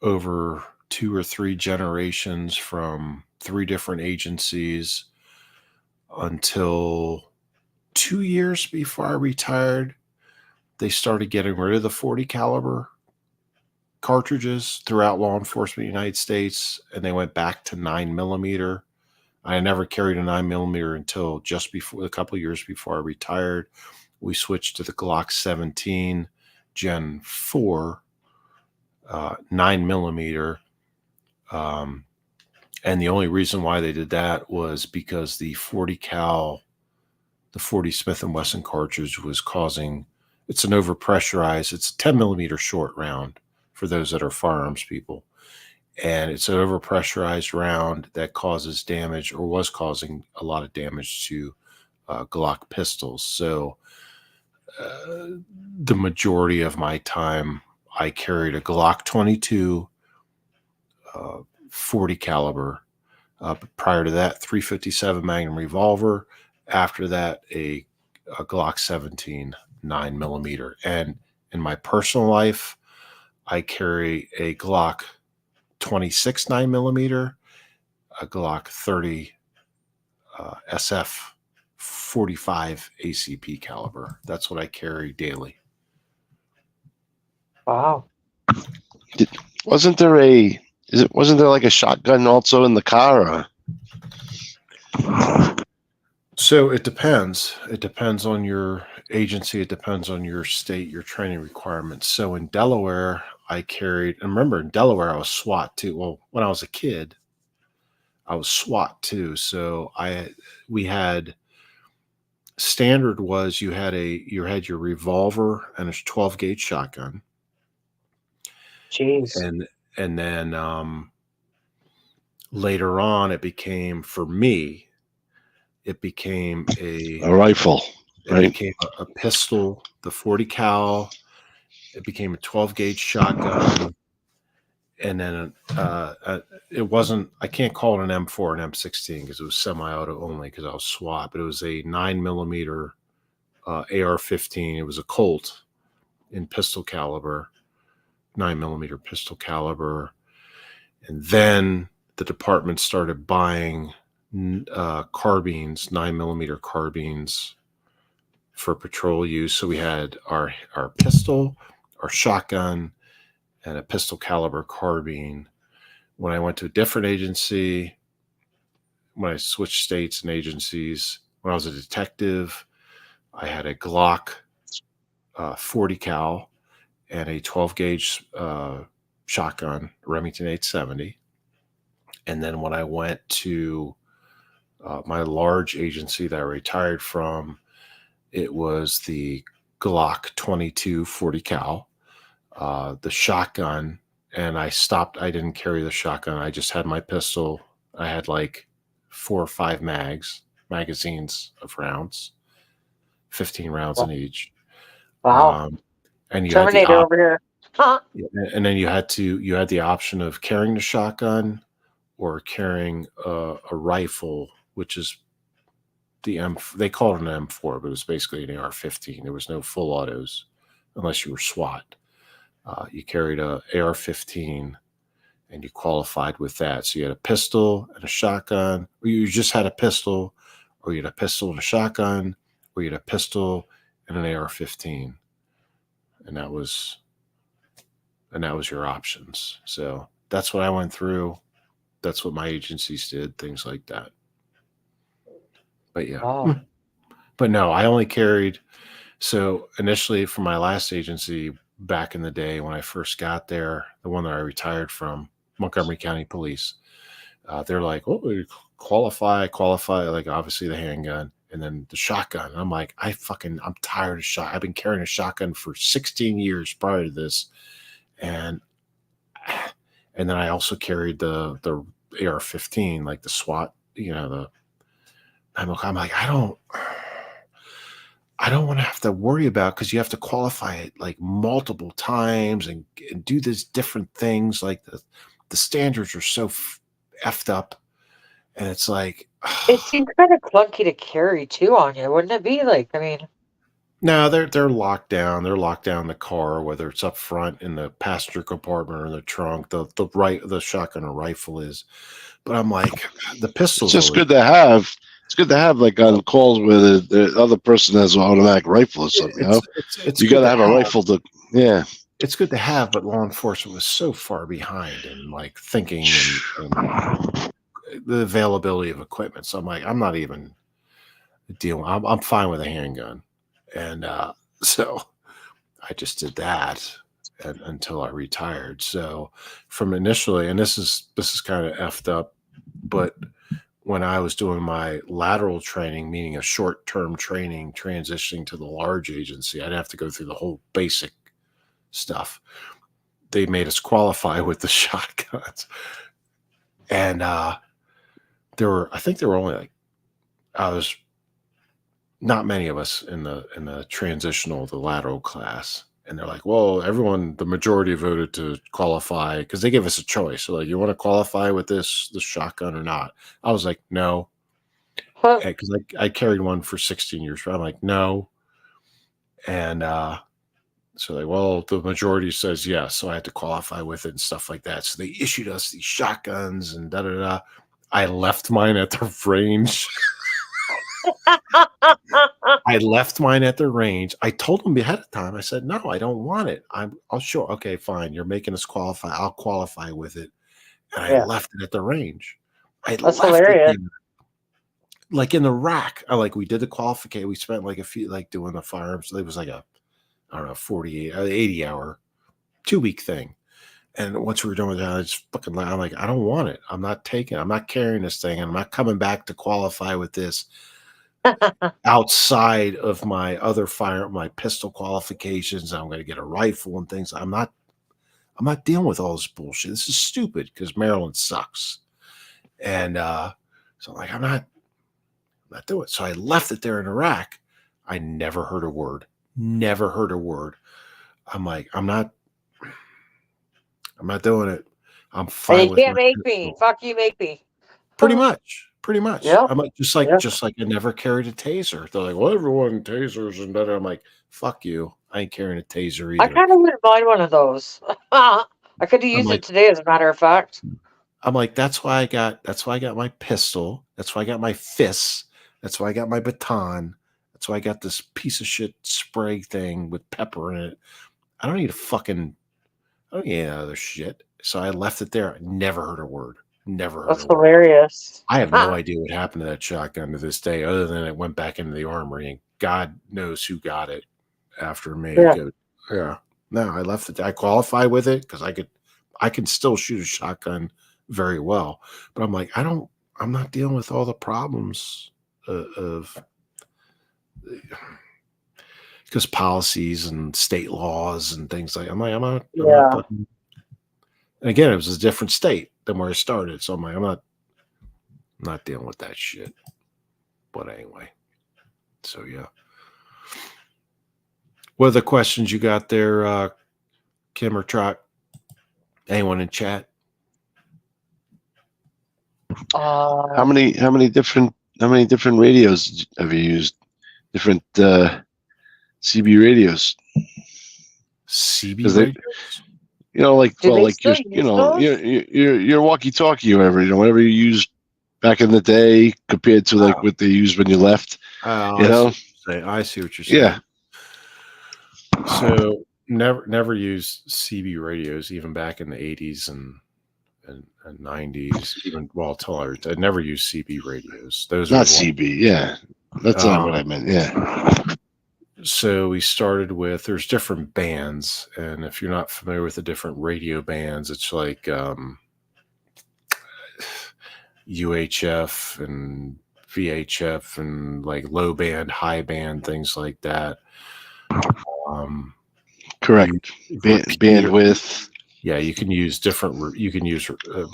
over 2 or 3 generations from 3 different agencies until 2 years before I retired. They started getting rid of the 40 caliber cartridges throughout law enforcement in the United States, and they went back to 9mm. I never carried a 9mm until just before, a couple of years before I retired. We switched to the Glock 17 Gen 4 9mm. And the only reason why they did that was because the 40 Smith & Wesson cartridge was causing, it's an overpressurized, it's a 10mm short round for those that are firearms people. And it's an overpressurized round that causes damage, or was causing a lot of damage to Glock pistols. So the majority of my time, I carried a Glock 22 40 caliber. But prior to that, 357 Magnum revolver, After that, a Glock 17 9mm. And in my personal life, I carry a Glock 26 9mm, a Glock 30 SF 45 ACP caliber. That's what I carry daily. Wow. Wasn't there like a shotgun also in the car? So it depends. It depends on your agency. It depends on your state, your training requirements. So in Delaware, I carried, and remember in Delaware, I was SWAT too. Well, when I was a kid, I was SWAT too. So we had standard was you had your revolver and a 12 gauge shotgun. Jeez. And then later on, it became, for me, it became A rifle, it right? became a pistol, the 40 cal. It became a 12 gauge shotgun, and then it wasn't. I can't call it an M4 and M16 because it was semi-auto only because I was SWAT. But it was a 9mm AR-15. It was a Colt in pistol caliber, 9mm pistol caliber, and then the department started buying carbines, 9mm carbines for patrol use. So we had our pistol, our shotgun, and a pistol caliber carbine. When I went to a different agency, when I switched states and agencies, when I was a detective, I had a Glock 40 cal and a 12 gauge shotgun, Remington 870. And then when I went to my large agency that I retired from, it was the Glock 22 40 cal, the shotgun, and I stopped. I didn't carry the shotgun. I just had my pistol. I had like 4 or 5 magazines of rounds, 15 rounds in each. Wow. And you Terminator had over here. Huh. and then you had the option of carrying the shotgun or carrying a rifle, which is they call it an M4, but it was basically an AR-15. There was no full autos unless you were SWAT. You carried a AR-15 and you qualified with that. So you had a pistol and a shotgun, or you just had a pistol, or you had a pistol and a shotgun, or you had a pistol and an AR-15. And that was your options. So that's what I went through. That's what my agencies did, things like that. But yeah. Wow. But no, I only carried. So initially for my last agency back in the day when I first got there, the one that I retired from, Montgomery County Police, they're like, oh, you qualify, like obviously the handgun and then the shotgun. And I'm like, I'm tired of shot. I've been carrying a shotgun for 16 years prior to this. And then I also carried the AR-15, like the SWAT, I'm like, I don't want to have to worry about, because you have to qualify it like multiple times and do these different things. Like the standards are so effed up, and it's like It seems kind of clunky to carry too on you, wouldn't it be? Like, I mean, no, they're locked down. They're locked down in the car, whether it's up front in the passenger compartment or in the trunk. The shotgun or rifle is, but I'm like, the pistol's It's just good to have. It's good to have, like on calls where the other person has an automatic rifle or something. You got to have a rifle to, yeah. It's good to have, but law enforcement was so far behind in like thinking and the availability of equipment. So I'm like, I'm not even dealing. I'm fine with a handgun, and so I just did that until I retired. So from initially, and this is kind of effed up, but when I was doing my lateral training, meaning a short-term training, transitioning to the large agency, I'd have to go through the whole basic stuff. They made us qualify with the shotguns. And I think there were only there's not many of us in the the lateral class. And they're like, well, the majority voted to qualify because they gave us a choice. So like, you want to qualify with this shotgun or not? I was like, no. because I carried one for 16 years. I'm like, no. And so like, well, the majority says yes, so I had to qualify with it and stuff like that. So they issued us these shotguns and da da da. I left mine at the range. I left mine at the range. I told them ahead of time. I said, no, I don't want it. I'll sure. Okay, fine. You're making us qualify. I'll qualify with it. And I Yeah. left it at the range. I That's left it hilarious. there. Like in the rack. We did the qualification. We spent like a few, like doing the firearms. It was like a, I don't know, 48, 80 hour, 2-week thing. And once we were done with that, I just fucking, I'm like, I don't want it. I'm not taking it. I'm not carrying this thing. And I'm not coming back to qualify with this outside of my other my pistol qualifications. I'm going to get a rifle and things. I'm not dealing with all this bullshit. This is stupid because Maryland sucks. And so I'm like, I'm not doing it. So I left it there in Iraq. I never heard a word. Never heard a word. I'm like, I'm not doing it. I'm fine And you with can't my make pistol. me. Fuck you, make me. Pretty much. Yeah. I'm like, just like I never carried a taser. They're like, well, everyone tasers and better. I'm like, fuck you. I ain't carrying a taser I either. kind of wouldn't mind one of those. I could have used it today, as a matter of fact. I'm like, that's why I got my pistol. That's why I got my fists. That's why I got my baton. That's why I got this piece of shit spray thing with pepper in it. I don't need any other shit. So I left it there. I never heard a word. Never heard That's a word. hilarious. I have no idea what happened to that shotgun to this day, other than it went back into the armory, and God knows who got it after me. Yeah. No, I left it. I qualified with it because I can still shoot a shotgun very well, but I'm like, I'm not dealing with all the problems of because policies and state laws and things like. I'm not putting. And again, it was a different state than where I started, so I'm like, I'm not dealing with that shit. But anyway, so yeah. What are the questions you got there, Kim or Trot? Anyone in chat? How many different radios have you used? Different CB radios. CB radios. Your walkie-talkie or whatever. Whatever you used back in the day compared to what they used when you left. I see what you're saying. Yeah. So never used CB radios even back in the 80s and 90s, even till I never used CB radios. Those not CB, yeah. That's not what I meant. Yeah. So we started with, there's different bands, and if you're not familiar with the different radio bands, it's like UHF and VHF and like low band, high band, things like that. Correct. Bandwidth. Yeah, you can use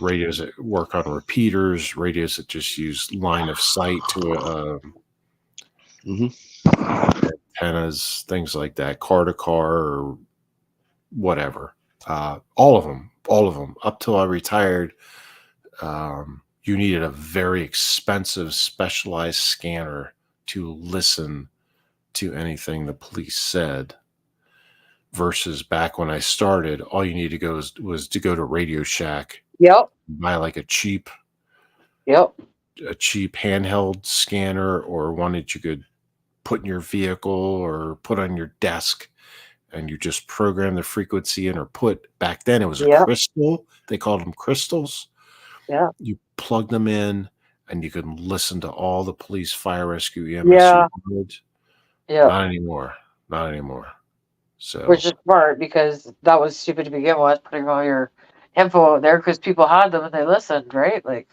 radios that work on repeaters, radios that just use line of sight to antennas, things like that, car to car or whatever. All of them. Up till I retired, you needed a very expensive, specialized scanner to listen to anything the police said. Versus back when I started, all you needed to go was to go to Radio Shack. Yep. Buy like a cheap handheld scanner, or one that you could put in your vehicle or put on your desk, and you just program the frequency in, or back then it was a crystal. They called them crystals. Yeah. You plug them in and you can listen to all the police, fire, rescue, EMS. Yeah. Not anymore. So, which is smart, because that was stupid to begin with, putting all your info out there, because people had them and they listened, right? Like,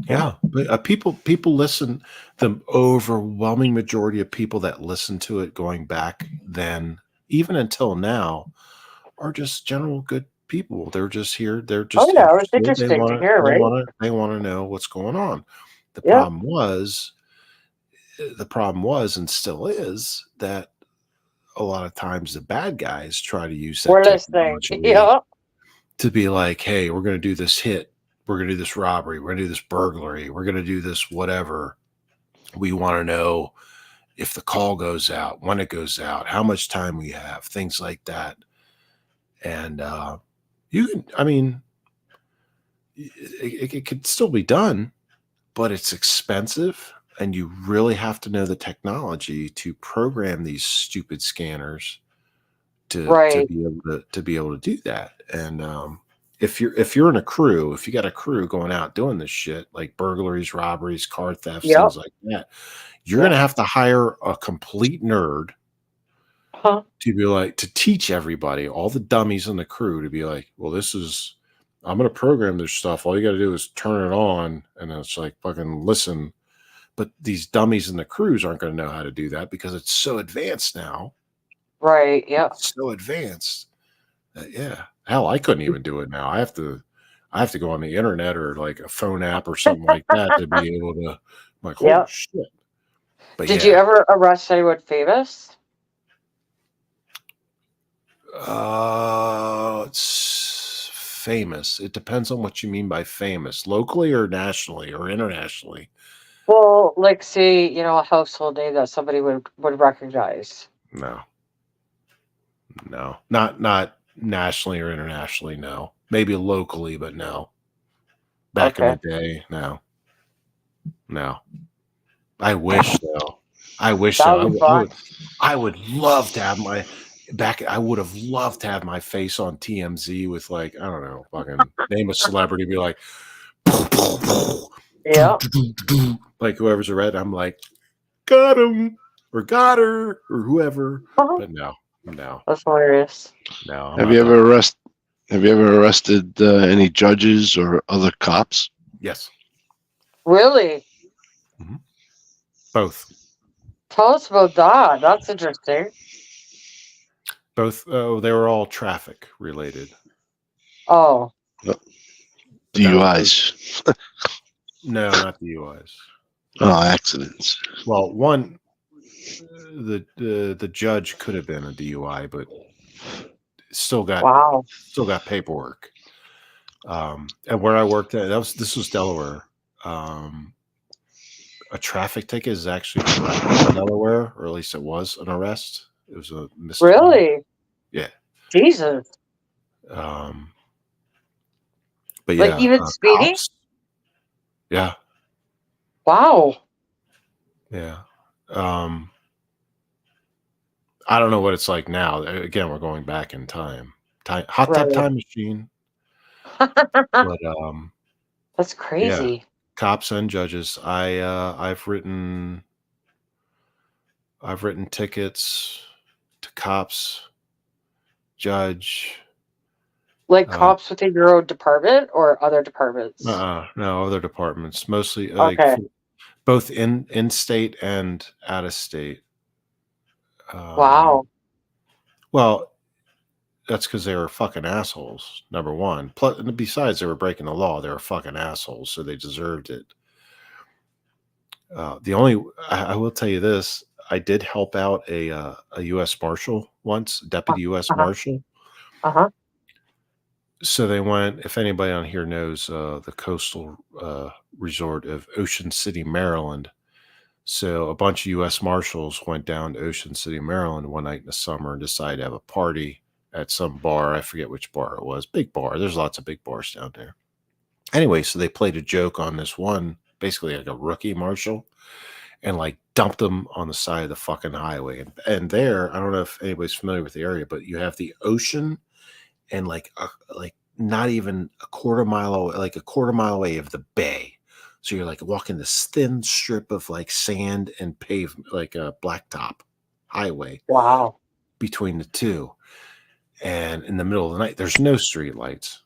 yeah, but people listen. The overwhelming majority of people that listen to it going back then, even until now, are just general good people. They're just here. They're just it's interesting to hear, right? They want to know what's going on. The problem was, and still is, that a lot of times the bad guys try to use that technology to be like, hey, we're going to do this hit we're going to do this robbery. We're going to do this burglary. We're going to do this whatever. We want to know if the call goes out, when it goes out, how much time we have, things like that. And you can, I mean, it could still be done, but it's expensive. And you really have to know the technology to program these stupid scanners to Right. be able to do that. And if you're in a crew, if you got a crew going out doing this shit like burglaries, robberies, car thefts, Yep. things like that, you're gonna have to hire a complete nerd Huh. to be like to teach everybody, all the dummies in the crew, to be like, well, I'm gonna program this stuff. All you got to do is turn it on, and it's like fucking listen. But these dummies in the crews aren't going to know how to do that because it's so advanced now. Right. Yep. It's so advanced. Yeah. Hell, I couldn't even do it now. I have to go on the internet or like a phone app or something like that to be able to. I'm like, holy Yep. shit. But Did you ever arrest anyone famous? It's famous. It depends on what you mean by famous, locally or nationally or internationally. Well, like say, a household name that somebody would recognize. No, not nationally or internationally. No, maybe locally, but no. Back in the day, no. I wish though. I wish That so. would be fun. I would love to have my I would have loved to have my face on TMZ with like, I don't know, fucking name a celebrity, be like, Yeah. like whoever's read, I'm like, got him or got her or whoever. But no. That's hilarious. No. Have you ever arrested any judges or other cops? Yes. Really? Mm-hmm. Both. Tell us about that. That's interesting. Both. Oh, they were all traffic related. Oh. DUIs. No, not DUIs. Oh, accidents. Well, one, the judge could have been a DUI, but still got paperwork. And where I worked at, this was Delaware. A traffic ticket is actually an arrest in Delaware, or at least it was an arrest. It was a misdemeanor. Really? Yeah. Jesus. But like yeah, even speeding? cops. Yeah. Wow. Yeah. I don't know what it's like now. Again, we're going back in time. Hot tub time machine. But that's crazy. Yeah, cops and judges. I've written tickets to cops, judge. Like cops within your own department or other departments? No, other departments. Mostly like both in state and out of state. Wow. Well, that's because they were fucking assholes, number one. Plus, besides, they were breaking the law. They were fucking assholes, so they deserved it. I will tell you this: I did help out a U.S. Marshal once, deputy U.S. Marshal. So they went. If anybody on here knows the coastal resort of Ocean City, Maryland. So a bunch of U.S. Marshals went down to Ocean City, Maryland one night in the summer and decided to have a party at some bar. I forget which bar it was. Big bar. There's lots of big bars down there. Anyway, so they played a joke on this one, basically like a rookie marshal, and like dumped him on the side of the fucking highway. And there, I don't know if anybody's familiar with the area, but you have the ocean and like not even a quarter mile away of the bay. So you're like walking this thin strip of like sand and pavement, like a blacktop highway. Wow. Between the two. And in the middle of the night, there's no street lights.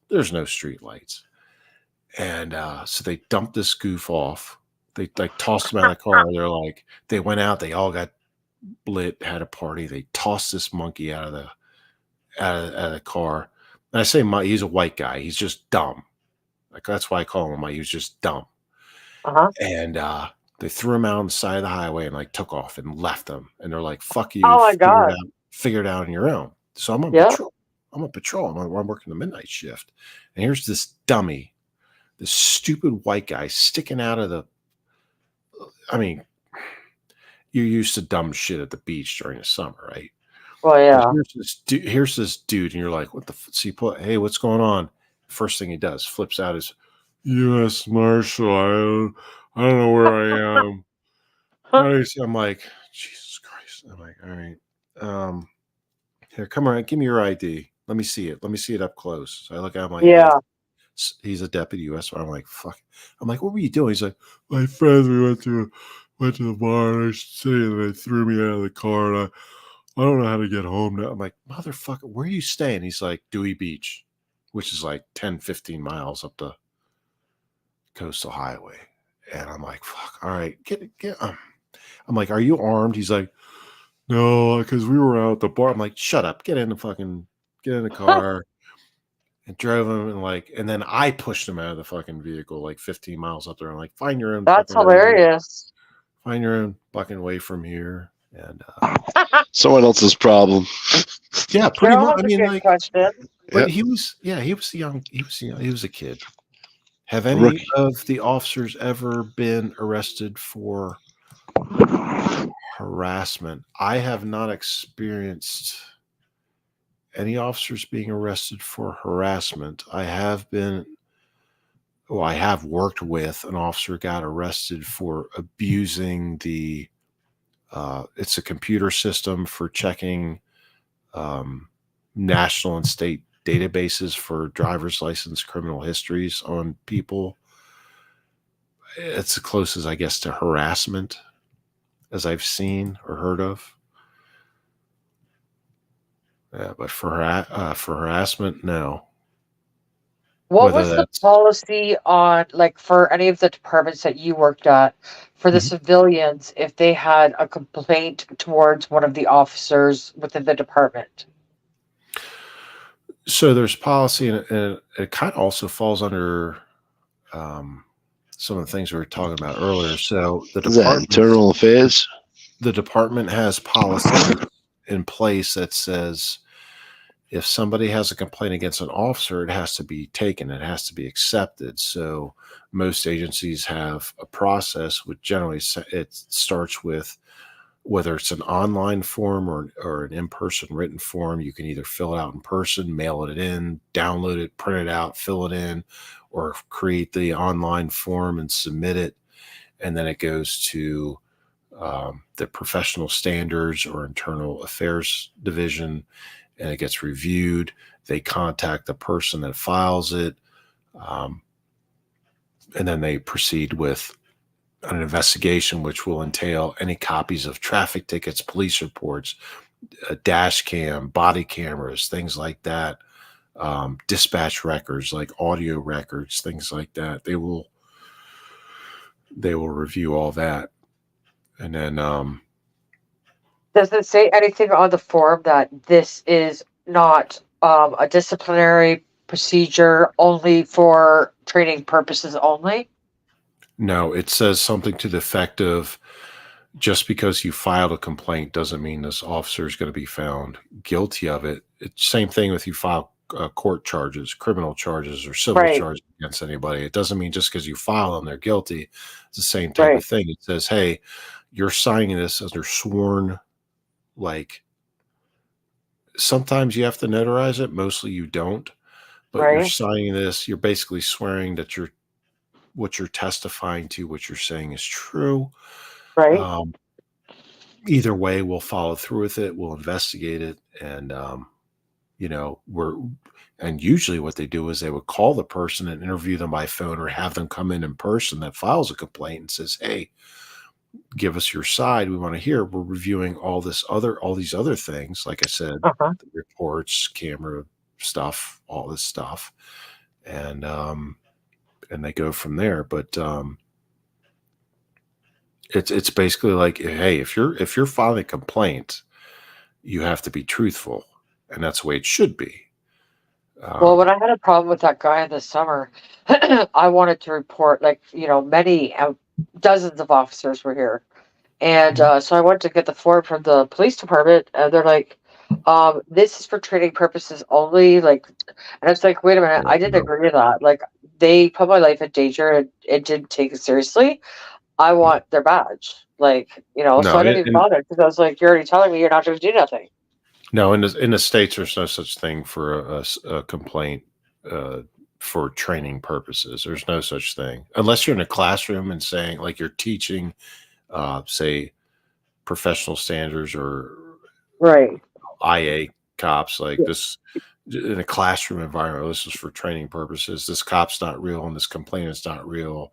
And so they dumped this goof off. They like tossed him out of the car. They're like, they went out, they all got lit, had a party. They tossed this monkey out of the car. And I say he's a white guy. He's just dumb. Like that's why I call him. He was just dumb. And they threw him out on the side of the highway and like took off and left him. And they're like, "Fuck you! Oh my God. Figure it out on your own." So I'm on patrol. I'm working the midnight shift, and here's this dummy this stupid white guy sticking out of the. I mean, you're used to dumb shit at the beach during the summer, right? Well, But yeah. here's this dude, and you're like, what the? So you put, hey, what's going on? First thing he does, flips out his U.S. Marshal. I don't know where I am. I'm like, Jesus Christ. I'm like, all right. Here, come around. Give me your ID. Let me see it. Let me see it up close. So I look at him like, Yeah. he's a deputy U.S. I'm like, fuck. I'm like, what were you doing? He's like, my friends, we went to the bar and they threw me out of the car and I don't know how to get home now. I'm like, motherfucker, where are you staying? He's like, Dewey Beach, which is like 10, 15 miles up the coastal highway. And I'm like, fuck, all right, get. I'm like, are you armed? He's like, no, because we were out at the bar. I'm like, shut up, get in the car. And drove him and then I pushed him out of the fucking vehicle like 15 miles up there. I'm like, find your own That's fucking way. hilarious. Find your own fucking way from here. And Someone else's problem. yeah, pretty Carol much. has I a mean, good like, question. but Yeah. he was young. He was a kid. Have A any rookie. of the officers ever been arrested for harassment? I have not experienced any officers being arrested for harassment. I have worked with an officer got arrested for abusing it's a computer system for checking national and state databases for driver's license criminal histories on people. It's the closest, I guess, to harassment as I've seen or heard of. Yeah, but for harassment, no. What Whether was the that's policy on, like, for any of the departments that you worked at, for the Mhm. civilians, if they had a complaint towards one of the officers within the department? So there's policy, and it kind of also falls under um, some of the things we were talking about earlier. So Is that internal affairs? the department has policies in place that says if somebody has a complaint against an officer, it has to be taken, it has to be accepted. So most agencies have a process which generally it starts with whether it's an online form or an in-person written form. You can either fill it out in person, mail it in, download it, print it out, fill it in, or create the online form and submit it. And then it goes to the professional standards or internal affairs division, and it gets reviewed. They contact the person that files it, um, and then they proceed with an investigation, which will entail any copies of traffic tickets, police reports, a dash cam, body cameras, things like that, dispatch records, like audio records, things like that. They will review all that, and then Does it say anything on the form that this is not a disciplinary procedure only for training purposes only? no, it says something to the effect of just because you filed a complaint doesn't mean this officer is going to be found guilty of it. It's same thing with you file court charges, criminal charges, or civil Right, charges against anybody. It doesn't mean just because you file them, they're guilty. It's the same type of right, thing. It says, hey, you're signing this under sworn, like sometimes you have to notarize it. Mostly you don't, but you're right, signing this. You're basically swearing that what you're testifying to, what you're saying is true. right. Um, Either way, we'll follow through with it. We'll investigate it. And, and usually what they do is they would call the person and interview them by phone or have them come in person that files a complaint and says, hey, give us your side. We want to hear. We're reviewing all these other things. Like I said, Uh-huh. the reports, camera stuff, all this stuff. And they go from there. But, it's basically like, hey, if you're filing a complaint, you have to be truthful, and that's the way it should be. Well, when Um, I had a problem with that guy in the summer, I wanted to report, like, many, dozens of officers were here. And so I went to get the form from the police department, and they're like, this is for training purposes only. Like, and it's like, wait a minute, I didn't no. agree to that. Like, they put my life in danger and it didn't take it seriously, I want their badge. Like, so No, I didn't even bother because I was like, you're already telling me you're not going to do nothing. no, in the States, there's no such thing for a complaint uh, for training purposes. There's no such thing unless you're in a classroom and saying like you're teaching, say, professional standards or Right. IA cops like this in a classroom environment. This is for training purposes. This cop's not real and this complaint is not real.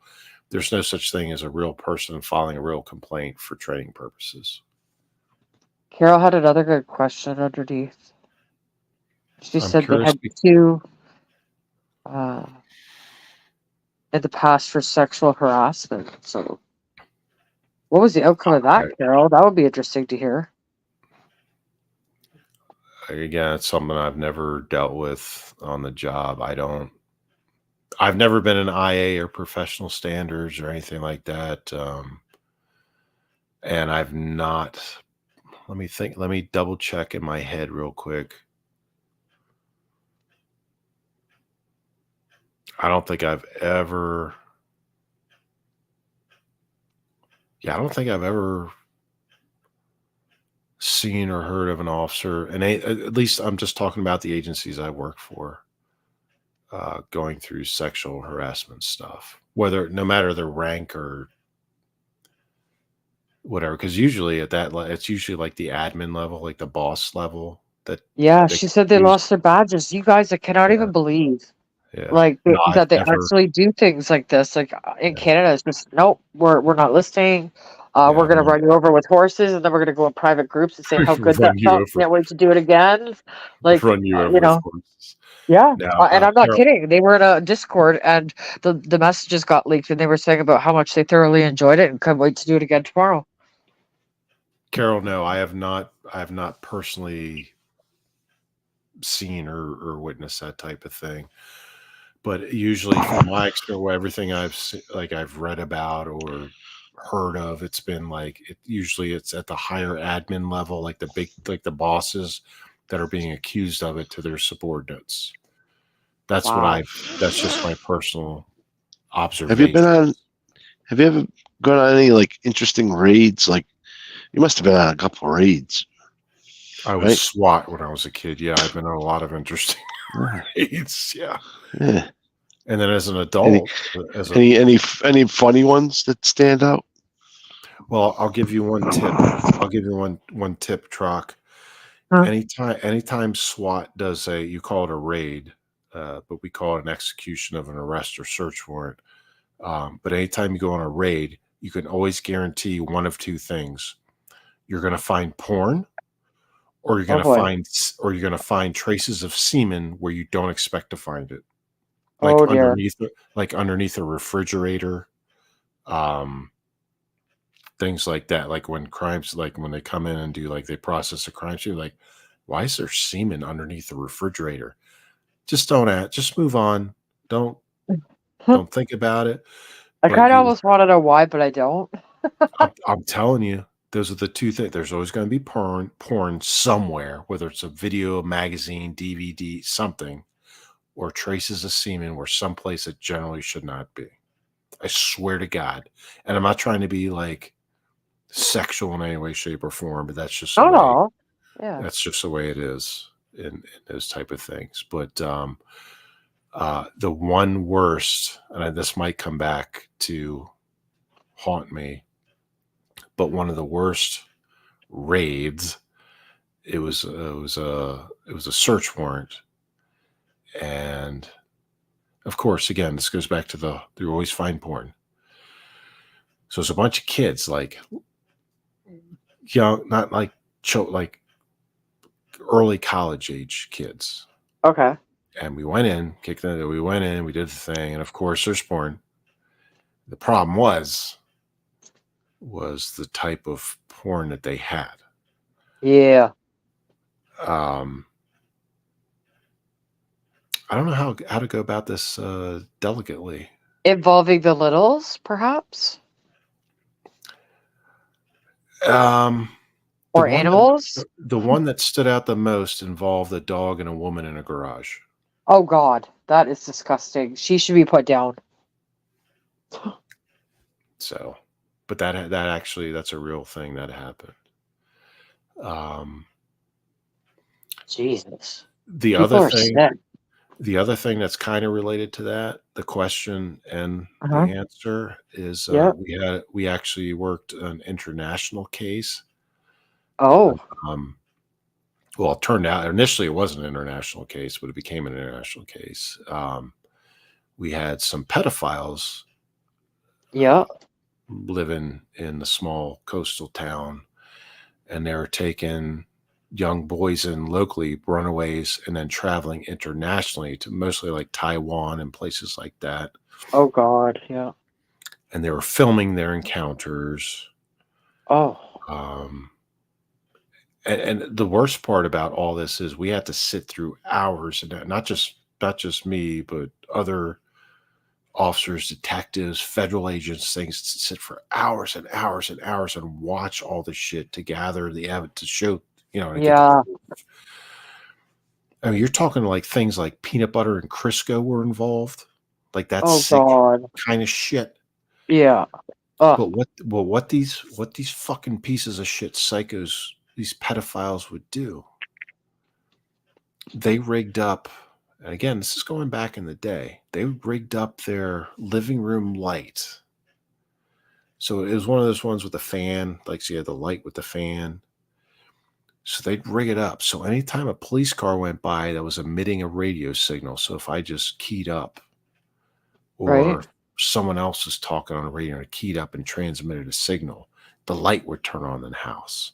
There's no such thing as a real person filing a real complaint for training purposes. Carol had another good question underneath. She I'm said they curious. had two uh, in the past for sexual harassment. So, what was the outcome of that, Carol? That would be interesting to hear. Again, it's something I've never dealt with on the job. I've never been an IA or professional standards or anything like that. And I've not, let me think, let me double check in my head real quick. I don't think I've ever, I don't think I've ever seen or heard of an officer, and at least I'm just talking about the agencies I work for, going through sexual harassment stuff, whether no matter their rank or whatever. Because usually it's usually like the admin level, like the boss level. Yeah, They she said they use. lost their badges. You guys, I cannot Yeah, even believe yeah. like No, I've that they never. actually do things like this. Like in Yeah, Canada, it's just nope. We're not listening. yeah. We're gonna run you over with horses, and then we're gonna go in private groups and say how good Run that you felt. over. Can't wait to do it again. Like Run you over you with know, horses. yeah. Now, And I'm not Carol, kidding. They were in a Discord, and the messages got leaked, and they were saying about how much they thoroughly enjoyed it and couldn't wait to do it again tomorrow. no, I have not. I have not personally seen or witnessed that type of thing. But usually, from my experience, everything I've read about or heard of, it's been like usually it's at the higher admin level, like the bosses that are being accused of it to their subordinates. That's what Wow. That's just my personal Have you been observation. on? Have you ever gone on any like interesting raids? Like you must have been on a couple raids, I was right? SWAT when I was a kid. Yeah, I've been on a lot of interesting Yeah. raids. Yeah, Yeah. and then as an Any adult, as a any funny ones that stand out? well, I'll give you one tip. I'll give you one tip, Troc. Huh? Anytime SWAT does you call it a raid, but we call it an execution of an arrest or search warrant. But anytime you go on a raid, you can always guarantee one of two things: you're going to find porn, or Oh boy. you're going to find traces of semen where you don't expect to find it, like Oh dear. underneath a refrigerator, um, things like that. Like when they come in and do like they process a crime scene, like why is there semen underneath the refrigerator? Just just move on. Don't don't think about it. I But kind of almost want to know why, but I don't. I'm telling you, those are the two things. There's always going to be porn somewhere, whether it's a video, magazine, DVD, something, or traces of semen where someplace it generally should not be. I swear to God. And I'm not trying to be like sexual in any way, shape, or form, but Oh no. Yeah. that's just the way it is in those type of things. But the one worst, and this might come back to haunt me, but one of the worst raids, it was a search warrant, and of course, again, this goes back to they always find porn. So it's a bunch of kids, like young, not like like early college age kids. Okay. And we went in, we went in, we did the thing, and of course, there's porn. The problem was the type of porn that they had. Yeah. Um, I don't know how to go about this delicately. Involving the littles, perhaps? Um, the Or one that animals? the one that stood out the most involved a dog and a woman in a garage. Oh God, that is disgusting. She should be put down. So, but that actually, that's a real thing that happened. Um, Jesus. the People other are thing, sick. the other thing that's kind of related to that, the question and Uh-huh. the answer is, Yep. we actually worked an international case. Oh, Um, well, it turned out initially it was an international case, but it became an international case. We had some pedophiles yeah. living in the small coastal town, and they were taking young boys in locally, runaways, and then traveling internationally to mostly like Taiwan and places like that. Oh God, yeah. And they were filming their encounters. Oh, Um, and the worst part about all this is we had to sit through hours, and not just me, but other officers, detectives, federal agents, things to sit for hours and hours and hours and watch all this shit to gather the evidence to show, to get the yeah. proof. I mean, you're talking like things like peanut butter and Crisco were involved, like that Oh sick God, kind of shit. yeah. Oh, But what these fucking pieces of shit psychos, these pedophiles would do, they rigged up, and again, this is going back in the day, they rigged up their living room light. So it was one of those ones with the fan, like so you had the light with the fan. So they'd rig it up. So anytime a police car went by that was emitting a radio signal, so if I just keyed up right. or someone else was talking on the radio and keyed up and transmitted a signal, the light would turn on in the house.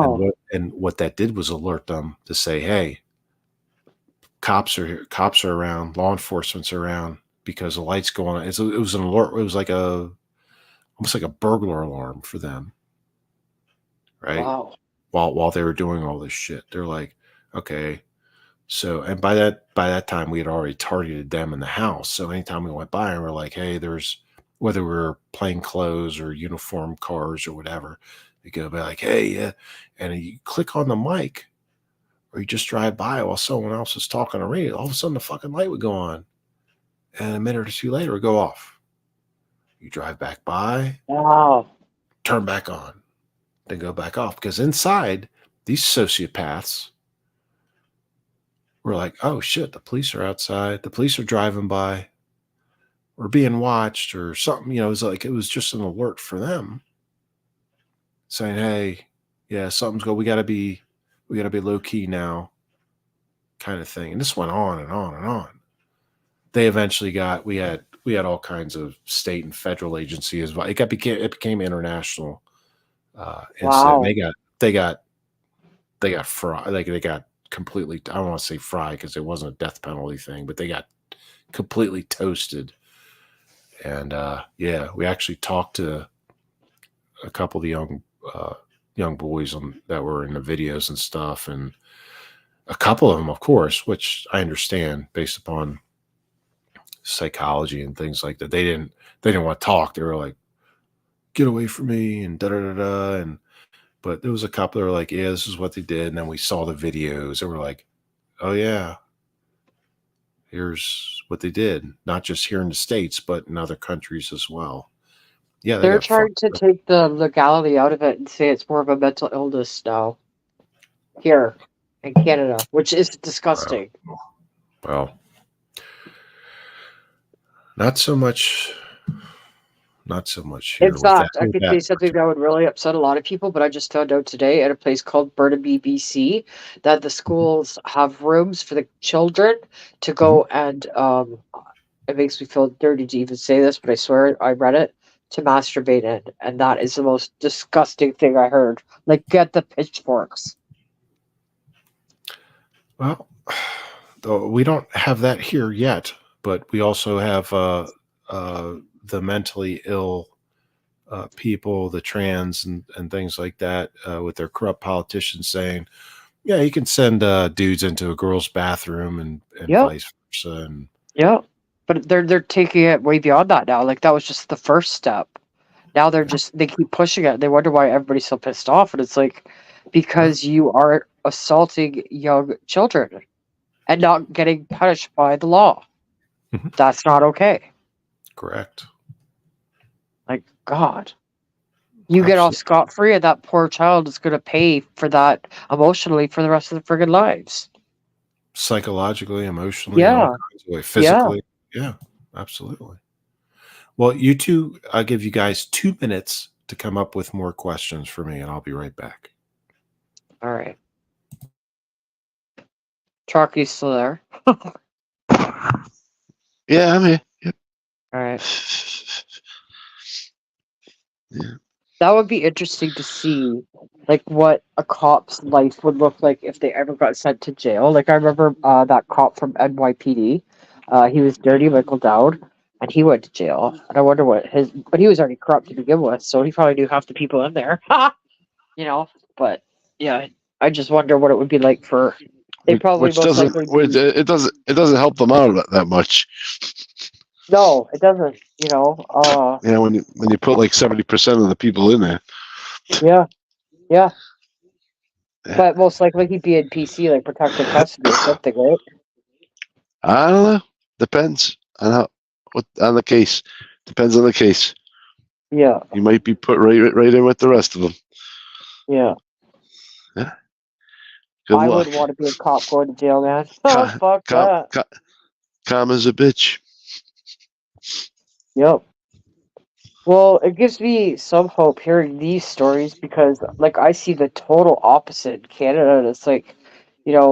And Wow. what that did was alert them to say, "Hey, cops are here, cops are around, law enforcement's around because the light's going on." It was an alert. It was like almost like a burglar alarm for them, right? Wow. While they were doing all this shit, they're like, "Okay." So, and by that time, we had already targeted them in the house. So anytime we went by and we're like, "Hey, there's," whether we're plain clothes or uniform cars or whatever, they go be like, "Hey, yeah," and you click on the mic or you just drive by while someone else is talking on the radio. All of a sudden, the fucking light would go on, and a minute or two later, it would go off. You drive back by, Wow. turn back on, then go back off because inside these sociopaths were like, "Oh shit, the police are outside. The police are driving by. We're being watched," or something. It was like it was just an alert for them saying, "Hey, yeah, something's going. We got to be low key now," kind of thing. And this went on and on and on. They eventually got. We had all kinds of state and federal agencies. It became international incident. Wow. They got fried. Like they got completely. I don't want to say fried because it wasn't a death penalty thing, but they got completely toasted. And yeah, we actually talked to a couple of the young boys that were in the videos and stuff, and a couple of them, of course, which I understand based upon psychology and things like that. They didn't want to talk. They were like, "Get away from me," and da da da da. And but there was a couple that were like, "Yeah, this is what they did." And then we saw the videos, and we're like, "Oh yeah, here's what they did." Not just here in the States, but in other countries as well. Yeah, they They're got trying fucked to up. take the legality out of it and say it's more of a mental illness now here in Canada, which is Wow. disgusting. Well, not so much. Not so much In here with that. fact, I With could say that. something that would really upset a lot of people, but I just found out today at a place called Burnaby, BC, that the Mhm, schools have rooms for the children to mhm. go and it makes me feel dirty to even say this, but I swear I read it, to masturbate in, and that is the most disgusting thing I heard. Like, get the pitchforks. Well, though we don't have that here yet, but we also have uh, the mentally ill people, the trans and things like that, with their corrupt politicians saying, "Yeah, you can send dudes into a girl's bathroom and Yep, vice versa." And yep. But they're taking it way beyond that now. Like that was just the first step. Now they keep pushing it. They wonder why everybody's so pissed off, and it's like well, because you are assaulting young children. and not getting punished by the law. Mhm. That's not okay. Correct. Like, God. You get off Absolutely. scot-free, and that poor child is going to pay for that emotionally for the rest of their friggin' lives. Psychologically, emotionally, in all Yeah, kinds of ways, yeah. physically. Yeah, absolutely. Well, you two, I'll give you guys 2 minutes to come up with more questions for me, and I'll be right back. All right. Chalky's still there. Yeah, I'm here. Yep. All right. Yeah. That would be interesting to see, like, what a cop's life would look like if they ever got sent to jail. Like, I remember that cop from NYPD. He was Dirty Michael Dowd, and he went to jail. And I wonder what his. But he was already corrupt to begin with, so he probably knew half the people in there. You know? But, yeah, I just wonder what it would be like for. They probably Which most doesn't, likely be. it doesn't help them out that much. No, it doesn't. You know, when you put like 70% of the people in there. Yeah, yeah. Yeah. But most likely he'd be in PC, like protective custody or something, right? I don't know. Depends on on the case. Depends on the case. Yeah, You might be put right in with the rest of them. yeah. Yeah. Good I luck. wouldn't want to be a cop going to jail, man. Oh, Calm, fuck calm, that. calm as a bitch. Yep. Well, it gives me some hope hearing these stories because, like, I see the total opposite in Canada. And it's like,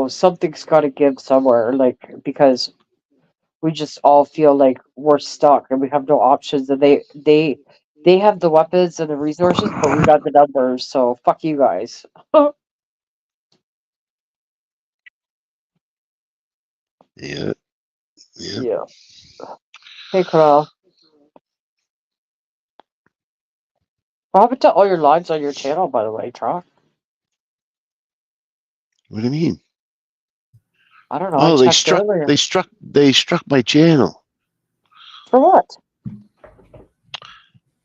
something's got to give somewhere, like, because we just all feel like we're stuck and we have no options. And they have the weapons and the resources, but we got the numbers. So fuck you guys. Yeah. Yeah. Yeah. Hey, Corral. What happened to all your lives on your channel, by the way, Troc? What do you mean? I don't know. I Oh, checked earlier. they struck my channel. For what?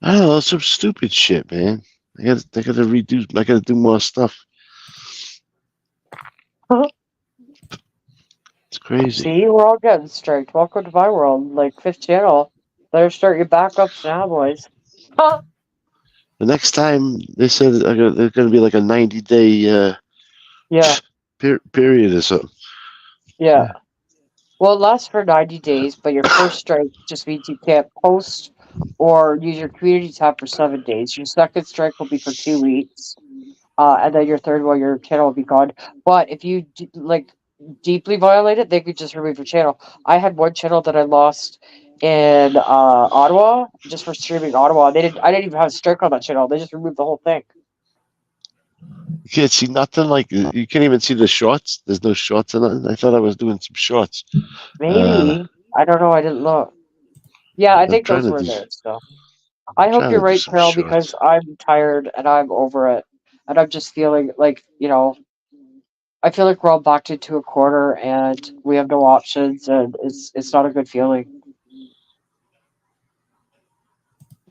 I don't know, some stupid shit, man. They gotta redo. I gotta do more stuff. It's crazy. See, we're all getting striked. Welcome to my world. Like, fifth channel. Better start your backups now, boys. The next time they said there's gonna be like a 90-day Yeah, period or something. yeah. Well, it lasts for 90 days, but your first strike just means you can't post or use your community tab for 7 days. Your second strike will be for 2 weeks. And then your third one, your channel will be gone. But if you deeply violate it, they could just remove your channel. I had one channel that I lost in Ottawa just for streaming Ottawa. I didn't even have a strike on that channel. They just removed the whole thing. You can't see nothing. Like you can't even see the shorts. There's no shorts in it. I thought I was doing some shorts. Maybe. I don't know. I didn't look. Yeah, I I'm think those were there. So I hope trying you're to do right, some Carol, because shorts. I'm tired and I'm over it. And I'm just feeling like, I feel like we're all backed into a corner and we have no options and it's not a good feeling.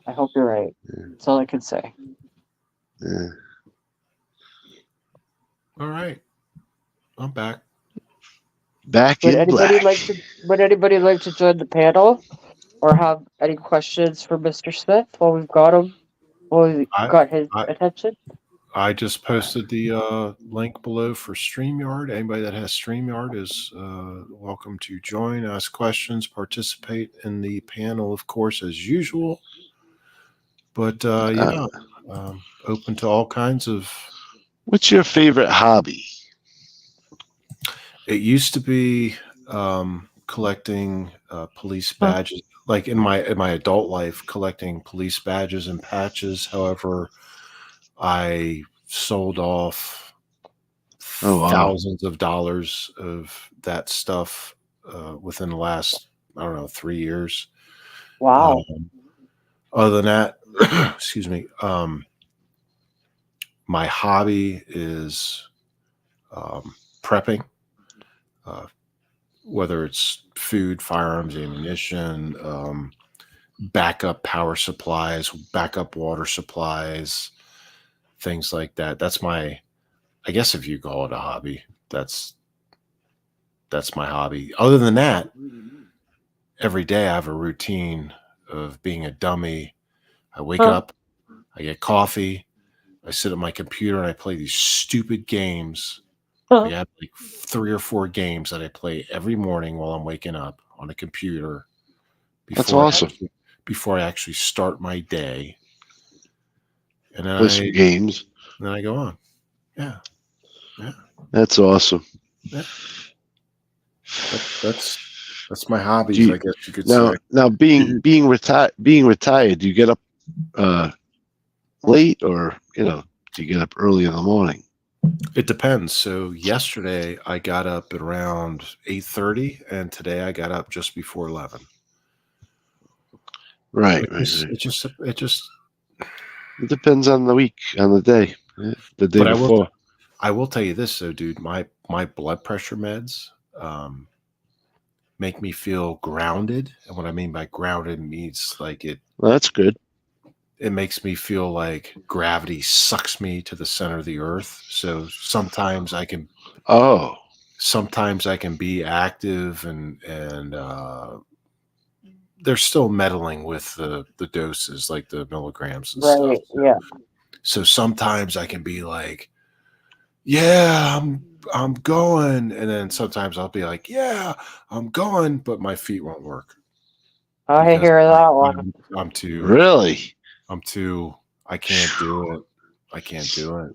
I hope you're right. That's all I can say. Yeah. All right. I'm back. Back in black. Would anybody like to join the panel or have any questions for Mr. Smith while we've got him? While we I got his I attention? I just posted the link below for StreamYard. Anybody that has StreamYard is welcome to join, ask questions, participate in the panel, of course, as usual. But yeah, open to all kinds of. What's your favorite hobby? It used to be collecting police Huh. badges, like in my adult life, collecting police badges and patches. However, I sold off Oh wow. thousands of dollars of that stuff within the last, I don't know, 3 years. Wow. Um, other than that, excuse me, my hobby is prepping, uh, whether it's food, firearms, ammunition, backup power supplies, backup water supplies, things like that. That's my, I guess if you call it a hobby, that's that's my hobby. Other than that, every day I have a routine of being a dummy. I wake Huh. up, I get coffee, I sit at my computer and I play these stupid games. I Huh. have like 3 or 4 games that I play every morning while I'm waking up on a computer That's before awesome. before I actually start my day. And Play some games. then I go on. Yeah. Yeah. That's awesome. Yeah. That's my hobbies, Do you, I guess you could now say. now being retired, do you get up late, or do you get up early in the morning? It depends. So yesterday I got up at around 8:30, and today I got up just before 11. Right, It right, just right. it just it just It depends on the week, on the day, the day but before. I will tell you this though, dude, my blood pressure meds make me feel grounded. And what I mean by grounded means like Well, that's good. it makes me feel like gravity sucks me to the center of the earth. So Oh, sometimes I can be active and they're still meddling with the doses, like the milligrams and stuff. Right. Yeah. So sometimes I can be like, yeah, I'm going, and then sometimes I'll be like, yeah, I'm going, but my feet won't work I because hear that one. I'm too really? I can't do it. I can't do it.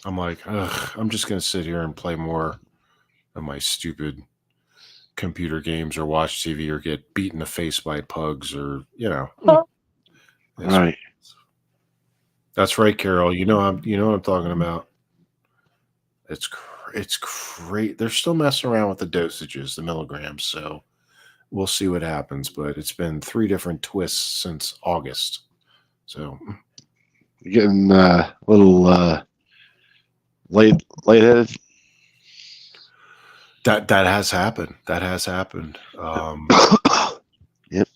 I'm like, ugh, I'm just gonna sit here and play more of my stupid computer games or watch TV or get beat in the face by pugs or Huh. Right. That's right, Carol. You know what I'm talking about. It's great. They're still messing around with the dosages, the milligrams. So we'll see what happens. But it's been 3 different twists since August. So You're getting a little lightheaded. that has happened. That has happened. Yep.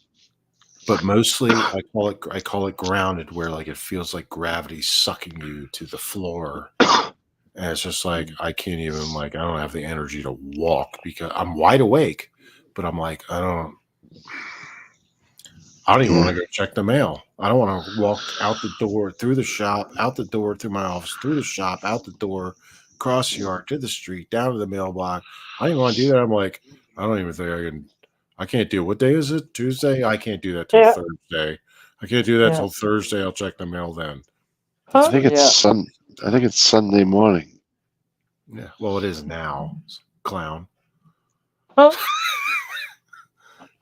But mostly I call it grounded, where like it feels like gravity sucking you to the floor. And it's just like I can't even I don't have the energy to walk because I'm wide awake, but I'm like I don't even want to go check the mail. I don't want to walk out the door, through the shop, out the door, through my office, through the shop, out the door, across the yard, to the street, down to the mailbox. I don't even want to do that. I'm like, I don't even think I can. I can't do it. What day is it? Tuesday? I can't do that till Yeah. Thursday. I can't do that Yeah. till Thursday. I'll check the mail then. I Huh? think it's Yeah. I think it's Sunday morning. Yeah. Well, it is now, clown. Huh?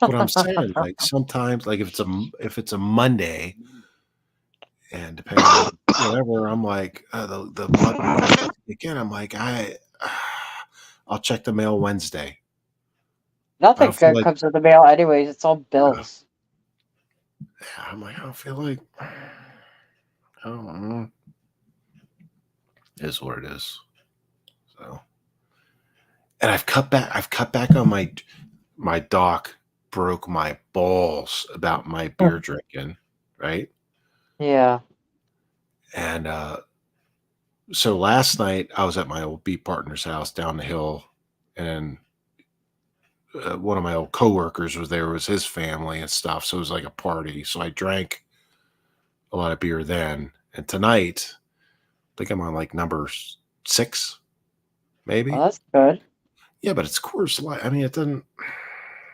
But I'm saying, like sometimes, like if it's a Monday, and depending on whatever, I'm like the blood pressure again. I'm like I'll check the mail Wednesday. I Nothing don't feel good like comes in the mail, anyways. It's all bills. I'm like I don't feel like I don't know. It is what it is. So, and I've cut back. I've cut back on my doc broke my balls about my beer drinking, right? Yeah. And so last night I was at my old beat partner's house down the hill, and one of my old coworkers was there. It was his family and stuff, so it was like a party. So I drank a lot of beer then, and tonight I think I'm on like number 6, maybe. Well, that's good. Yeah, but it's Coors Light. I mean, it doesn't.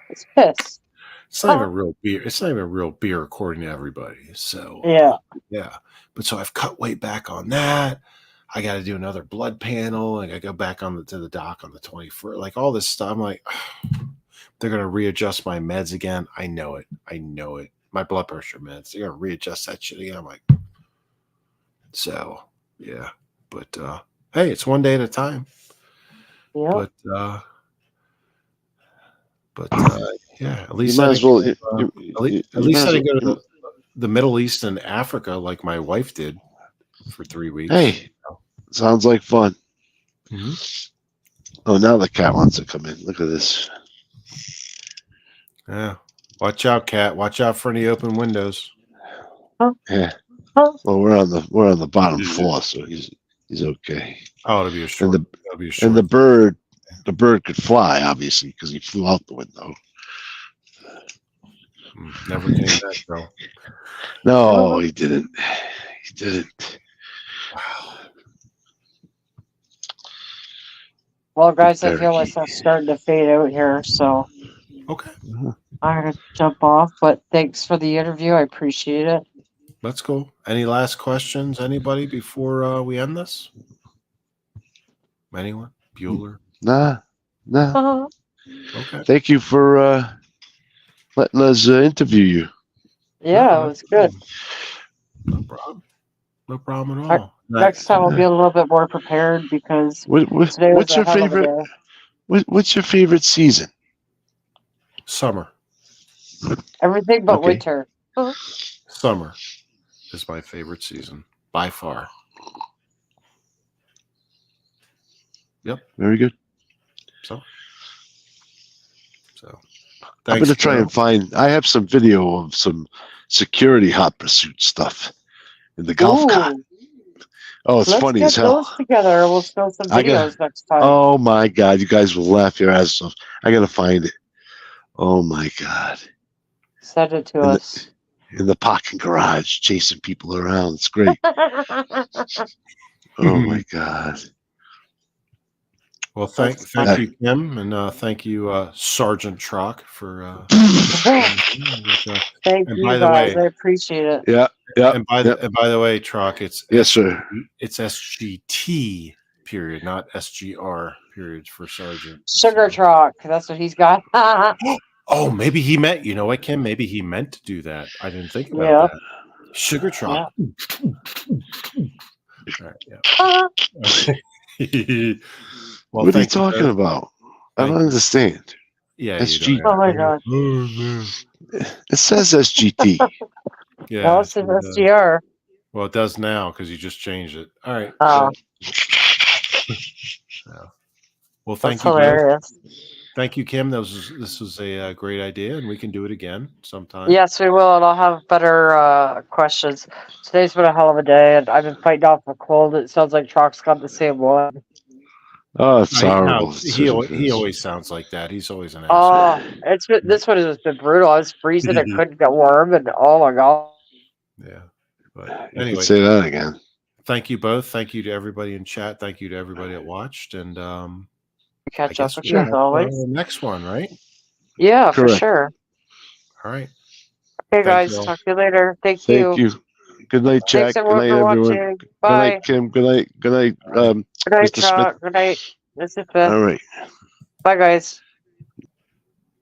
It's piss. It's not even real beer. It's not even real beer according to everybody. So Yeah. yeah. But so I've cut way back on that. I got to do another blood panel. I got to go back to the doc on the 21st. Like all this stuff. I'm like, they're gonna readjust my meds again. I know it. My blood pressure meds. They're gonna readjust that shit again. I'm like, so yeah. But hey, it's one day at a time. Yeah. But yeah, at least You might I as didn't well. go, at least I didn't go to the Middle East and Africa like my wife did for 3 weeks. Hey, sounds like fun. Mm-hmm. Oh, now the cat wants to come in. Look at this. Yeah, watch out, cat. Watch out for any open windows. Yeah. Huh? Well, we're on the bottom floor, so he's okay. Oh, it'll be a short. And the bird the bird could fly, obviously, because he flew out the window. Never came back though. No, he didn't. He didn't. Well, guys, I feel myself starting to fade out here, so Okay, I'm gonna jump off. But thanks for the interview. I appreciate it. let's go. Any last questions, anybody, before we end this? Anyone? Bueller? Nah. Okay. Thank you for letting us interview you. Yeah, it was good. No problem. No problem at All all. Next time I'll be a little bit more prepared because today was What's a your hell of a favorite? day. What's your favorite season? Summer. Everything but Okay. winter. Summer is my favorite season by far. Yep. Very good. So I'm thanks, gonna try and find. I have some video of some security hot pursuit stuff in the golf cart. Ooh, Oh, it's let's funny get as hell. those together. We'll show some I got- videos next time. Oh my god, you guys will laugh your ass off. I gotta find it. Oh my god. Send it to In us. In the parking garage, chasing people around. It's great. Oh my god. Well, thank funny. you, Kim, and thank you, Sergeant Trock, for. Thank And you by the guys. way, I appreciate it. Yeah. and by the way, Trock, it's Yes, sir. It's SGT period, not SGR period for Sergeant. Sugar truck. That's what he's got. Oh, maybe he meant. You know what, Kim? Maybe he meant to do that. I didn't think about Yeah. that. Sugar Trock. All right, yeah. Well, What are you thank talking both. about? I Thank don't you. understand. Yeah, SG. you don't Oh my god. It says SGT. Yeah, No, it's an SGR. well, it does now because you just changed it. All right. Oh, Well, thank that's you both. hilarious. Thank you, Kim. This was a great idea, and we can do it again sometime. Yes, we will, and I'll have better questions. Today's been a hell of a day, and I've been fighting off a cold. It sounds like Trock's got the same one. Oh, it's horrible. He always sounds like that. He's always an Oh, asshole. this one has been brutal. I was freezing. It couldn't get warm, and oh my god. Yeah, but You anyway, can say that again. Thank you both. Thank you to everybody in chat. Thank you to everybody that watched, and Catch up with you as always. The next one, right? Yeah, Correct. for sure. All right. Okay, Thank guys. you all. Talk to you later. Thank Thank you. Good night, Jack. Thanks Good everyone night, for everyone. watching. Good Bye. night, Kim. Good night. Good night. Good night, Mr. Smith. Chuck. Good night, Mr. Smith. All right. Bye, guys.